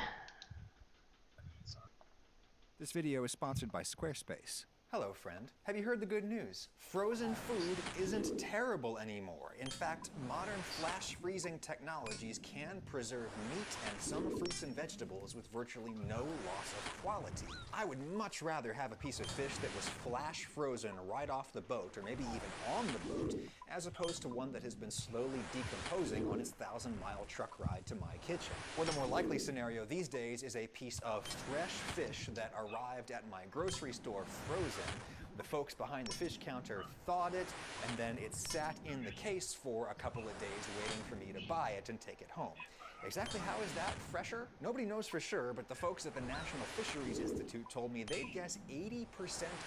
This video is sponsored by Squarespace. Hello, friend. Have you heard the good news? Frozen food isn't terrible anymore. In fact, modern flash freezing technologies can preserve meat and some fruits and vegetables with virtually no loss of quality. I would much rather have a piece of fish that was flash frozen right off the boat, or maybe even on the boat, as opposed to one that has been slowly decomposing on its 1,000-mile truck ride to my kitchen. Or the more likely scenario these days is a piece of fresh fish that arrived at my grocery store frozen. The folks behind the fish counter thawed it, and then it sat in the case for a couple of days waiting for me to buy it and take it home. Exactly how is that fresher? Nobody knows for sure, but the folks at the National Fisheries Institute told me they'd guess 80%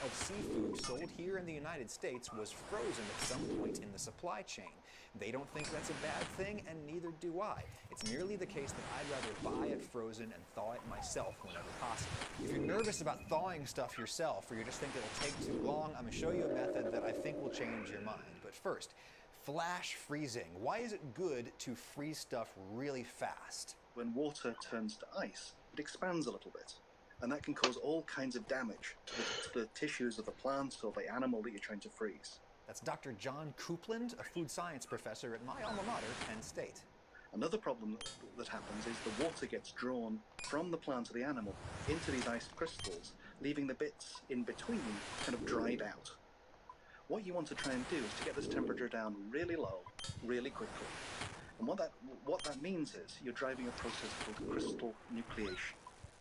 of seafood sold here in the United States was frozen at some point in the supply chain. They don't think that's a bad thing, and neither do I. It's merely the case that I'd rather buy it frozen and thaw it myself whenever possible. If you're nervous about thawing stuff yourself, or you just think it'll take too long, I'm going to show you a method that I think will change your mind. But first, flash freezing. Why is it good to freeze stuff really fast? When water turns to ice, it expands a little bit, and that can cause all kinds of damage to the tissues of the plant or the animal that you're trying to freeze. That's Dr. John Coupland, a food science professor at my alma mater, Penn State. Another problem that happens is the water gets drawn from the plant or the animal into these ice crystals, leaving the bits in between kind of dried out. What you want to try and do is to get this temperature down really low, really quickly. And what that means is you're driving a process called crystal nucleation.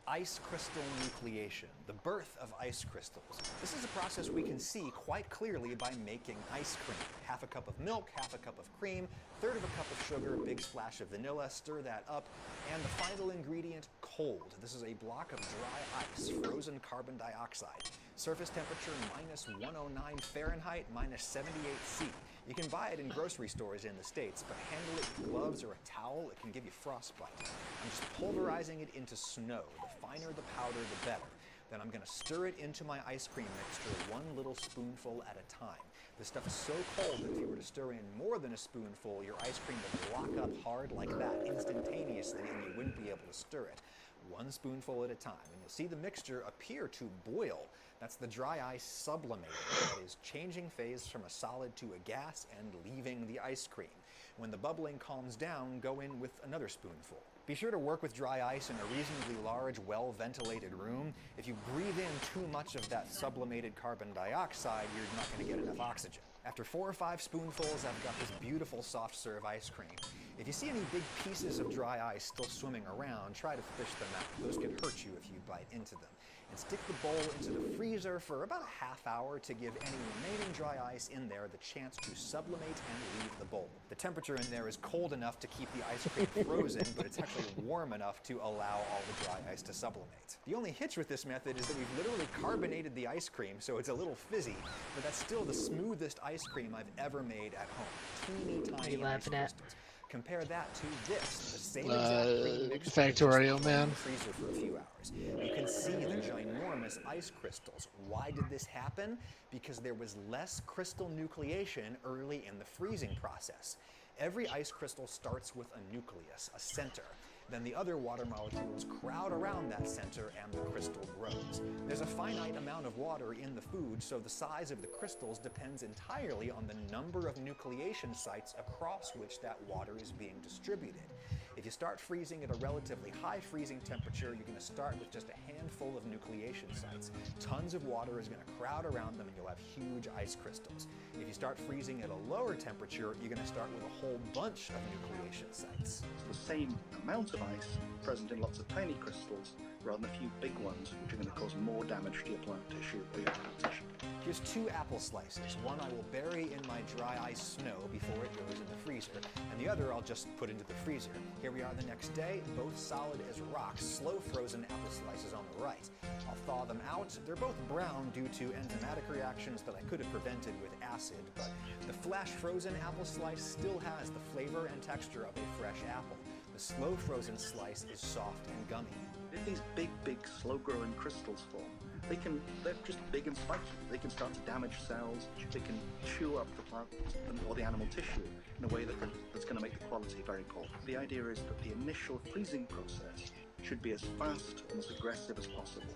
Ice crystal nucleation, the birth of ice crystals. This is a process we can see quite clearly by making ice cream. Half a cup of milk, half a cup of cream, third of a cup of sugar, a big splash of vanilla, stir that up, and the final ingredient, cold. This is a block of dry ice, frozen carbon dioxide. Surface temperature -109 Fahrenheit, -78 C. You can buy it in grocery stores in the States, but handle it with gloves or a towel, it can give you frostbite. I'm just pulverizing it into snow. The finer the powder, the better. Then I'm going to stir it into my ice cream mixture, one little spoonful at a time. This stuff is so cold that if you were to stir in more than a spoonful, your ice cream would lock up hard like that instantaneously and you wouldn't be able to stir it. One spoonful at a time, and you'll see the mixture appear to boil. That's the dry ice sublimating. That is changing phase from a solid to a gas and leaving the ice cream. When the bubbling calms down, go in with another spoonful. Be sure to work with dry ice in a reasonably large, well-ventilated room. If you breathe in too much of that sublimated carbon dioxide, you're not going to get enough oxygen. After 4 or 5 spoonfuls, I've got this beautiful soft serve ice cream. If you see any big pieces of dry ice still swimming around, try to fish them out. Those could hurt you if you bite into them. And stick the bowl into the freezer for about a half hour to give any remaining dry ice in there the chance to sublimate and leave the bowl. The temperature in there is cold enough to keep the ice cream frozen, but it's actually warm enough to allow all the dry ice to sublimate. The only hitch with this method is that we've literally carbonated the ice cream, so it's a little fizzy, but that's still the smoothest ice cream I've ever made at home. Teeny tiny ice crystals. Compare that to this, the same exact cream mixture Factorio, just man. in the freezer for a few hours. You can see the ginormous ice crystals. Why did this happen? Because there was less crystal nucleation early in the freezing process. Every ice crystal starts with a nucleus, a center. Then the other water molecules crowd around that center and the crystal grows. There's a finite amount of water in the food, so the size of the crystals depends entirely on the number of nucleation sites across which that water is being distributed. If you start freezing at a relatively high freezing temperature, you're going to start with just a handful of nucleation sites. Tons of water is going to crowd around them and you'll have huge ice crystals. If you start freezing at a lower temperature, you're going to start with a whole bunch of nucleation sites. It's the same amount of ice present in lots of tiny crystals rather than a few big ones, which are going to cause more damage to your plant tissue or your plant tissue. Here's 2 apple slices. One I will bury in my dry ice snow before it goes in the freezer, and the other I'll just put into the freezer. Here we are the next day, both solid as rocks, slow frozen apple slices on the right. I'll thaw them out. They're both brown due to enzymatic reactions that I could have prevented with acid, but the flash frozen apple slice still has the flavor and texture of a fresh apple. The slow frozen slice is soft and gummy. If these big, slow-growing crystals form, they're just big and spiky. They can start to damage cells. They can chew up the plant or the animal tissue in a way that's going to make the quality very poor. The idea is that the initial freezing process should be as fast and as aggressive as possible.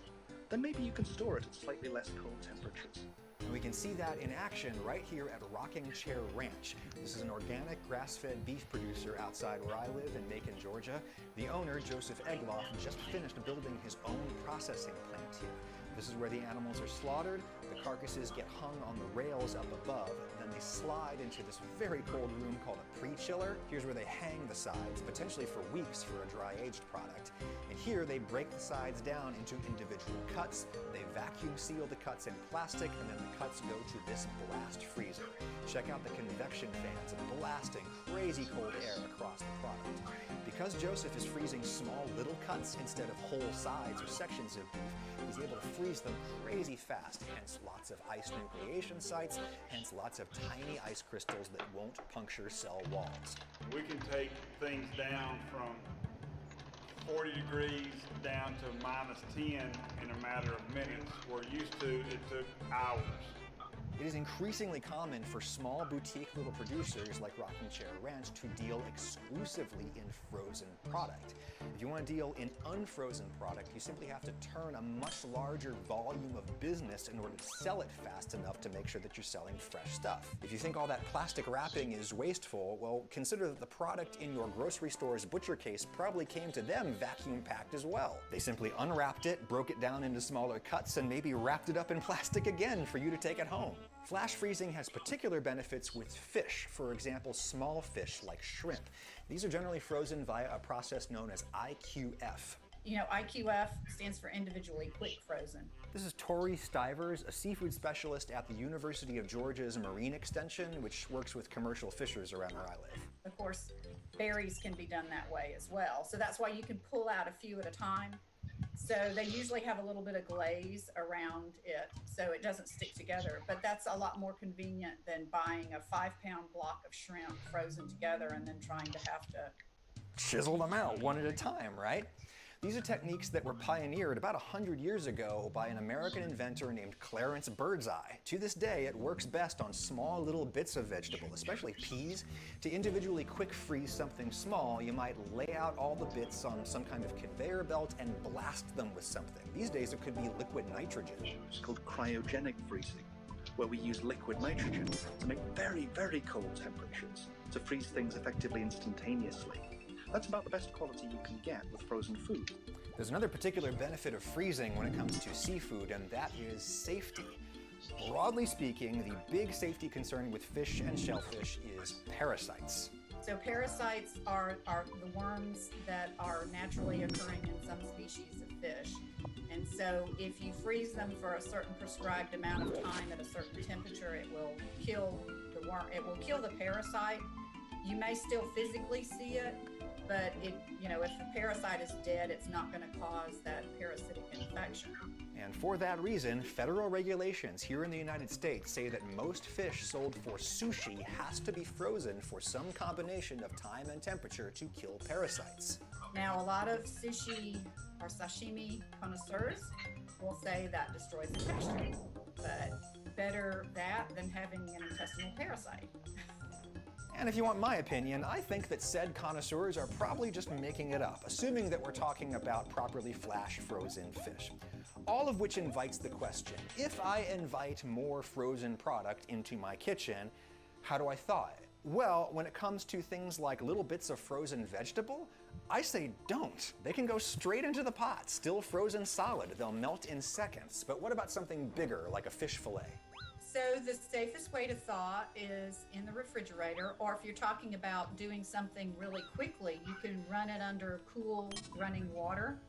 Then maybe you can store it at slightly less cold temperatures. And we can see that in action right here at Rocking Chair Ranch. This is an organic grass-fed beef producer outside where I live in Macon, Georgia. The owner, Joseph Egloff, just finished building his own processing plant here. This is where the animals are slaughtered, the carcasses get hung on the rails up above, and then they slide into this very cold room called a pre-chiller. Here's where they hang the sides, potentially for weeks for a dry-aged product. And here they break the sides down into individual cuts, they vacuum seal the cuts in plastic, and then the cuts go to this blast freezer. Check out the convection fans blasting crazy cold air across the product. Because Joseph is freezing small little cuts instead of whole sides or sections of beef, he's able to freeze them crazy fast, hence lots of ice nucleation sites, hence lots of tiny ice crystals that won't puncture cell walls. We can take things down from 40 degrees down to -10 in a matter of minutes. We're used to it took hours. It is increasingly common for small boutique little producers like Rocking Chair Ranch to deal exclusively in frozen product. If you want to deal in unfrozen product, you simply have to turn a much larger volume of business in order to sell it fast enough to make sure that you're selling fresh stuff. If you think all that plastic wrapping is wasteful, well, consider that the product in your grocery store's butcher case probably came to them vacuum packed as well. They simply unwrapped it, broke it down into smaller cuts, and maybe wrapped it up in plastic again for you to take it home. Flash freezing has particular benefits with fish, for example, small fish like shrimp. These are generally frozen via a process known as IQF. You know, IQF stands for individually quick frozen. This is Tori Stivers, a seafood specialist at the University of Georgia's Marine Extension, which works with commercial fishers around where I live. Of course, berries can be done that way as well. So that's why you can pull out a few at a time. So they usually have a little bit of glaze around it so it doesn't stick together. But that's a lot more convenient than buying a 5-pound block of shrimp frozen together and then trying to have to chisel them out one at a time, right? These are techniques that were pioneered about 100 years ago by an American inventor named Clarence Birdseye. To this day, it works best on small little bits of vegetable, especially peas. To individually quick freeze something small, you might lay out all the bits on some kind of conveyor belt and blast them with something. These days, it could be liquid nitrogen. It's called cryogenic freezing, where we use liquid nitrogen to make very, very cold temperatures to freeze things effectively instantaneously. That's about the best quality you can get with frozen food. There's another particular benefit of freezing when it comes to seafood, and that is safety. Broadly speaking, the big safety concern with fish and shellfish is parasites. So parasites are the worms that are naturally occurring in some species of fish. And so if you freeze them for a certain prescribed amount of time at a certain temperature, it will kill the worm. It will kill the parasite. You may still physically see it, but if the parasite is dead, it's not going to cause that parasitic infection. And for that reason, federal regulations here in the United States say that most fish sold for sushi has to be frozen for some combination of time and temperature to kill parasites. Now, a lot of sushi or sashimi connoisseurs will say that destroys the texture, but better that than having an intestinal parasite. And if you want my opinion, I think that said connoisseurs are probably just making it up, assuming that we're talking about properly flash frozen fish. All of which invites the question, if I invite more frozen product into my kitchen, how do I thaw it? Well, when it comes to things like little bits of frozen vegetable, I say don't. They can go straight into the pot, still frozen solid. They'll melt in seconds. But what about something bigger, like a fish fillet? So the safest way to thaw is in the refrigerator, or if you're talking about doing something really quickly, you can run it under cool running water.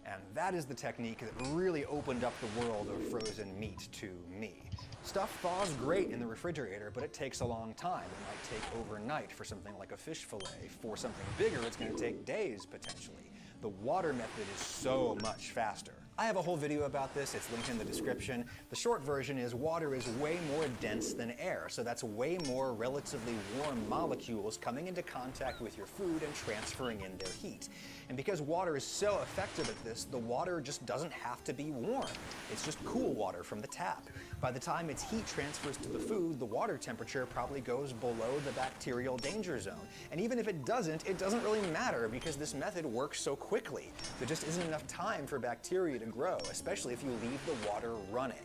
And that is the technique that really opened up the world of frozen meat to me. Stuff thaws great in the refrigerator, but it takes a long time. It might take overnight for something like a fish fillet. For something bigger, it's going to take days potentially. The water method is so much faster. I have a whole video about this, it's linked in the description. The short version is water is way more dense than air, so that's way more relatively warm molecules coming into contact with your food and transferring in their heat. And because water is so effective at this, the water just doesn't have to be warm. It's just cool water from the tap. By the time its heat transfers to the food, the water temperature probably goes below the bacterial danger zone. And even if it doesn't really matter because this method works so quickly. There just isn't enough time for bacteria to grow, especially if you leave the water running.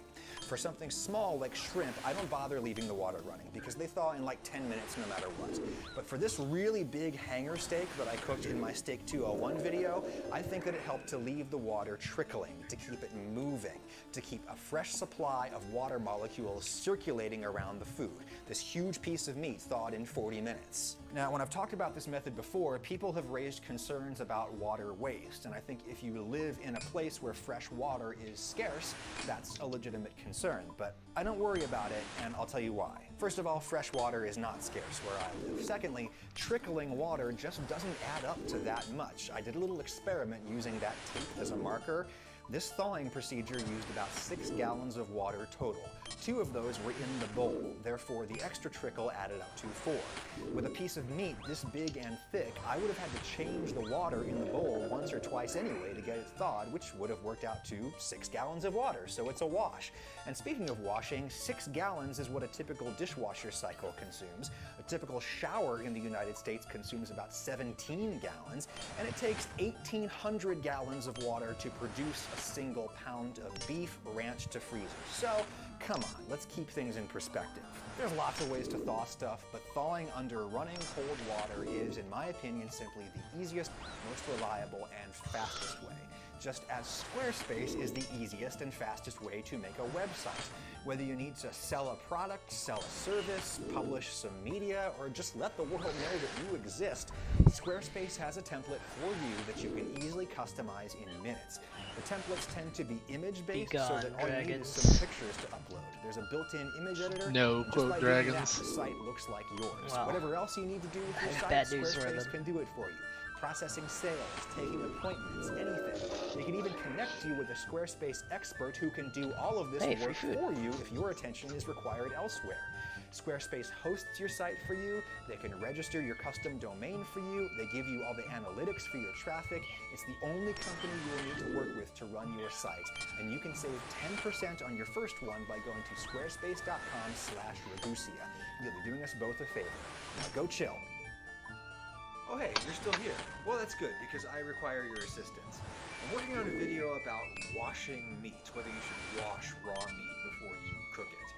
For something small like shrimp, I don't bother leaving the water running because they thaw in like 10 minutes no matter what. But for this really big hanger steak that I cooked in my Steak 201 video, I think that it helped to leave the water trickling, to keep it moving, to keep a fresh supply of water molecules circulating around the food. This huge piece of meat thawed in 40 minutes. Now, when I've talked about this method before, people have raised concerns about water waste, and I think if you live in a place where fresh water is scarce, that's a legitimate concern, but I don't worry about it, and I'll tell you why. First of all, fresh water is not scarce where I live. Secondly, trickling water just doesn't add up to that much. I did a little experiment using that tape as a marker. This thawing procedure used about 6 gallons of water total. 2 of those were in the bowl, therefore the extra trickle added up to 4. With a piece of meat this big and thick, I would have had to change the water in the bowl once or twice anyway to get it thawed, which would have worked out to 6 gallons of water, so it's a wash. And speaking of washing, 6 gallons is what a typical dishwasher cycle consumes. A typical shower in the United States consumes about 17 gallons, and it takes 1,800 gallons of water to produce a single pound of beef ranched to freezer. So, come on, let's keep things in perspective. There's lots of ways to thaw stuff, but thawing under running cold water is, in my opinion, simply the easiest, most reliable, and fastest way. just as Squarespace is the easiest and fastest way to make a website. Whether you need to sell a product, sell a service, publish some media, or just let the world know that you exist, Squarespace has a template for you that you can easily customize in minutes. The templates tend to be image-based, so that all you need is some pictures to upload. There's a built-in image editor. No, and quote just by doing dragons. that, the site looks like yours. Wow. Whatever else you need to do with your site, bad news for Squarespace them. can do it for you. Processing sales, taking appointments, anything. They can even connect you with a Squarespace expert who can do all of this work for you if your attention is required elsewhere. Squarespace hosts your site for you, they can register your custom domain for you, they give you all the analytics for your traffic. It's the only company you will need to work with to run your site. And you can save 10% on your first one by going to squarespace.com/Ragusia. You'll be doing us both a favor. Now go chill. Oh hey, you're still here. Well, that's good, because I require your assistance. I'm working on a video about washing meat, whether you should wash raw meat before you cook it.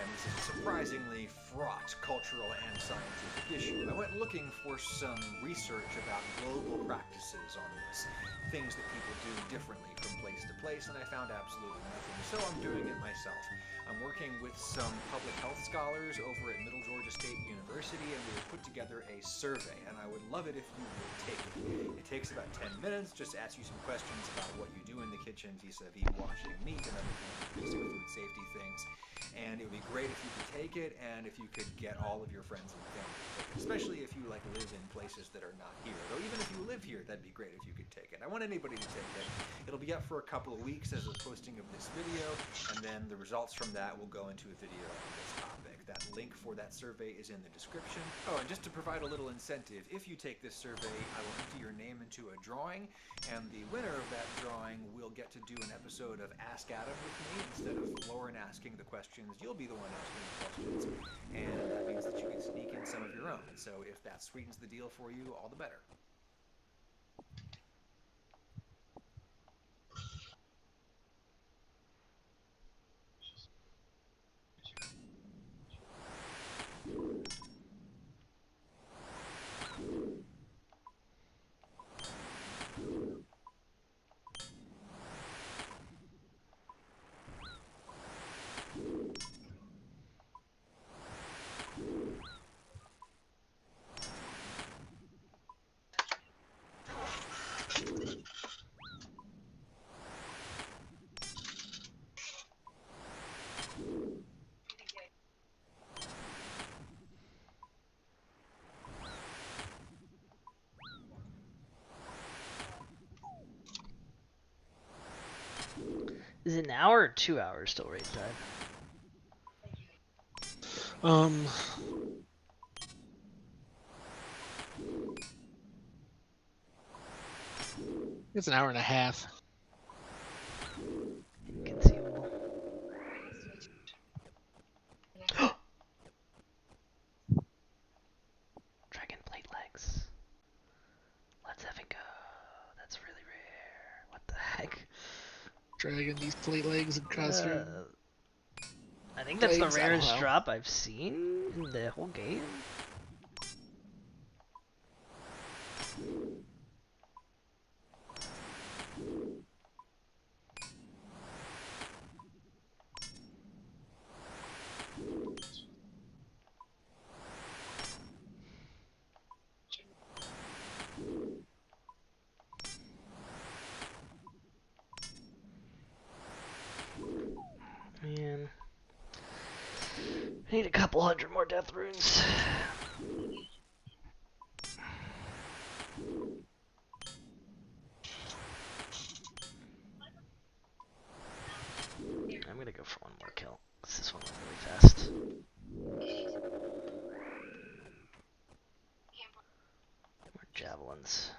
And this is a surprisingly fraught cultural and scientific issue. I went looking for some research about global practices on this, things that people do differently from place to place, and I found absolutely nothing. So I'm doing it myself. I'm working with some public health scholars over at Middle Georgia State University, and we have put together a survey, and I would love it if you would take it. It takes about 10 minutes, just asks you some questions about what you do in the kitchen vis-a-vis washing meat and other kind of basic food safety things. And it would be great if you could take it, and if you could get all of your friends and family to take it, especially if you live in places that are not here. Though even if you live here, that'd be great if you could take it. I want anybody to take it. It'll be up for a couple of weeks as a posting of this video, and then the results from that will go into a video on this topic. That link for that survey is in the description. Oh, and just to provide a little incentive, if you take this survey, I will enter your name into a drawing, and the winner of that drawing will get to do an episode of Ask Adam with me. Instead of Lauren asking the questions, you'll be the one asking the questions, and that means that you can sneak in some of your own. So if that sweetens the deal for you, all the better. Is it an hour or 2 hours till raid time? It's an hour and a half. Inconceivable. Dragon plate legs. Let's have it go. That's really rare. What the heck? Dragging these plate legs and costume. I think that's the legs, I don't rarest know. drop I've seen in the whole game. Man. I need a couple hundred more death runes. I'm gonna go for one more kill, 'cause this one went really fast. More javelins.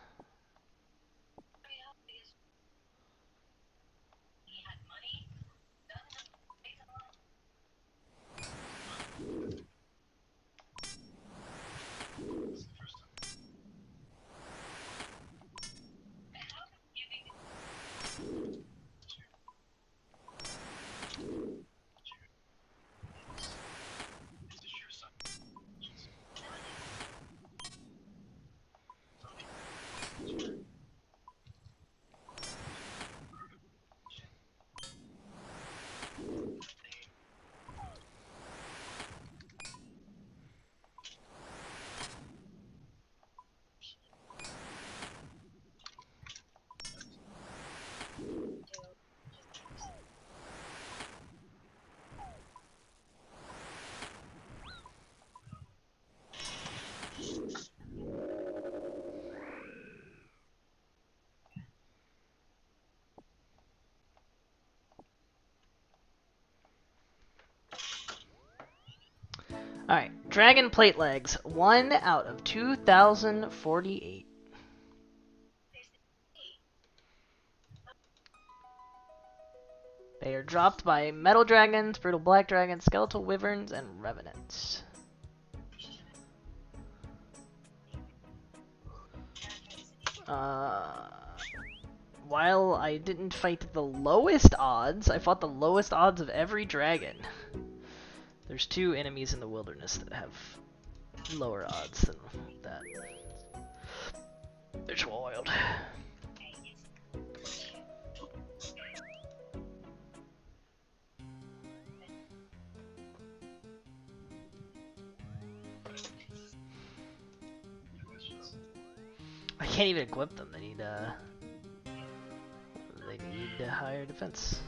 Alright, dragon plate legs. 1 out of 2,048. They are dropped by metal dragons, brutal black dragons, skeletal wyverns, and revenants. While I didn't fight the lowest odds, I fought the lowest odds of every dragon. There's 2 enemies in the wilderness that have lower odds than that. They're just wild. I can't even equip them. They need higher defense.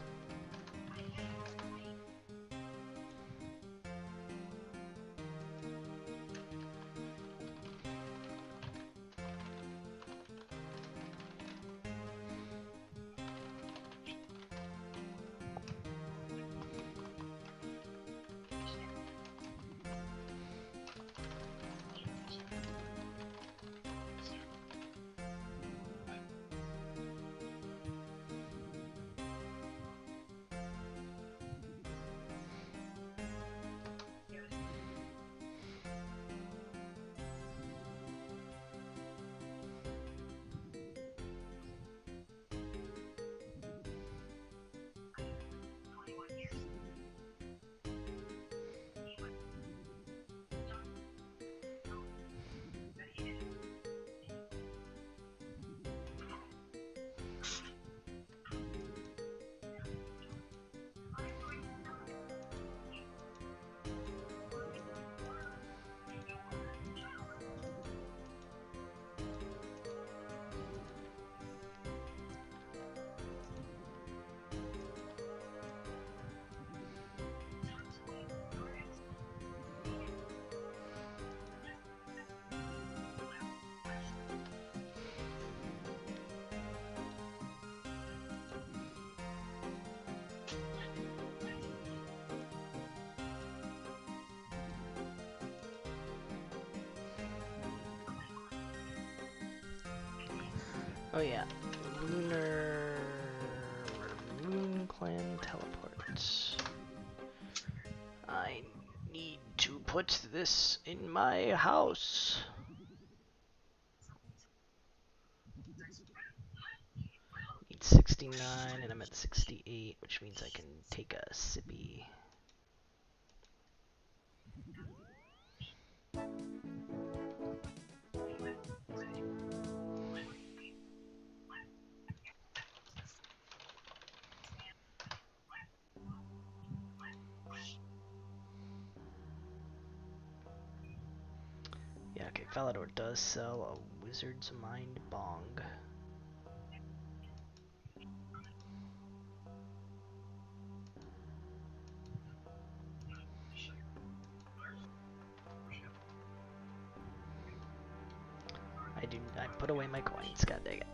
Oh yeah, Moon Clan teleports. I need to put this in my house. Need 69 and I'm at 68, which means I can take a sippy. Yeah, okay, Falador does sell a Wizard's Mind Bong. I put away my coins, god dang it.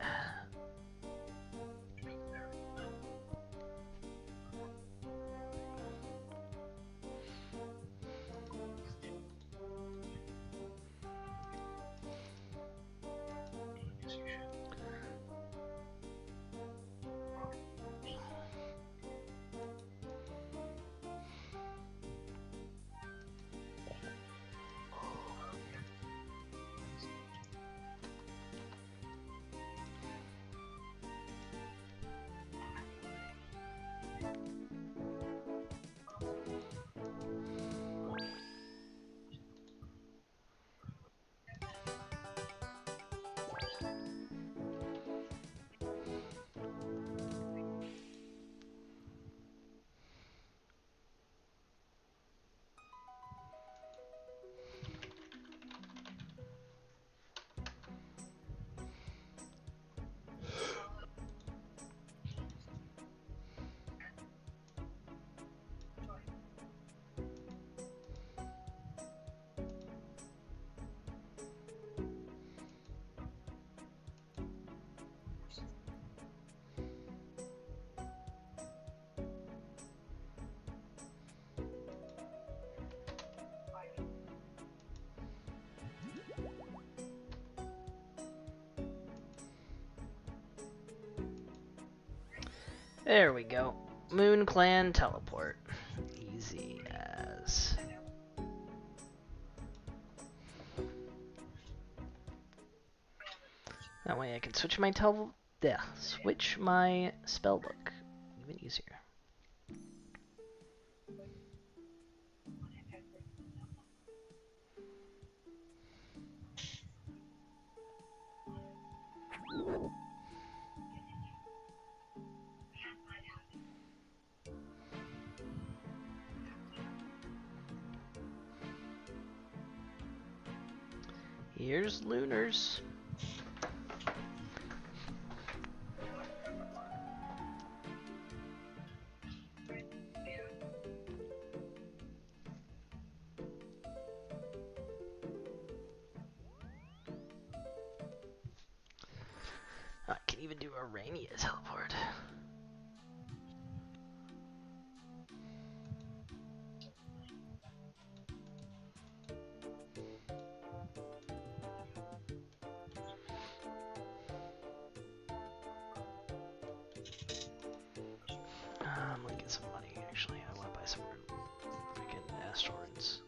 There we go. Moon Clan teleport. Easy as. That way I can switch my switch my spell book. Even easier. Here's Lunars. I can even do a Rainier teleport. I'm gonna get some money, actually. I want to buy some freaking Asteroids.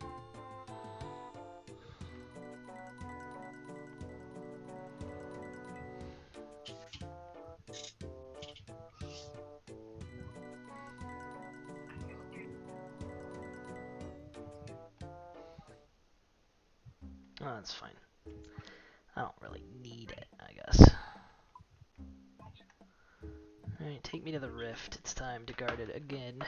Oh, that's fine. I don't really need it, I guess. Alright, take me to the rift. It's time to guard it again.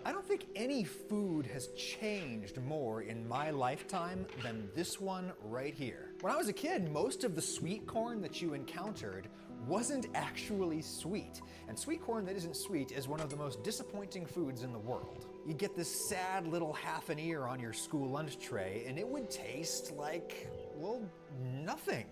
I don't think any food has changed more in my lifetime than this one right here. When I was a kid, most of the sweet corn that you encountered wasn't actually sweet. And sweet corn that isn't sweet is one of the most disappointing foods in the world. You get this sad little half an ear on your school lunch tray, and it would taste like, well, nothing.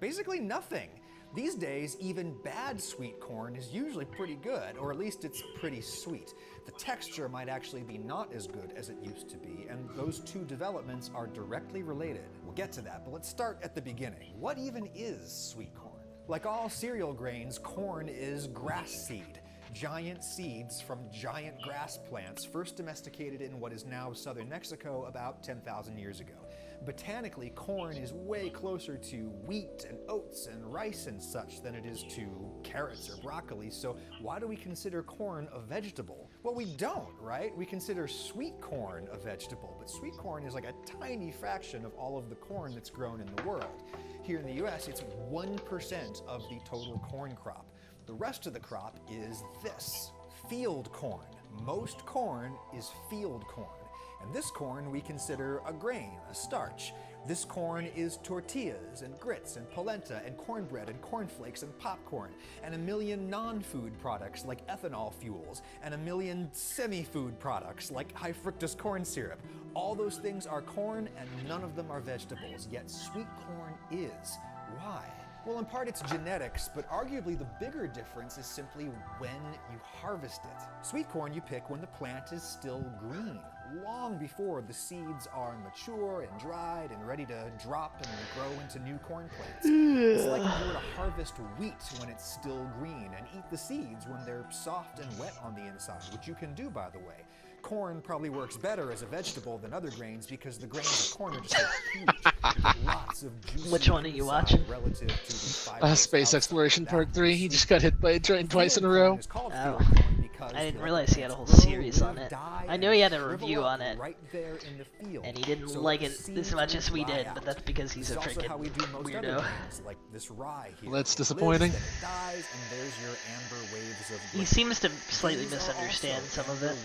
Basically nothing. These days, even bad sweet corn is usually pretty good, or at least it's pretty sweet. The texture might actually be not as good as it used to be, and those two developments are directly related. We'll get to that, but let's start at the beginning. What even is sweet corn? Like all cereal grains, corn is grass seed. Giant seeds from giant grass plants first domesticated in what is now southern Mexico about 10,000 years ago. Botanically, corn is way closer to wheat and oats and rice and such than it is to carrots or broccoli, so why do we consider corn a vegetable? Well, we don't, right? We consider sweet corn a vegetable, but sweet corn is like a tiny fraction of all of the corn that's grown in the world. Here in the US, it's 1% of the total corn crop. The rest of the crop is this, field corn. Most corn is field corn. And this corn we consider a grain, a starch. This corn is tortillas and grits and polenta and cornbread and cornflakes and popcorn and a million non-food products like ethanol fuels and a million semi-food products like high fructose corn syrup. All those things are corn and none of them are vegetables, yet sweet corn is. Why? Well, in part it's genetics, but arguably the bigger difference is simply when you harvest it. Sweet corn you pick when the plant is still green, long before the seeds are mature and dried and ready to drop and grow into new corn plants. It's like if you were to harvest wheat when it's still green and eat the seeds when they're soft and wet on the inside, which you can do, by the way. Corn probably works better as a vegetable than other grains because the grains of corn are just so huge. You get lots of juicy Which one are you watching? Relative to the Space Exploration Part 3. He just got hit by a train twice in a row. Oh. I didn't realize he had a whole series on it. I knew he had a review on it, and he didn't like it as much as we did, but that's because he's a freaking weirdo. Well, that's disappointing. He seems to slightly misunderstand some of it.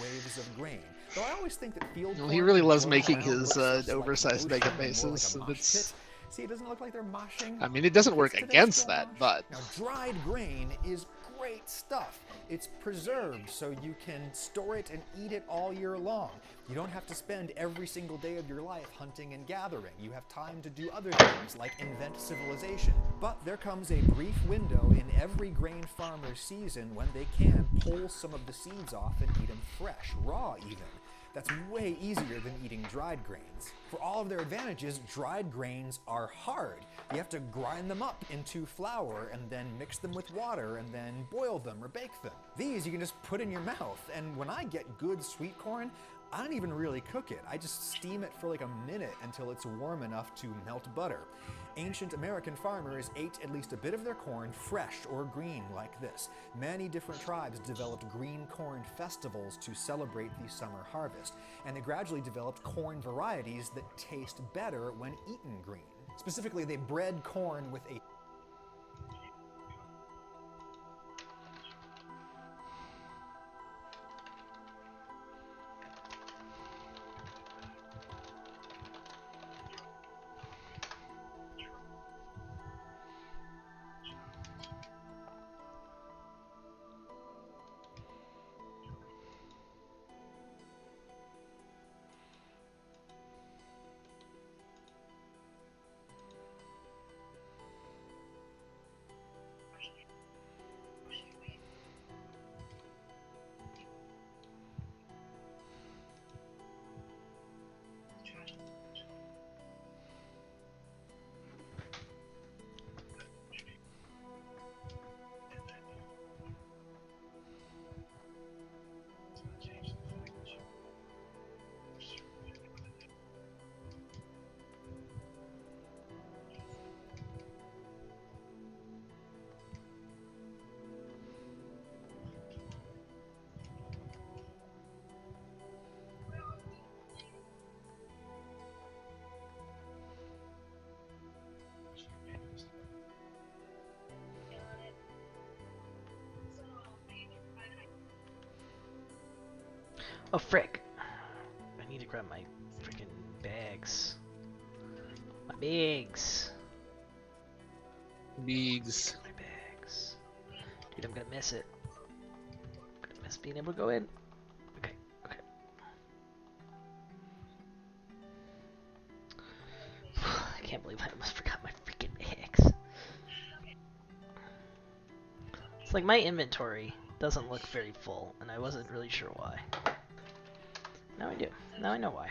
Well, he really loves making his oversized mega bases. And it's... See, it doesn't look like they're moshing. I mean, it doesn't work against that, but... Now, dried grain is great stuff. It's preserved so you can store it and eat it all year long. You don't have to spend every single day of your life hunting and gathering. You have time to do other things like invent civilization. But there comes a brief window in every grain farmer's season when they can pull some of the seeds off and eat them fresh, raw even. That's way easier than eating dried grains. For all of their advantages, dried grains are hard. You have to grind them up into flour and then mix them with water and then boil them or bake them. These you can just put in your mouth, and when I get good sweet corn, I don't even really cook it. I just steam it for like a minute until it's warm enough to melt butter. Ancient American farmers ate at least a bit of their corn fresh or green like this. Many different tribes developed green corn festivals to celebrate the summer harvest, and they gradually developed corn varieties that taste better when eaten green. Specifically, they bred corn with a Oh, frick. I need to grab my freaking bags. My bags. Beags. My bags. Dude, I'm gonna miss it. I'm gonna miss being able to go in. Okay, okay. I can't believe I almost forgot my freaking bags. It's like my inventory doesn't look very full, and I wasn't really sure why. Now I do. Now I know why.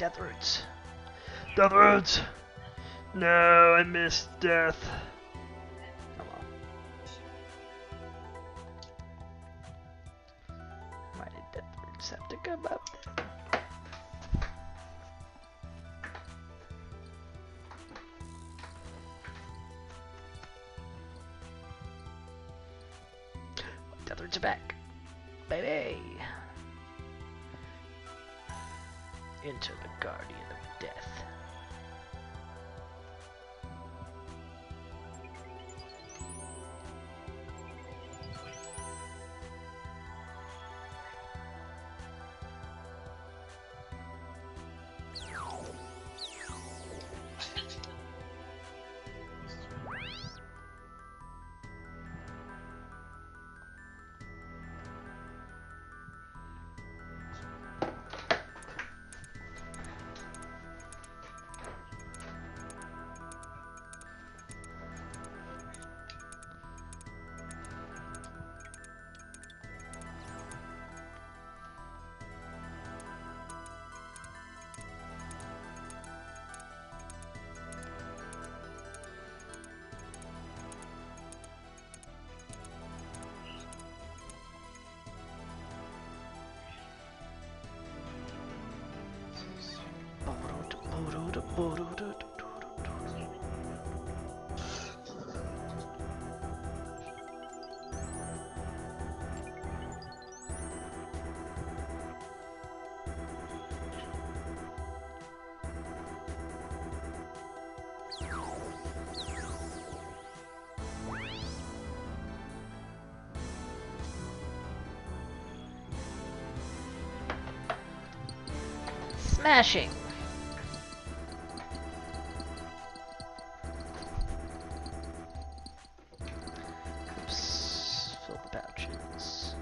Death Roots. Death Roots! No, I missed death. Come on. Why did Death Roots have to come up? Death Roots are back. Baby! Enter the Guardian of Death. Smashing! Oops, fill the pouches.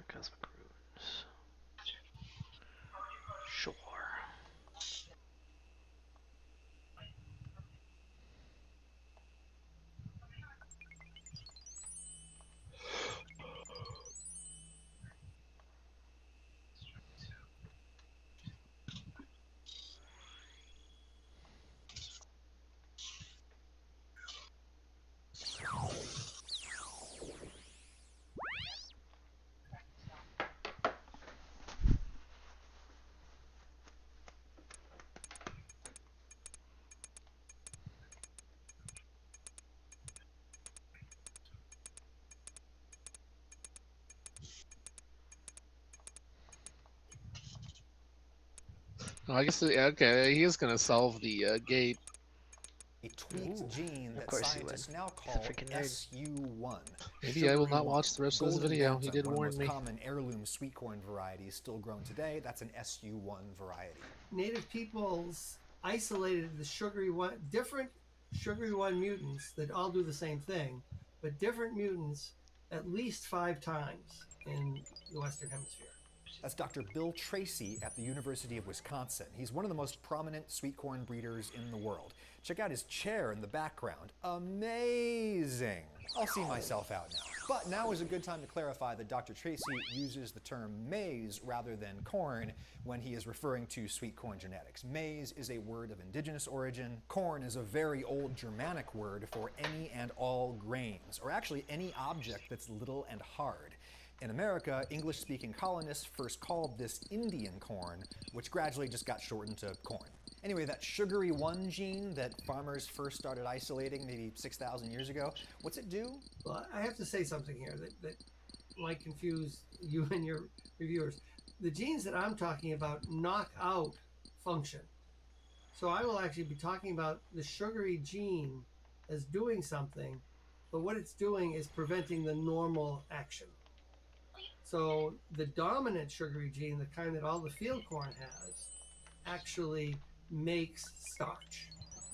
Cosmic Runes. Sure. Oh, I guess okay. He is gonna solve the gate. A tweaked Ooh, gene of that course he would. scientists now He's a call freaking nerd. SU1. Maybe I will Sugary not one. watch the rest of this Golden video. He Bantam, did one of the warn most me. common heirloom sweet corn varieties still grown today. That's an SU1 variety. Native peoples isolated the different sugary one mutants that all do the same thing, but different mutants at least 5 times in the Western Hemisphere. That's Dr. Bill Tracy at the University of Wisconsin. He's one of the most prominent sweet corn breeders in the world. Check out his chair in the background. Amazing! I'll see myself out now. But now is a good time to clarify that Dr. Tracy uses the term maize rather than corn when he is referring to sweet corn genetics. Maize is a word of indigenous origin. Corn is a very old Germanic word for any and all grains, or actually any object that's little and hard. In America, English-speaking colonists first called this Indian corn, which gradually just got shortened to corn. Anyway, that sugary one gene that farmers first started isolating maybe 6,000 years ago, what's it do? Well, I have to say something here that might confuse you and your reviewers. The genes that I'm talking about knock out function. So I will actually be talking about the sugary gene as doing something, but what it's doing is preventing the normal action. So the dominant sugary gene, the kind that all the field corn has, actually makes starch.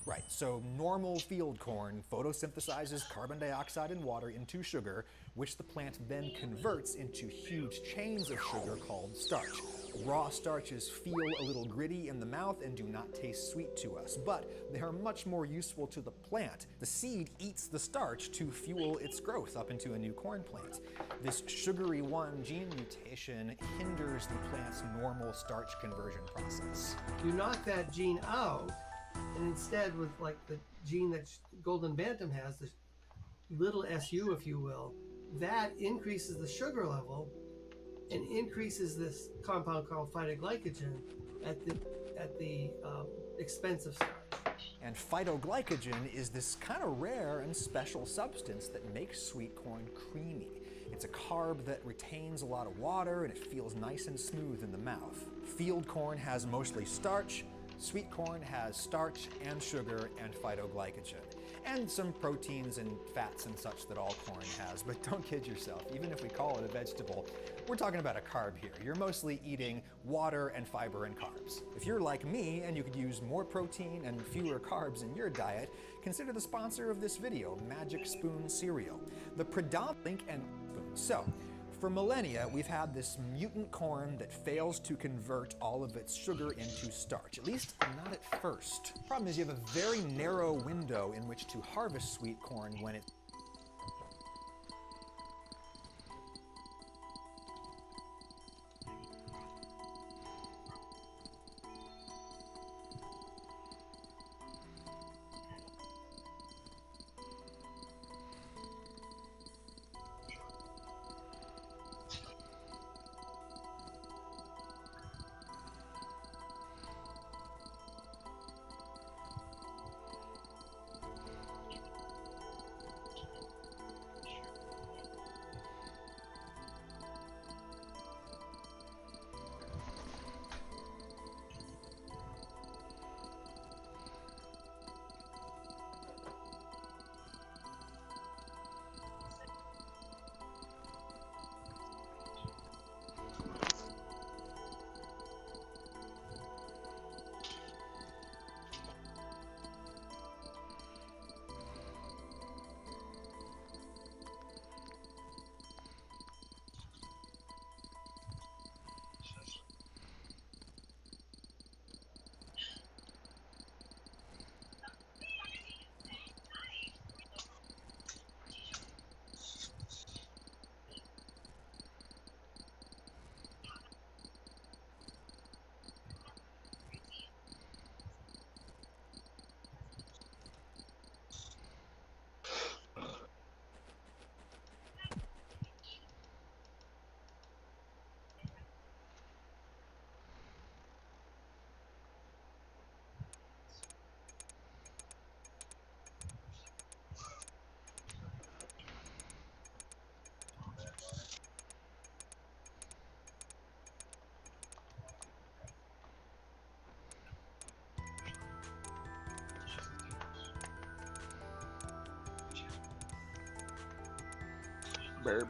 Right, so normal field corn photosynthesizes carbon dioxide and water into sugar, which the plant then converts into huge chains of sugar called starch. Raw starches feel a little gritty in the mouth and do not taste sweet to us, but they are much more useful to the plant. The seed eats the starch to fuel its growth up into a new corn plant. This sugary one gene mutation hinders the plant's normal starch conversion process. You knock that gene out, and instead with like the gene that Golden Bantam has, the little SU if you will, that increases the sugar level and increases this compound called phytoglycogen at the expense of starch. And phytoglycogen is this kind of rare and special substance that makes sweet corn creamy. It's a carb that retains a lot of water and it feels nice and smooth in the mouth. Field corn has mostly starch. Sweet corn has starch and sugar and phytoglycogen, and some proteins and fats and such that all corn has. But don't kid yourself, even if we call it a vegetable, we're talking about a carb here. You're mostly eating water and fiber and carbs. If you're like me and you could use more protein and fewer carbs in your diet, consider the sponsor of this video, Magic Spoon Cereal. The predominant link and spoon. So, for millennia, we've had this mutant corn that fails to convert all of its sugar into starch, at least not at first. Problem is you have a very narrow window in which to harvest sweet corn when it's verb.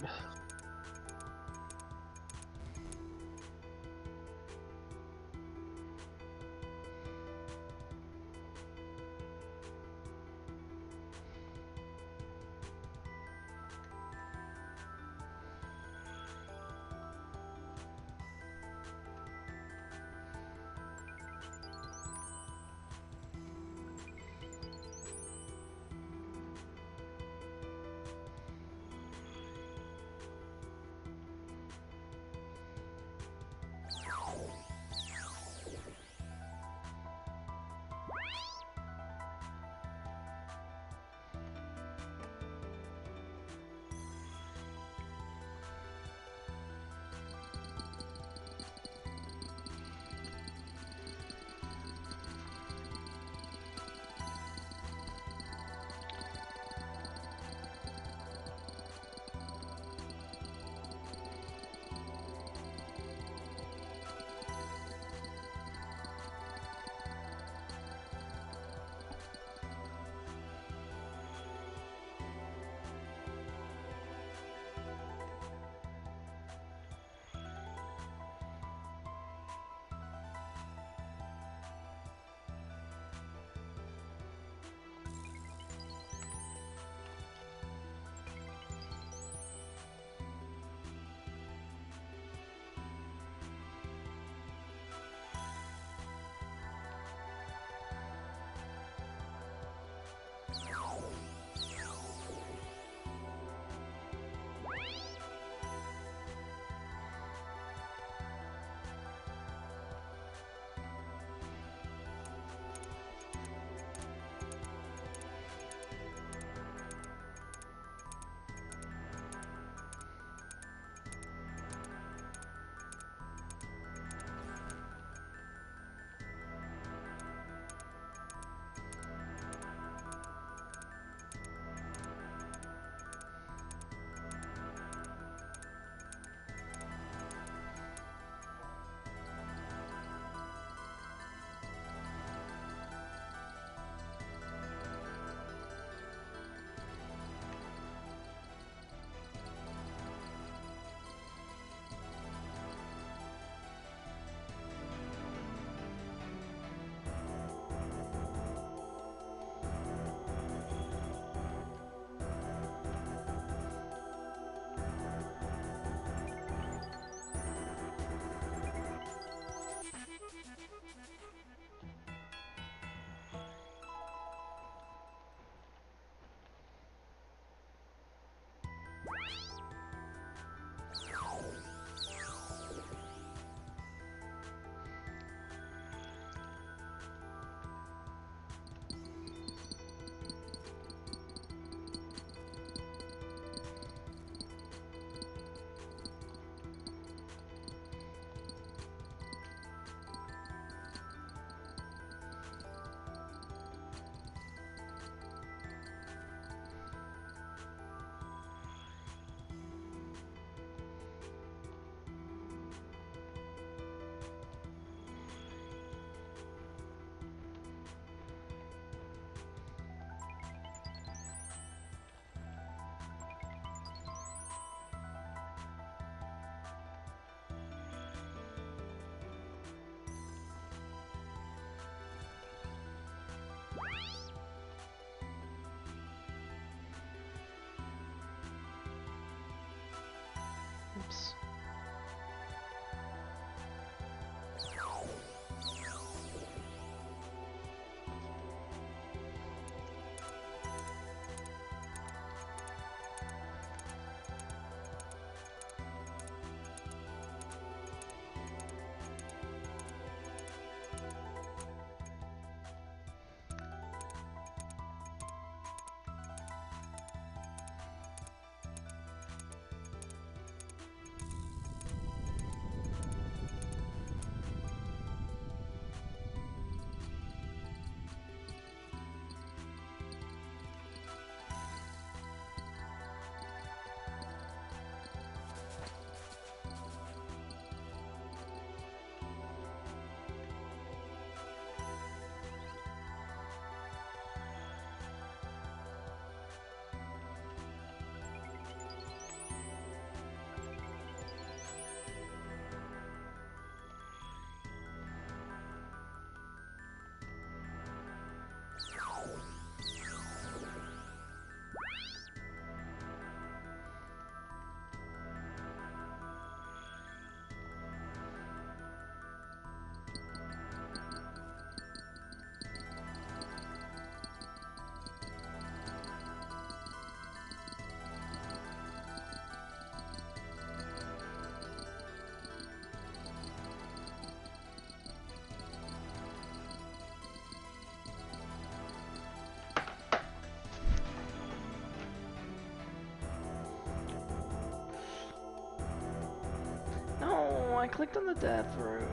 clicked on the death room.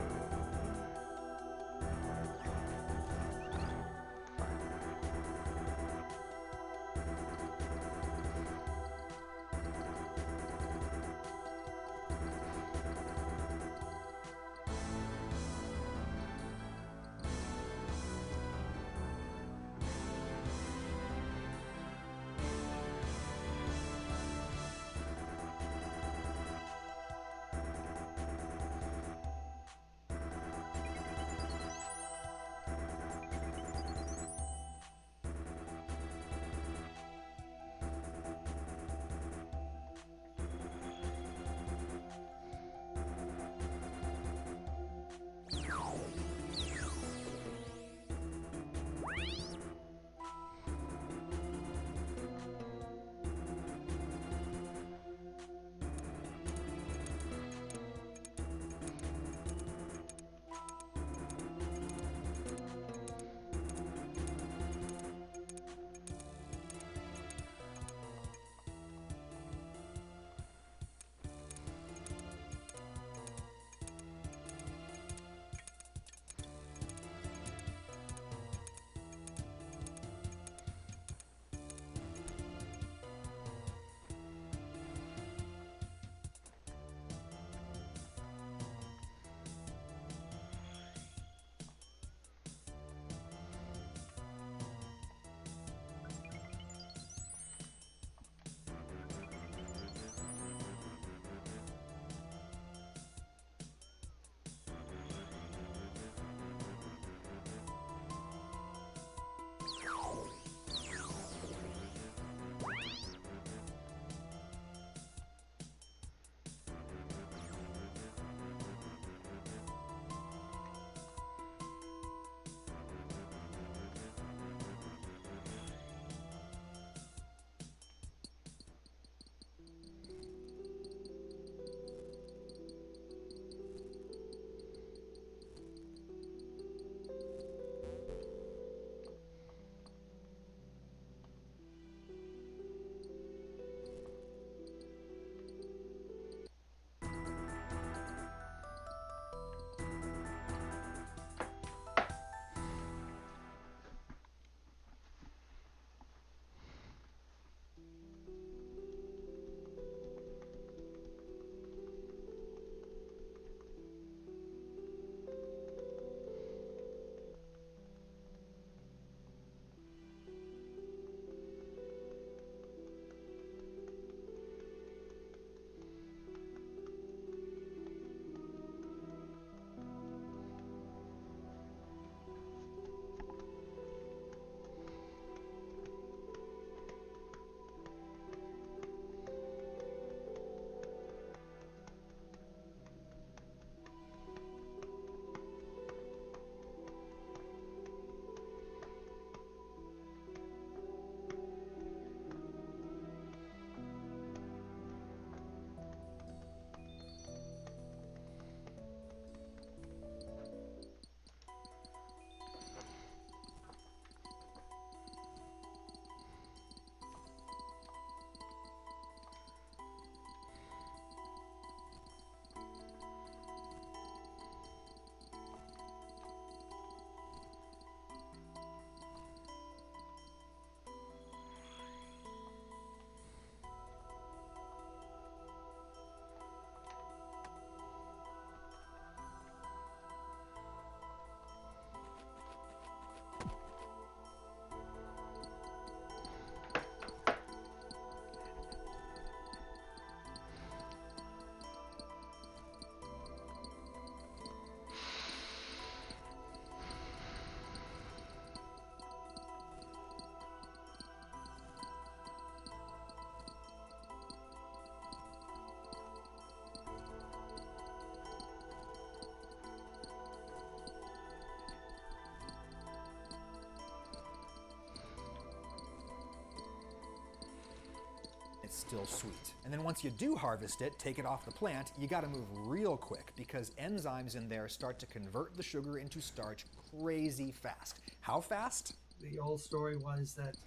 It's still sweet. And then once you do harvest it, take it off the plant, you gotta move real quick because enzymes in there start to convert the sugar into starch crazy fast. How fast? The old story was that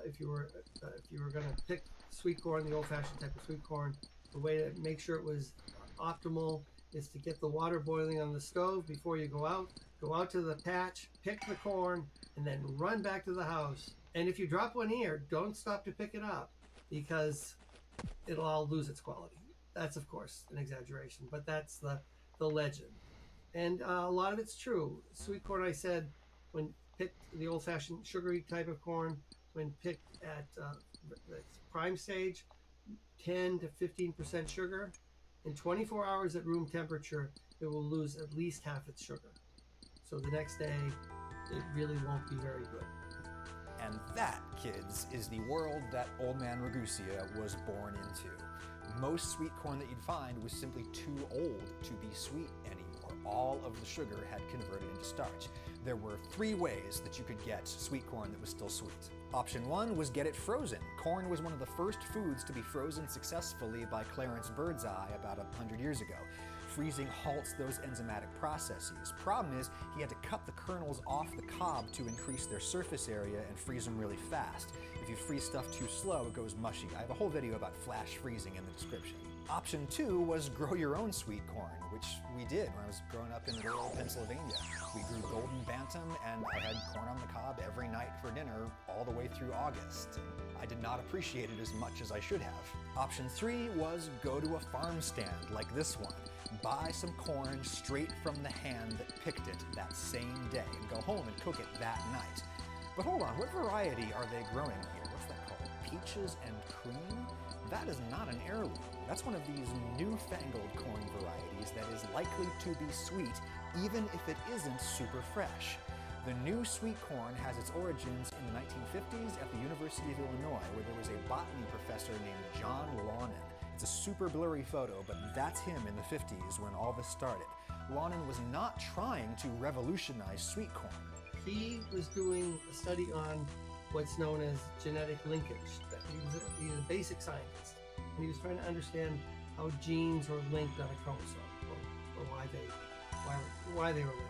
if you were going to pick sweet corn, the old-fashioned type of sweet corn, the way to make sure it was optimal is to get the water boiling on the stove before you go out to the patch, pick the corn, and then run back to the house. And if you drop one here, don't stop to pick it up because it'll all lose its quality. That's, of course, an exaggeration, but that's the legend. And a lot of it's true. Sweet corn, I said, when picked, the old-fashioned sugary type of corn, when picked at the prime stage, 10 to 15% sugar. In 24 hours at room temperature, it will lose at least half its sugar. So the next day, it really won't be very good. And that, kids, is the world that Old Man Ragusia was born into. Most sweet corn that you'd find was simply too old to be sweet anymore. All of the sugar had converted into starch. There were 3 ways that you could get sweet corn that was still sweet. Option 1 was get it frozen. Corn was one of the first foods to be frozen successfully by Clarence Birdseye about 100 years ago. Freezing halts those enzymatic processes. Problem is, he had to cut the kernels off the cob to increase their surface area and freeze them really fast. If you freeze stuff too slow, it goes mushy. I have a whole video about flash freezing in the description. Option 2 was grow your own sweet corn, which we did when I was growing up in rural Pennsylvania. We grew golden bantam, and I had corn on the cob every night for dinner all the way through August. I did not appreciate it as much as I should have. Option 3 was go to a farm stand like this one. Buy some corn straight from the hand that picked it that same day and go home and cook it that night. But hold on, what variety are they growing here? What's that called? Peaches and cream? That is not an heirloom. That's one of these newfangled corn varieties that is likely to be sweet even if it isn't super fresh. The new sweet corn has its origins in the 1950s at the University of Illinois, where there was a botany professor named John Lonin. It's a super blurry photo, but that's him in the 50s when all this started. Lonin was not trying to revolutionize sweet corn. He was doing a study on what's known as genetic linkage. He's a basic scientist, and he was trying to understand how genes were linked on a chromosome, or why they were linked.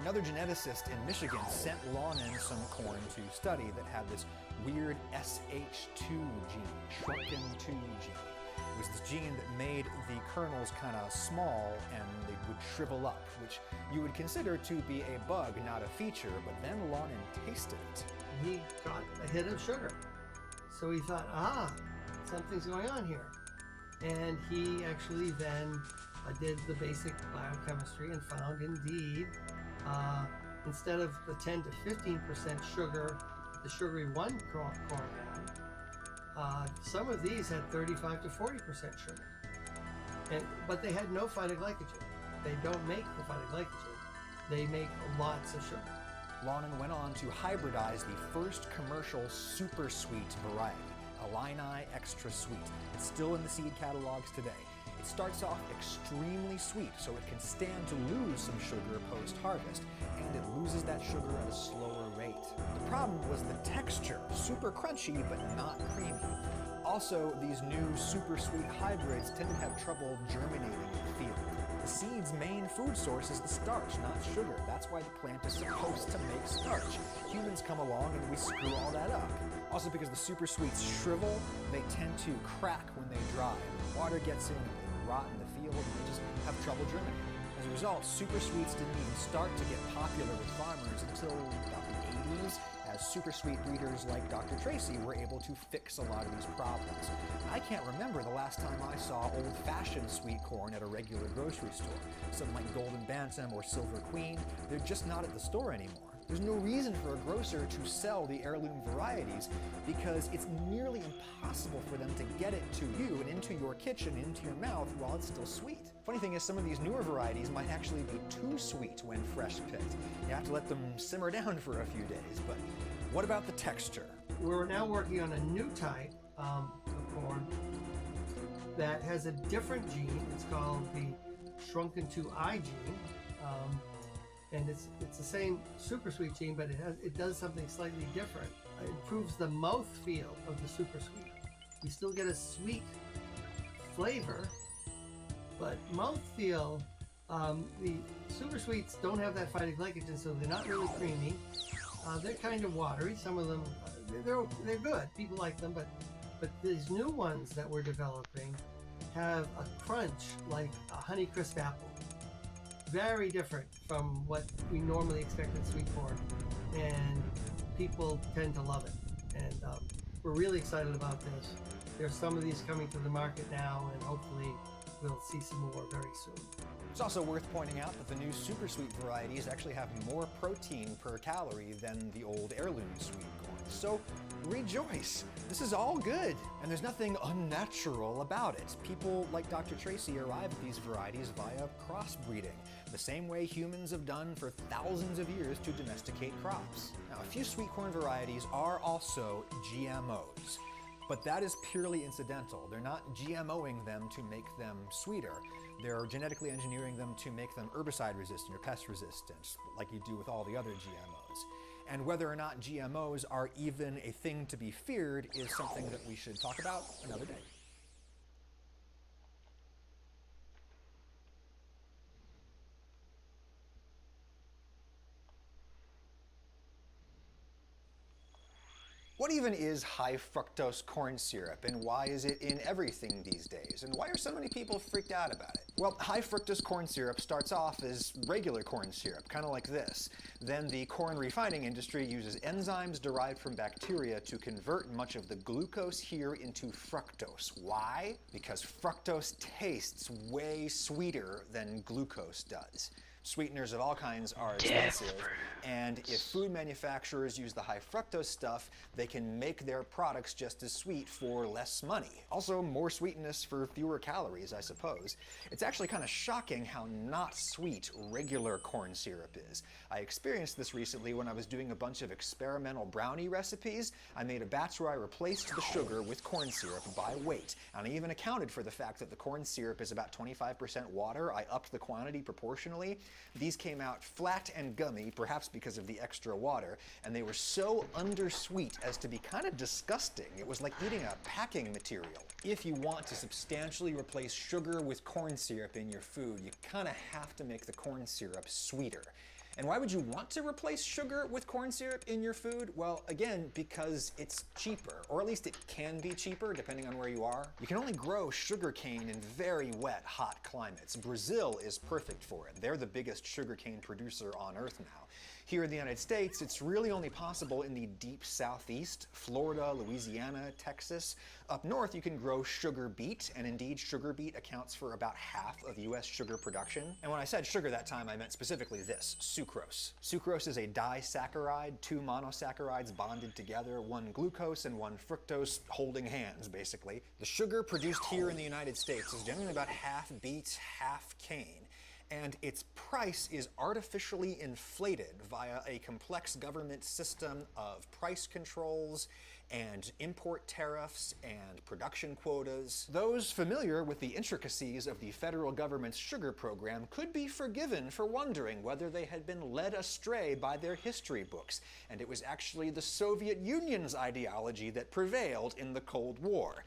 Another geneticist in Michigan sent Lonin some corn to study that had this weird SH2 gene, shrunken 2 gene. It was this gene that made the kernels kind of small and they would shrivel up, which you would consider to be a bug, not a feature, but then Lonin tasted it. He got a hit of sugar. So he thought, something's going on here. And he actually then did the basic biochemistry and found indeed, instead of the 10 to 15% sugar the sugary 1 corn had, some of these had 35 to 40% sugar. But they had no phytoglycogen. They don't make the phytoglycogen. They make lots of sugar. Lonin went on to hybridize the first commercial super sweet variety, Illini Extra Sweet. It's still in the seed catalogs today. It starts off extremely sweet, so it can stand to lose some sugar post-harvest, and it loses that sugar at a slower rate. The problem was the texture, super crunchy but not creamy. Also, these new super sweet hybrids tend to have trouble germinating in the field. The seed's main food source is the starch, not sugar. That's why the plant is supposed to make starch. Humans come along and we screw all that up. Also, because the super sweets shrivel, they tend to crack when they dry. When water gets in, they rot in the field, and they just have trouble germinating. As a result, super sweets didn't even start to get popular with farmers until about the 80s, as super sweet breeders like Dr. Tracy were able to fix a lot of these problems. I can't remember the last time I saw old-fashioned sweet corn at a regular grocery store. Something like Golden Bantam or Silver Queen, they're just not at the store anymore. There's no reason for a grocer to sell the heirloom varieties because it's nearly impossible for them to get it to you and into your kitchen, into your mouth while it's still sweet. Funny thing is, some of these newer varieties might actually be too sweet when fresh picked. You have to let them simmer down for a few days, but what about the texture? We're now working on a new type of corn that has a different gene. It's called the shrunken 2I gene. And it's the same super sweet gene, but it does something slightly different. It improves the mouth feel of the super sweet. You still get a sweet flavor, but mouth feel, the super sweets don't have that phytoglycogen, so they're not really creamy. They're kind of watery. Some of them, they're good. People like them, but these new ones that we're developing have a crunch like a Honeycrisp apple. very different from what we normally expect in sweet corn, and people tend to love it. And we're really excited about this. There's some of these coming to the market now, and hopefully we'll see some more very soon. It's also worth pointing out that the new super sweet varieties actually have more protein per calorie than the old heirloom sweet corn. So rejoice, this is all good, and there's nothing unnatural about it. People like Dr. Tracy arrive at these varieties via crossbreeding, the same way humans have done for thousands of years to domesticate crops. Now, a few sweet corn varieties are also GMOs, but that is purely incidental. They're not GMOing them to make them sweeter. They're genetically engineering them to make them herbicide resistant or pest resistant, like you do with all the other GMOs. And whether or not GMOs are even a thing to be feared is something that we should talk about another day. What even is high fructose corn syrup, and why is it in everything these days? And why are so many people freaked out about it? Well, high fructose corn syrup starts off as regular corn syrup, kind of like this. Then the corn refining industry uses enzymes derived from bacteria to convert much of the glucose here into fructose. Why? Because fructose tastes way sweeter than glucose does. Sweeteners of all kinds are expensive, and if food manufacturers use the high fructose stuff, they can make their products just as sweet for less money. Also, more sweetness for fewer calories, I suppose. It's actually kind of shocking how not sweet regular corn syrup is. I experienced this recently when I was doing a bunch of experimental brownie recipes. I made a batch where I replaced the sugar with corn syrup by weight, and I even accounted for the fact that the corn syrup is about 25% water. I upped the quantity proportionally. These came out flat and gummy, perhaps because of the extra water, and they were so undersweet as to be kind of disgusting. It was like eating a packing material. If you want to substantially replace sugar with corn syrup in your food, you kind of have to make the corn syrup sweeter. And why would you want to replace sugar with corn syrup in your food? Well, again, because it's cheaper, or at least it can be cheaper depending on where you are. You can only grow sugarcane in very wet, hot climates. Brazil is perfect for it. They're the biggest sugarcane producer on Earth now. Here in the United States, it's really only possible in the deep southeast, Florida, Louisiana, Texas. Up north, you can grow sugar beet, and indeed, sugar beet accounts for about half of US sugar production. And when I said sugar that time, I meant specifically this, sucrose. Sucrose is a disaccharide, two monosaccharides bonded together, one glucose and one fructose holding hands, basically. The sugar produced here in the United States is generally about half beet, half cane. And its price is artificially inflated via a complex government system of price controls and import tariffs and production quotas. Those familiar with the intricacies of the federal government's sugar program could be forgiven for wondering whether they had been led astray by their history books, and it was actually the Soviet Union's ideology that prevailed in the Cold War.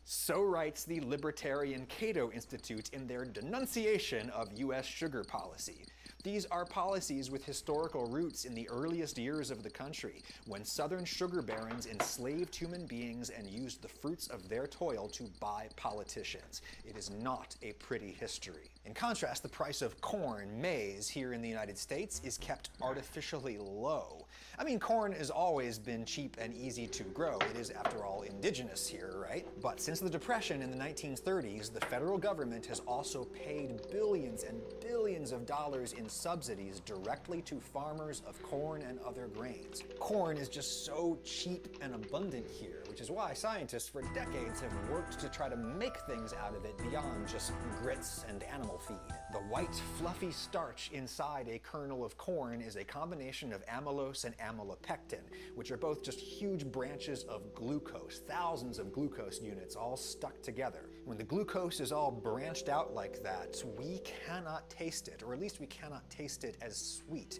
So writes the libertarian Cato Institute in their denunciation of US sugar policy. These are policies with historical roots in the earliest years of the country, when southern sugar barons enslaved human beings and used the fruits of their toil to buy politicians. It is not a pretty history. In contrast, the price of corn, maize, here in the United States is kept artificially low. I mean, corn has always been cheap and easy to grow. It is, after all, indigenous here, right? But since the Depression in the 1930s, the federal government has also paid billions and billions of dollars in subsidies directly to farmers of corn and other grains. Corn is just so cheap and abundant here, which is why scientists for decades have worked to try to make things out of it beyond just grits and animal feed. The white, fluffy starch inside a kernel of corn is a combination of amylose and amylopectin, which are both just huge branches of glucose, thousands of glucose units all stuck together. When the glucose is all branched out like that, we cannot taste it, or at least we cannot taste it as sweet.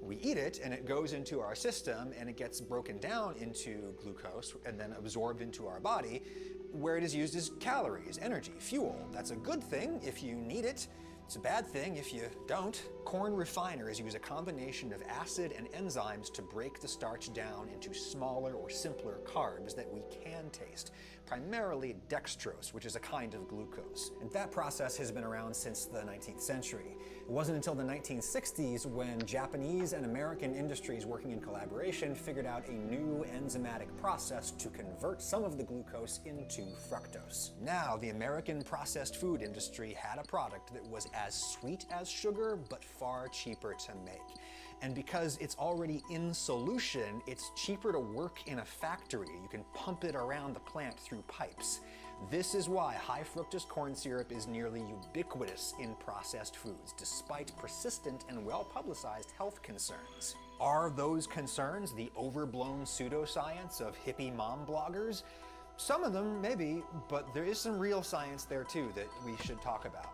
We eat it and it goes into our system and it gets broken down into glucose and then absorbed into our body, where it is used as calories, energy, fuel. That's a good thing if you need it. It's a bad thing if you don't. Corn refiners use a combination of acid and enzymes to break the starch down into smaller or simpler carbs that we can taste, primarily dextrose, which is a kind of glucose. And that process has been around since the 19th century. It wasn't until the 1960s when Japanese and American industries working in collaboration figured out a new enzymatic process to convert some of the glucose into fructose. Now, the American processed food industry had a product that was as sweet as sugar, but far cheaper to make. And because it's already in solution, it's cheaper to work in a factory. You can pump it around the plant through pipes. This is why high fructose corn syrup is nearly ubiquitous in processed foods, despite persistent and well-publicized health concerns. Are those concerns the overblown pseudoscience of hippie mom bloggers? Some of them, maybe, but there is some real science there too that we should talk about.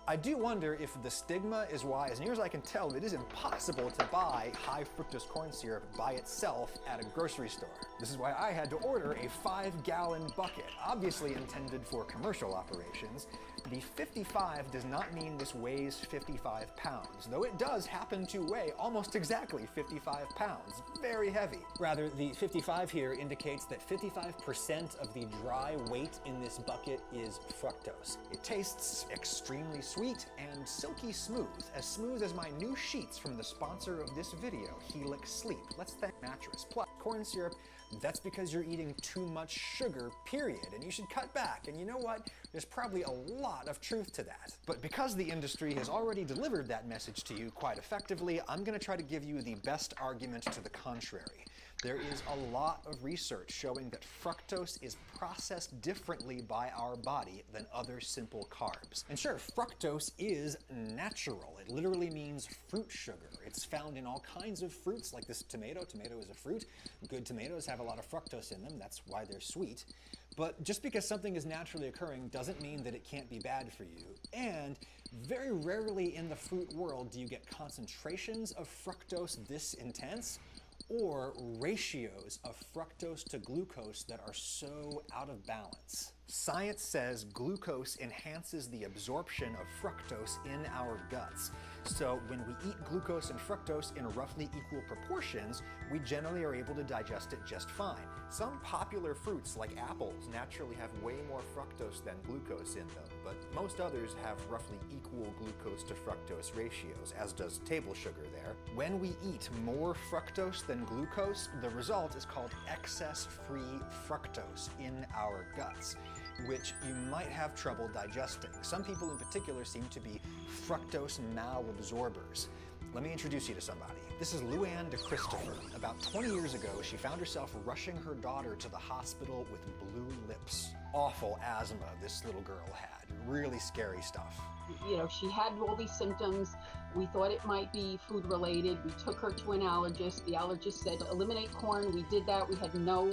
I do wonder if the stigma is why, as near as I can tell, it is impossible to buy high fructose corn syrup by itself at a grocery store. This is why I had to order a 5-gallon bucket, obviously intended for commercial operations. The 55 does not mean this weighs 55 pounds, though it does happen to weigh almost exactly 55 pounds. Very heavy. Rather, the 55 here indicates that 55% of the dry weight in this bucket is fructose. It tastes extremely sweet and silky smooth as my new sheets from the sponsor of this video, Helix Sleep. Let's thank Mattress. Plus, corn syrup, that's because you're eating too much sugar, period, and you should cut back. And you know what? There's probably a lot of truth to that. But because the industry has already delivered that message to you quite effectively, I'm going to try to give you the best argument to the contrary. There is a lot of research showing that fructose is processed differently by our body than other simple carbs. And sure, fructose is natural. It literally means fruit sugar. It's found in all kinds of fruits, like this tomato. Tomato is a fruit. Good tomatoes have a lot of fructose in them. That's why they're sweet. But just because something is naturally occurring doesn't mean that it can't be bad for you. And very rarely in the fruit world do you get concentrations of fructose this intense, or ratios of fructose to glucose that are so out of balance. Science says glucose enhances the absorption of fructose in our guts. So when we eat glucose and fructose in roughly equal proportions, we generally are able to digest it just fine. Some popular fruits, like apples, naturally have way more fructose than glucose in them, but most others have roughly equal glucose to fructose ratios, as does table sugar there. When we eat more fructose than glucose, the result is called excess free fructose in our guts, which you might have trouble digesting. Some people in particular seem to be fructose malabsorbers. Let me introduce you to somebody. This is Luann de Christopher. About 20 years ago, she found herself rushing her daughter to the hospital with blue lips. Awful asthma this little girl had. Really scary stuff. You know, she had all these symptoms. We thought it might be food related. We took her to an allergist. The allergist said, eliminate corn. We did that. We had no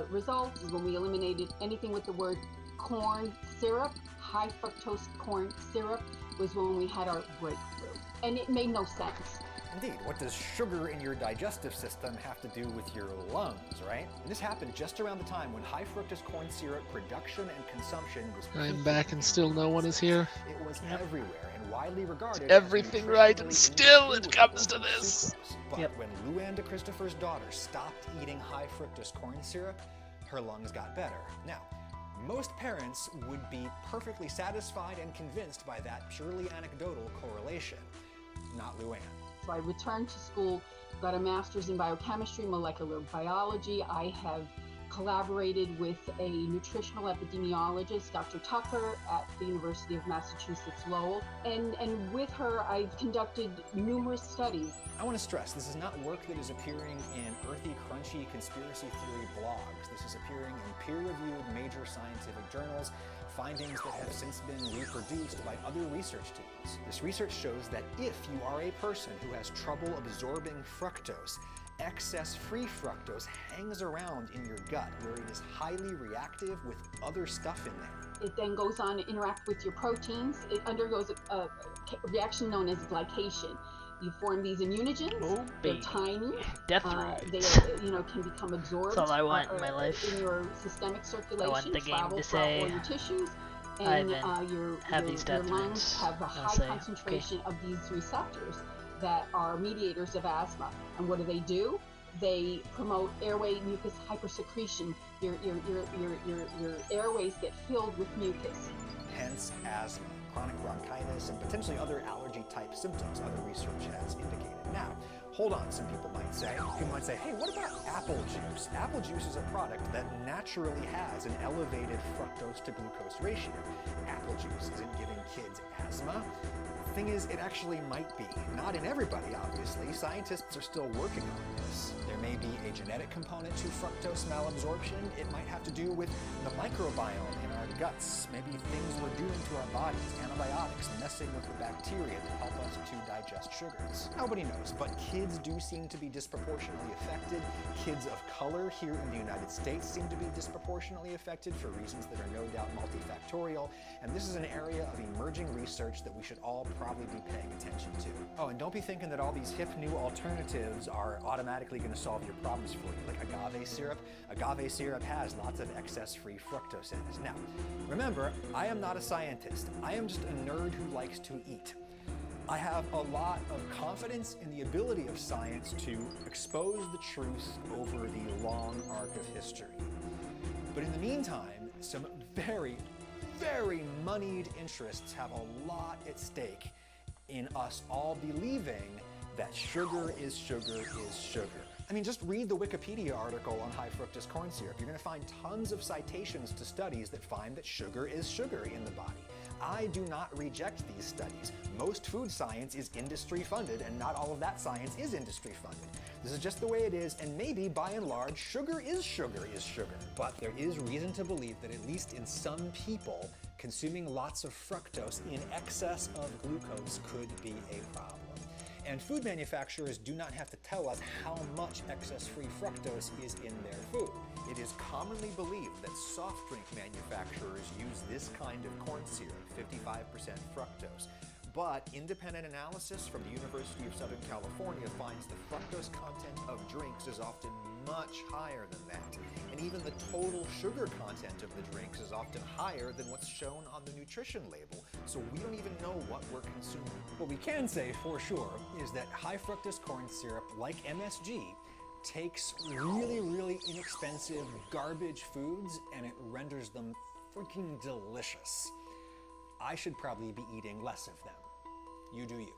results. When we eliminated anything with the word corn syrup, high fructose corn syrup, was when we had our breakthrough. And it made no sense. Indeed, what does sugar in your digestive system have to do with your lungs, right? And this happened just around the time when high fructose corn syrup production and consumption was I'm back and still no one is here. It was everywhere and widely regarded as everything right, and still it comes to this. But when Luann de Christopher's daughter stopped eating high fructose corn syrup, her lungs got better. Now, most parents would be perfectly satisfied and convinced by that purely anecdotal correlation. Not Luann. So I returned to school, got a master's in biochemistry, molecular biology. I have collaborated with a nutritional epidemiologist, Dr. Tucker, at the University of Massachusetts Lowell. And with her, I've conducted numerous studies. I want to stress, this is not work that is appearing in earthy, crunchy conspiracy theory blogs. This is appearing in peer-reviewed major scientific journals, findings that have since been reproduced by other research teams. This research shows that if you are a person who has trouble absorbing fructose, excess free fructose hangs around in your gut where it is highly reactive with other stuff in there. It then goes on to interact with your proteins. It undergoes a reaction known as glycation. You form these immunogens. Oh, they're tiny. Death they can become absorbed. That's all I want in my life. In your systemic circulation. I want the game to say all your tissues. I And your lungs have a high concentration of these receptors that are mediators of asthma. And what do? They promote airway mucus hypersecretion. Your airways get filled with mucus. Hence asthma, chronic bronchitis, and potentially other allergies allergy-type symptoms, other research has indicated. Now, hold on, some people might say. People might say, hey, what about apple juice? Apple juice is a product that naturally has an elevated fructose to glucose ratio. Apple juice isn't giving kids asthma. The thing is, it actually might be. Not in everybody, obviously. Scientists are still working on this. There may be a genetic component to fructose malabsorption. It might have to do with the microbiome in our guts. Maybe things we're doing to our bodies, antibiotics, messing with the bacteria that help us to digest sugars. Nobody knows, but kids do seem to be disproportionately affected. Kids of color here in the United States seem to be disproportionately affected for reasons that are no doubt multifactorial. And this is an area of emerging research that we should all probably be paying attention to. Oh, and don't be thinking that all these hip new alternatives are automatically going to solve your problems for you, like agave syrup. Agave syrup has lots of excess-free fructose in it. Now, remember, I am not a scientist. I am just a nerd who likes to eat. I have a lot of confidence in the ability of science to expose the truth over the long arc of history. But in the meantime, some very, very moneyed interests have a lot at stake in us all believing that sugar is sugar is sugar. I mean, just read the Wikipedia article on high fructose corn syrup. You're going to find tons of citations to studies that find that sugar is sugar in the body. I do not reject these studies. Most food science is industry funded, and not all of that science is industry funded. This is just the way it is, and maybe by and large, sugar is sugar is sugar. But there is reason to believe that at least in some people, consuming lots of fructose in excess of glucose could be a problem. And food manufacturers do not have to tell us how much excess free fructose is in their food. It is commonly believed that soft drink manufacturers use this kind of corn syrup, 55% fructose. But independent analysis from the University of Southern California finds the fructose content of drinks is often much higher than that. And even the total sugar content of the drinks is often higher than what's shown on the nutrition label. So we don't even know what we're consuming. What we can say for sure is that high fructose corn syrup, like MSG, takes really, really inexpensive garbage foods and it renders them freaking delicious. I should probably be eating less of them. You do you.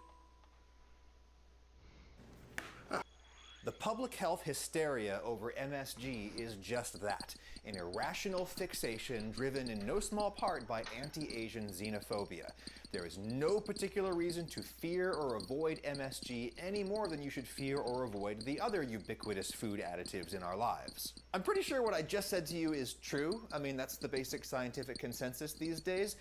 The public health hysteria over MSG is just that, an irrational fixation driven in no small part by anti-Asian xenophobia. There is no particular reason to fear or avoid MSG any more than you should fear or avoid the other ubiquitous food additives in our lives. I'm pretty sure what I just said to you is true. I mean, that's the basic scientific consensus these days.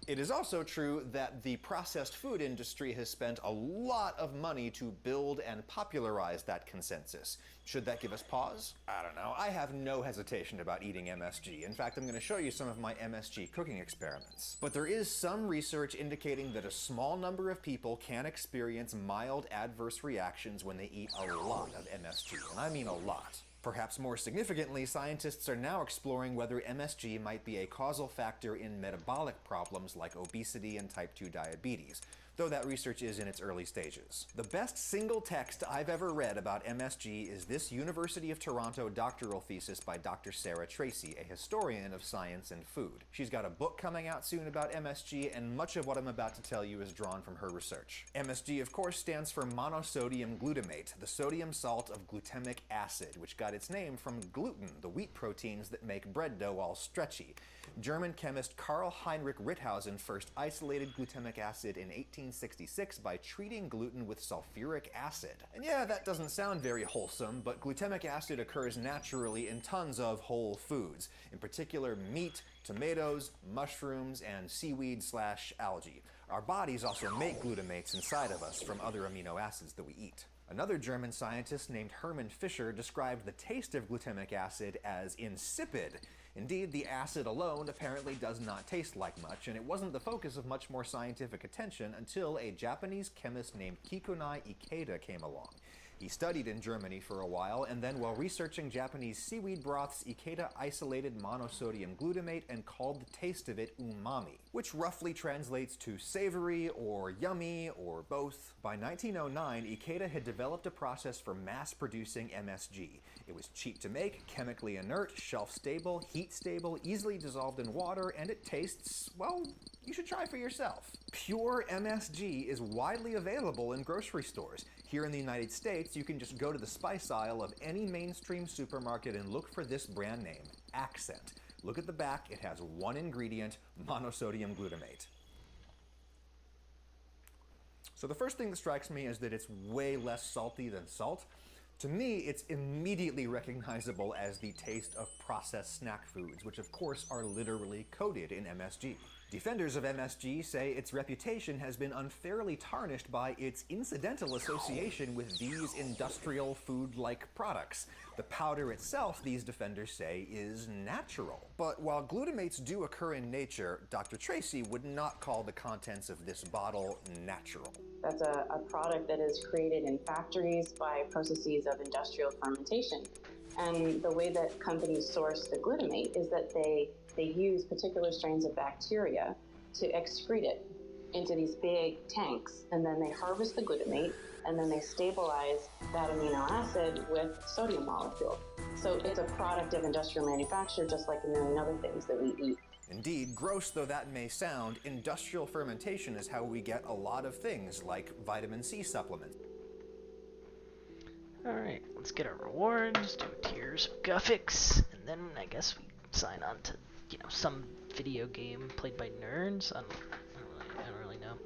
It is also true that the processed food industry has spent a lot of money to build and popularize that consensus. Should that give us pause? I don't know. I have no hesitation about eating MSG. In fact, I'm going to show you some of my MSG cooking experiments. But there is some research indicating that a small number of people can experience mild adverse reactions when they eat a lot of MSG, and I mean a lot. Perhaps more significantly, scientists are now exploring whether MSG might be a causal factor in metabolic problems like obesity and type 2 diabetes, though that research is in its early stages. The best single text I've ever read about MSG is this University of Toronto doctoral thesis by Dr. Sarah Tracy, a historian of science and food. She's got a book coming out soon about MSG, and much of what I'm about to tell you is drawn from her research. MSG, of course, stands for monosodium glutamate, the sodium salt of glutamic acid, which got its name from gluten, the wheat proteins that make bread dough all stretchy. German chemist Karl Heinrich Ritthausen first isolated glutamic acid in 1866 by treating gluten with sulfuric acid. And yeah, that doesn't sound very wholesome, but glutamic acid occurs naturally in tons of whole foods, in particular meat, tomatoes, mushrooms, and seaweed/algae. Our bodies also make glutamates inside of us from other amino acids that we eat. Another German scientist named Hermann Fischer described the taste of glutamic acid as insipid. Indeed, the acid alone apparently does not taste like much, and it wasn't the focus of much more scientific attention until a Japanese chemist named Kikunai Ikeda came along. He studied in Germany for a while, and then while researching Japanese seaweed broths, Ikeda isolated monosodium glutamate and called the taste of it umami, which roughly translates to savory or yummy or both. By 1909, Ikeda had developed a process for mass-producing MSG. It was cheap to make, chemically inert, shelf-stable, heat-stable, easily dissolved in water, and it tastes, well, you should try for yourself. Pure MSG is widely available in grocery stores. Here in the United States, you can just go to the spice aisle of any mainstream supermarket and look for this brand name, Accent. Look at the back, it has one ingredient, monosodium glutamate. So the first thing that strikes me is that it's way less salty than salt. To me, it's immediately recognizable as the taste of processed snack foods, which of course are literally coated in MSG. Defenders of MSG say its reputation has been unfairly tarnished by its incidental association with these industrial food-like products. The powder itself, these defenders say, is natural. But while glutamates do occur in nature, Dr. Tracy would not call the contents of this bottle natural. That's a product that is created in factories by processes of industrial fermentation. And the way that companies source the glutamate is that they use particular strains of bacteria to excrete it into these big tanks. And then they harvest the glutamate, and then they stabilize that amino acid with sodium molecule. So it's a product of industrial manufacture, just like a million other things that we eat. Indeed, gross though that may sound, industrial fermentation is how we get a lot of things like vitamin C supplements. Alright, let's get our rewards, do Tears of Guffix, and then I guess we sign on to, you know, some video game played by nerds. I don't really know.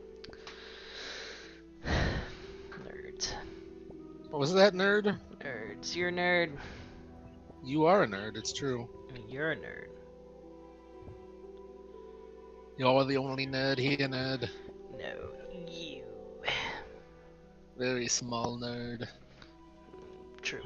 Nerds. What was that, nerd? Nerds. You're a nerd. You are a nerd, it's true. I mean, you're a nerd. You're the only nerd here, nerd. No, you. Very small nerd. True.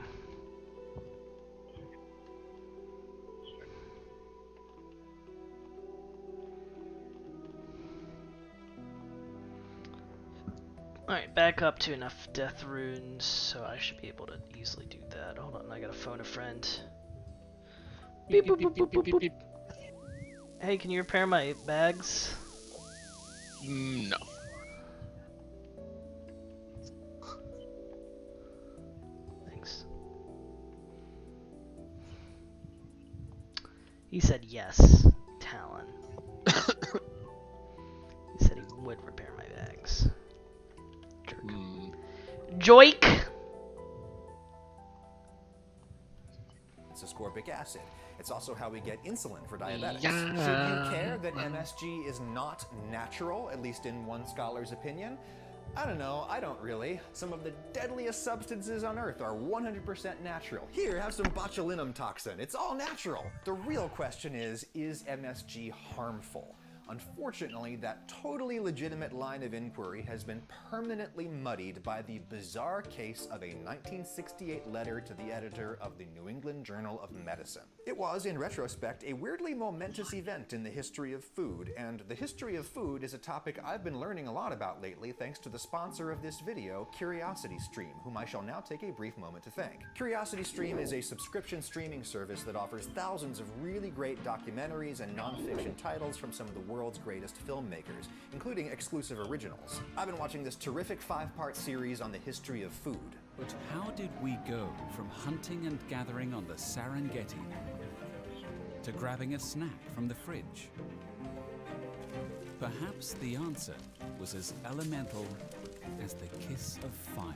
Alright, back up to enough death runes, so I should be able to easily do that. Hold on, I gotta phone a friend. Beep, boop, boop, boop, boop, boop, boop. Hey, can you repair my bags? No. Thanks. He said yes, Talon. He said he would repair my bags. Jerk. Joik! It's ascorbic acid. It's also how we get insulin for diabetics. Yeah. Should you care that MSG is not natural, at least in one scholar's opinion? I don't know, I don't really. Some of the deadliest substances on Earth are 100% natural. Here, have some botulinum toxin. It's all natural. The real question is MSG harmful? Unfortunately, that totally legitimate line of inquiry has been permanently muddied by the bizarre case of a 1968 letter to the editor of the New England Journal of Medicine. It was, in retrospect, a weirdly momentous event in the history of food, and the history of food is a topic I've been learning a lot about lately thanks to the sponsor of this video, CuriosityStream, whom I shall now take a brief moment to thank. CuriosityStream is a subscription streaming service that offers thousands of really great documentaries and nonfiction titles from some of the world's greatest filmmakers, including exclusive originals. I've been watching this terrific 5-part series on the history of food. But how did we go from hunting and gathering on the Serengeti to grabbing a snack from the fridge? Perhaps the answer was as elemental as the kiss of fire.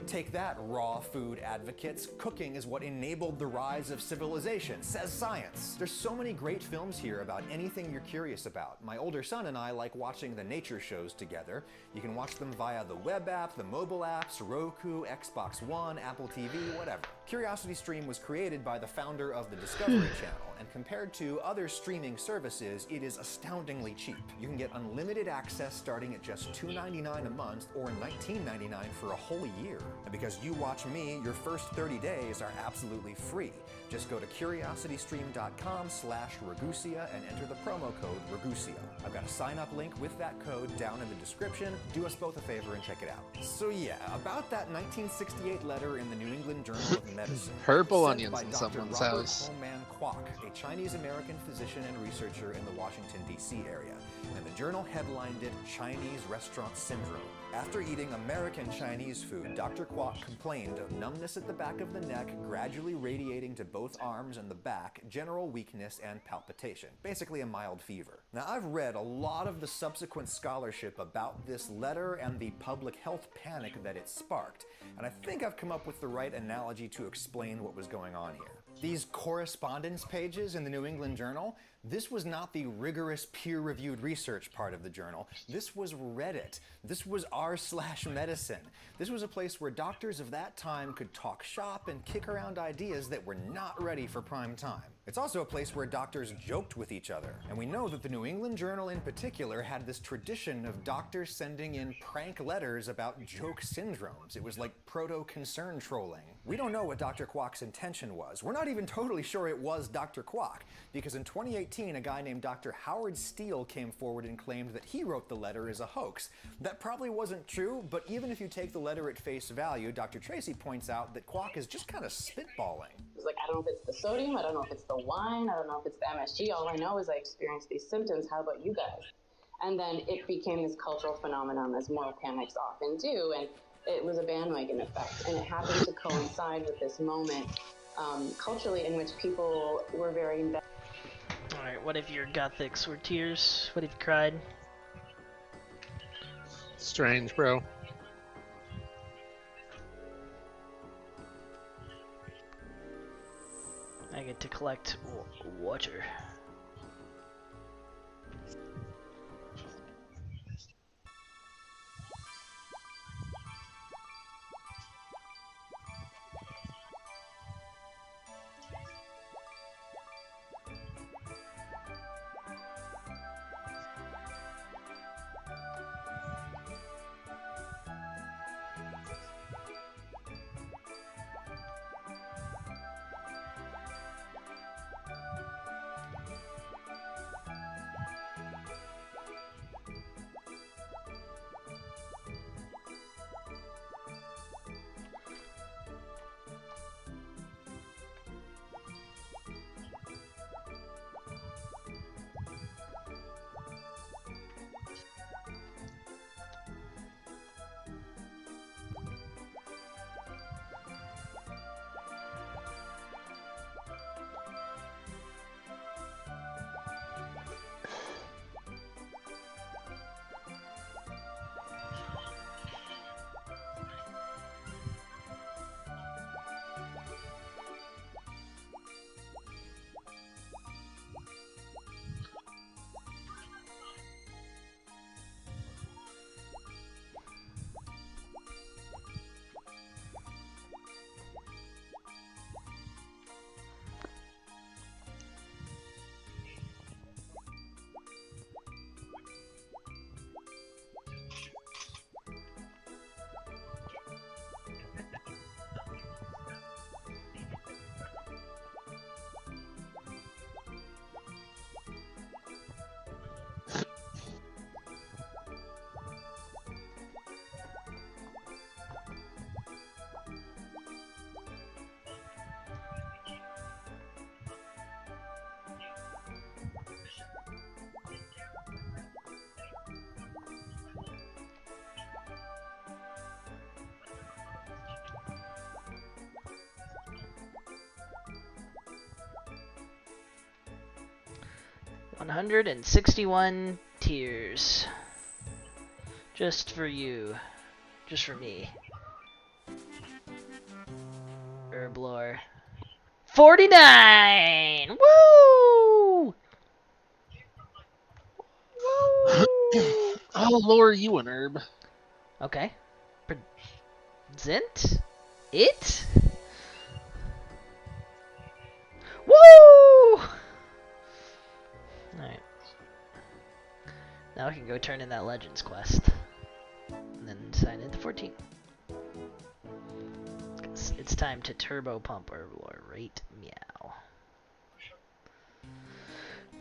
Take that, raw food advocates. Cooking is what enabled the rise of civilization, says science. There's so many great films here about anything you're curious about. My older son and I like watching the nature shows together. You can watch them via the web app, the mobile apps, Roku, Xbox One, Apple TV, whatever. CuriosityStream was created by the founder of the Discovery Channel, and compared to other streaming services, it is astoundingly cheap. You can get unlimited access starting at just $2.99 a month or $19.99 for a whole year. And because you watch me, your first 30 days are absolutely free. Just go to curiositystream.com/Ragusia and enter the promo code Ragusia. I've got a sign-up link with that code down in the description. Do us both a favor and check it out. So yeah, about that 1968 letter in the New England Journal of Medicine. Purple sent onions by in Dr. someone's Robert house. Holman Kwok, a Chinese-American physician and researcher in the Washington, D.C. area. And the journal headlined it Chinese Restaurant Syndrome. After eating American Chinese food, Dr. Kwok complained of numbness at the back of the neck, gradually radiating to both arms and the back, general weakness, and palpitation. Basically a mild fever. Now, I've read a lot of the subsequent scholarship about this letter and the public health panic that it sparked, and I think I've come up with the right analogy to explain what was going on here. These correspondence pages in the New England Journal, this was not the rigorous peer-reviewed research part of the journal. This was Reddit. This was r/medicine. This was a place where doctors of that time could talk shop and kick around ideas that were not ready for prime time. It's also a place where doctors joked with each other. And we know that the New England Journal in particular had this tradition of doctors sending in prank letters about joke syndromes. It was like proto-concern trolling. We don't know what Dr. Kwok's intention was. We're not even totally sure it was Dr. Kwok, because in 2018, a guy named Dr. Howard Steele came forward and claimed that he wrote the letter as a hoax. That probably wasn't true, but even if you take the letter at face value, Dr. Tracy points out that Kwok is just kind of spitballing. It's like, I don't know if it's the sodium, I don't know if it's the wine, I don't know if it's the MSG. All I know is I experienced these symptoms. How about you guys? And then it became this cultural phenomenon, as moral panics often do, and it was a bandwagon effect. And it happened to coincide with this moment culturally in which people were very invested. Alright, what if your gothics were tears? What if you cried? Strange, bro. I get to collect water. $161 tears. Just for you. Just for me. Herblore. 49! Woo! Woo! I'll lower you an herb. Okay. Present it? Woo! Alright. Now I can go turn in that Legends quest. And then sign into 14. It's time to turbo pump Herblore, right? Meow.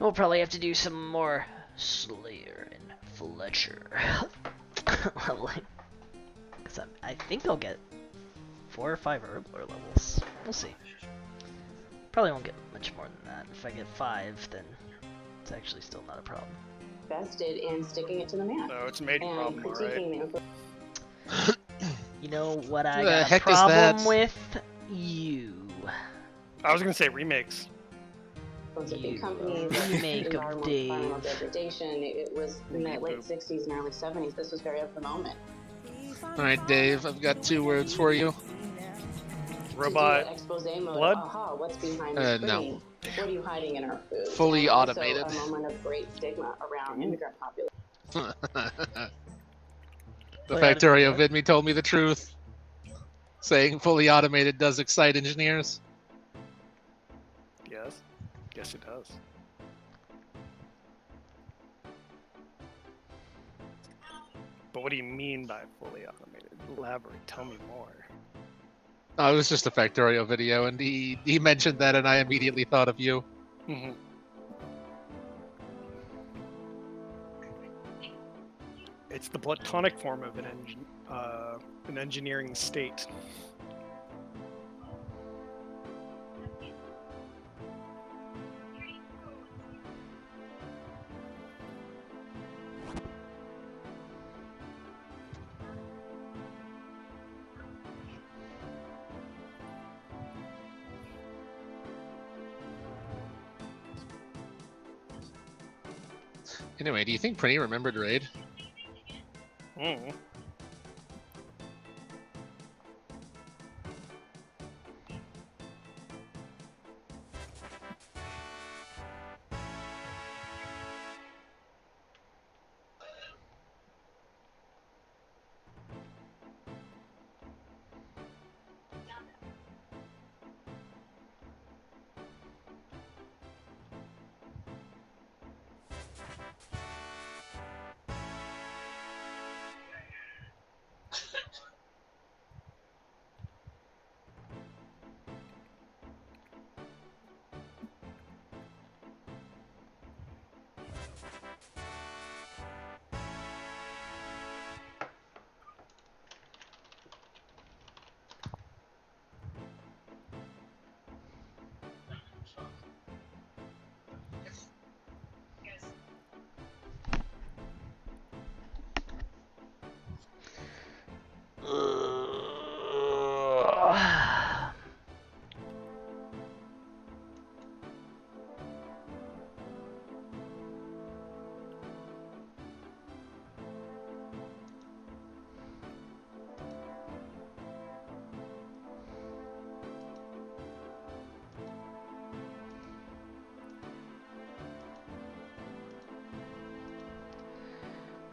We'll probably have to do some more Slayer and Fletcher leveling. Because I think I'll get 4 or 5 Herblore levels. We'll see. Probably won't get much more than that. If I get 5, then it's actually still not a problem. Invested in sticking it to the man. No, it's a major and problem, critiquing alright. You know what I The got a heck is problem that? with? You. I was gonna say remakes. Of big You. companies, Remake of environmental Dave. degradation. It was in the late 60s and early 70s. This was very of the moment. Alright, Dave, I've got 2 words for you. Robot To do an expose mode, blood? aha, what's behind the screen? No. What are you hiding in our food? Fully and automated. Also a moment of great stigma around immigrant population. The Factorio vid me told me the truth. Saying fully automated does excite engineers. Yes. Yes, it does. But what do you mean by fully automated? Elaborate. Tell me more. Oh, it was just a Factorio video, and he mentioned that, and I immediately thought of you. Mm-hmm. It's the platonic form of an engineering state. Anyway, do you think Prinny remembered Raid? Mm.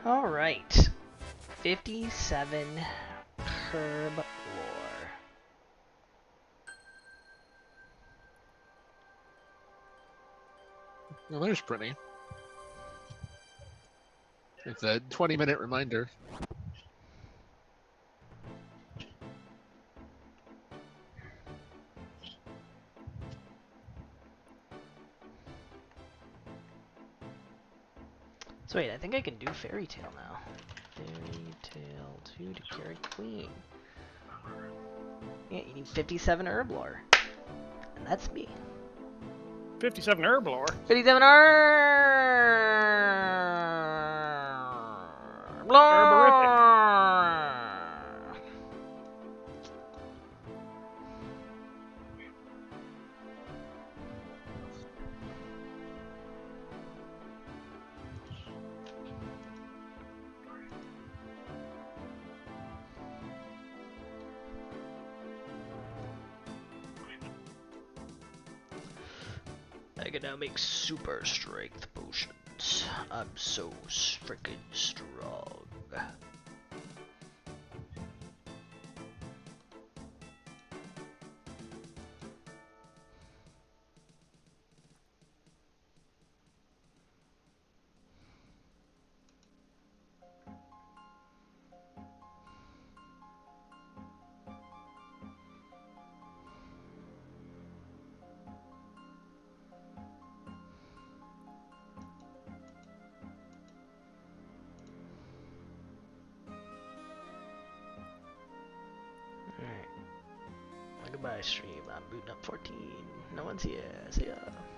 Alright. 57 Herb Lore. Well, there's Prinny. It's a 20-minute reminder. So wait, I think I can do Fairy Tale now. Fairy Tale 2 to carry Queen. Yeah, you need 57 Herb Lore. And that's me. 57 herb lore. 57 Herb Lore! I can now make super strength potions. I'm so freaking strong. Alright. Goodbye, stream. I'm booting up 14. No one's here. See ya.